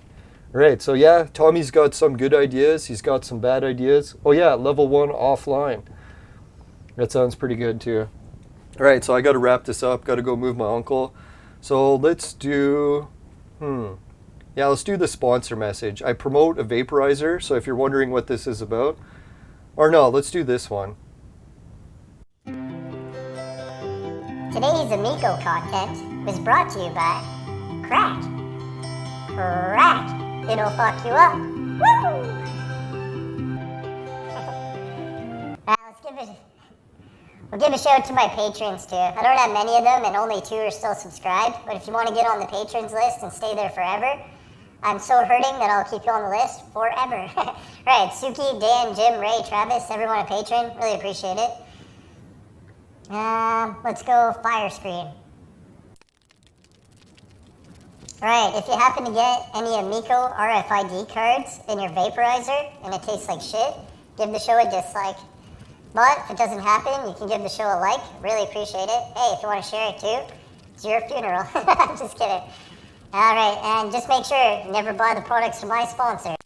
All right, so yeah, Tommy's got some good ideas. He's got some bad ideas. Oh yeah, level 1 offline. That sounds pretty good too. All right, so I got to wrap this up. Got to go move my uncle. So let's do... Yeah, let's do the sponsor message. I promote a vaporizer, so if you're wondering what this is about, or no, let's do this one. Today's Amico content was brought to you by Crack. Crack, it'll fuck you up. Woo! We'll give a shout out to my patrons too. I don't have many of them and only 2 are still subscribed, but if you want to get on the patrons list and stay there forever, I'm so hurting that I'll keep you on the list forever. Right, Suki, Dan, Jim, Ray, Travis, everyone a patron. Really appreciate it. Let's go fire screen. Alright, if you happen to get any Amico RFID cards in your vaporizer and it tastes like shit, give the show a dislike. But if it doesn't happen, you can give the show a like. Really appreciate it. Hey, if you want to share it too, it's your funeral. I'm just kidding. Alright, and just make sure you never buy the products from my sponsor.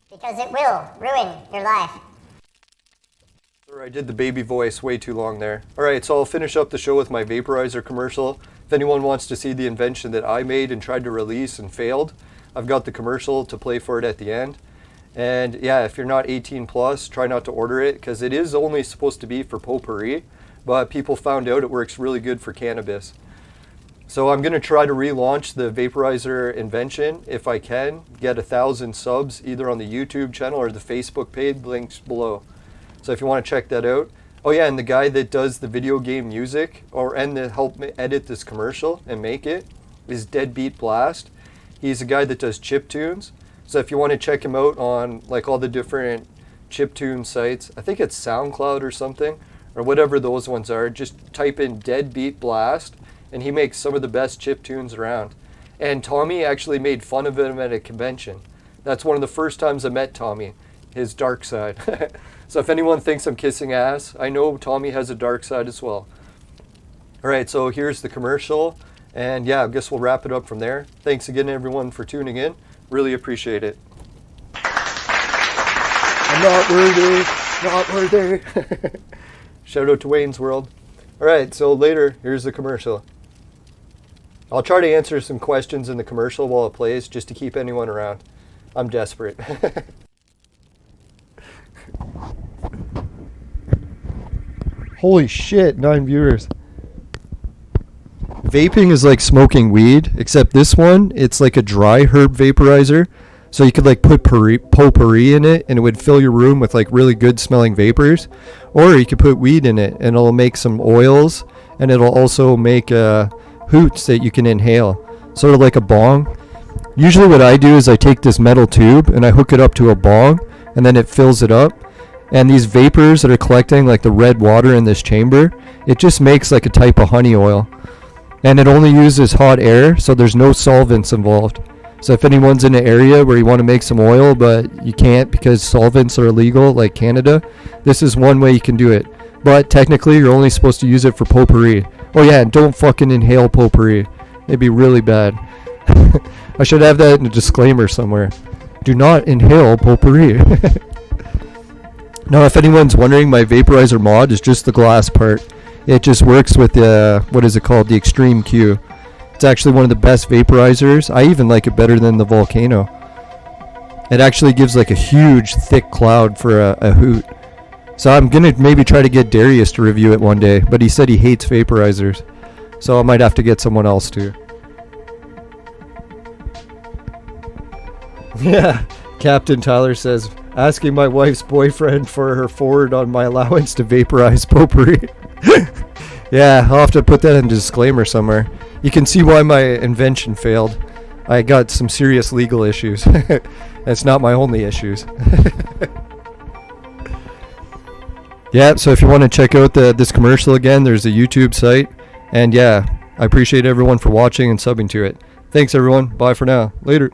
Because it will ruin your life. I did the baby voice way too long there. Alright, so I'll finish up the show with my vaporizer commercial. If anyone wants to see the invention that I made and tried to release and failed, I've got the commercial to play for it at the end. And yeah, if you're not 18 plus, try not to order it because it is only supposed to be for potpourri, but people found out it works really good for cannabis. So I'm going to try to relaunch the vaporizer invention if I can, get 1,000 subs either on the YouTube channel or the Facebook page, links below. So if you want to check that out. Oh yeah, and the guy that does the video game music and that helped me edit this commercial and make it is Deadbeat Blast. He's a guy that does chiptunes. So if you want to check him out on like all the different chiptune sites, I think it's SoundCloud or something, or whatever those ones are, just type in Deadbeat Blast, and he makes some of the best chiptunes around. And Tommy actually made fun of him at a convention. That's one of the first times I met Tommy, his dark side. So if anyone thinks I'm kissing ass, I know Tommy has a dark side as well. All right, so here's the commercial. And yeah, I guess we'll wrap it up from there. Thanks again, everyone, for tuning in. Really appreciate it. I'm not worthy, not worthy. Shout out to Wayne's World. All right, so later, here's the commercial. I'll try to answer some questions in the commercial while it plays, just to keep anyone around. I'm desperate. Holy shit, 9 viewers. Vaping is like smoking weed, except this one, it's like a dry herb vaporizer. So you could like put potpourri in it and it would fill your room with like really good smelling vapors. Or you could put weed in it and it'll make some oils and it'll also make hoots that you can inhale. Sort of like a bong. Usually what I do is I take this metal tube and I hook it up to a bong and then it fills it up. And these vapors that are collecting like the red water in this chamber, it just makes like a type of honey oil. And it only uses hot air, so there's no solvents involved. So if anyone's in an area where you want to make some oil, but you can't because solvents are illegal, like Canada, this is one way you can do it. But technically, you're only supposed to use it for potpourri. Oh yeah, and don't fucking inhale potpourri. It'd be really bad. I should have that in a disclaimer somewhere. Do not inhale potpourri. Now, if anyone's wondering, my Vaporizer Mod is just the glass part. It just works with the, what is it called, the Extreme Q. It's actually one of the best vaporizers. I even like it better than the Volcano. It actually gives like a huge thick cloud for a hoot. So I'm going to maybe try to get Darius to review it one day, but he said he hates vaporizers. So I might have to get someone else too. Yeah, Captain Tyler says, asking my wife's boyfriend for her forward on my allowance to vaporize potpourri. Yeah, I'll have to put that in a disclaimer somewhere. You can see why my invention failed. I got some serious legal issues. That's not my only issues. Yeah, so if you want to check out this commercial again, there's a YouTube site. And yeah, I appreciate everyone for watching and subbing to it. Thanks everyone. Bye for now. Later.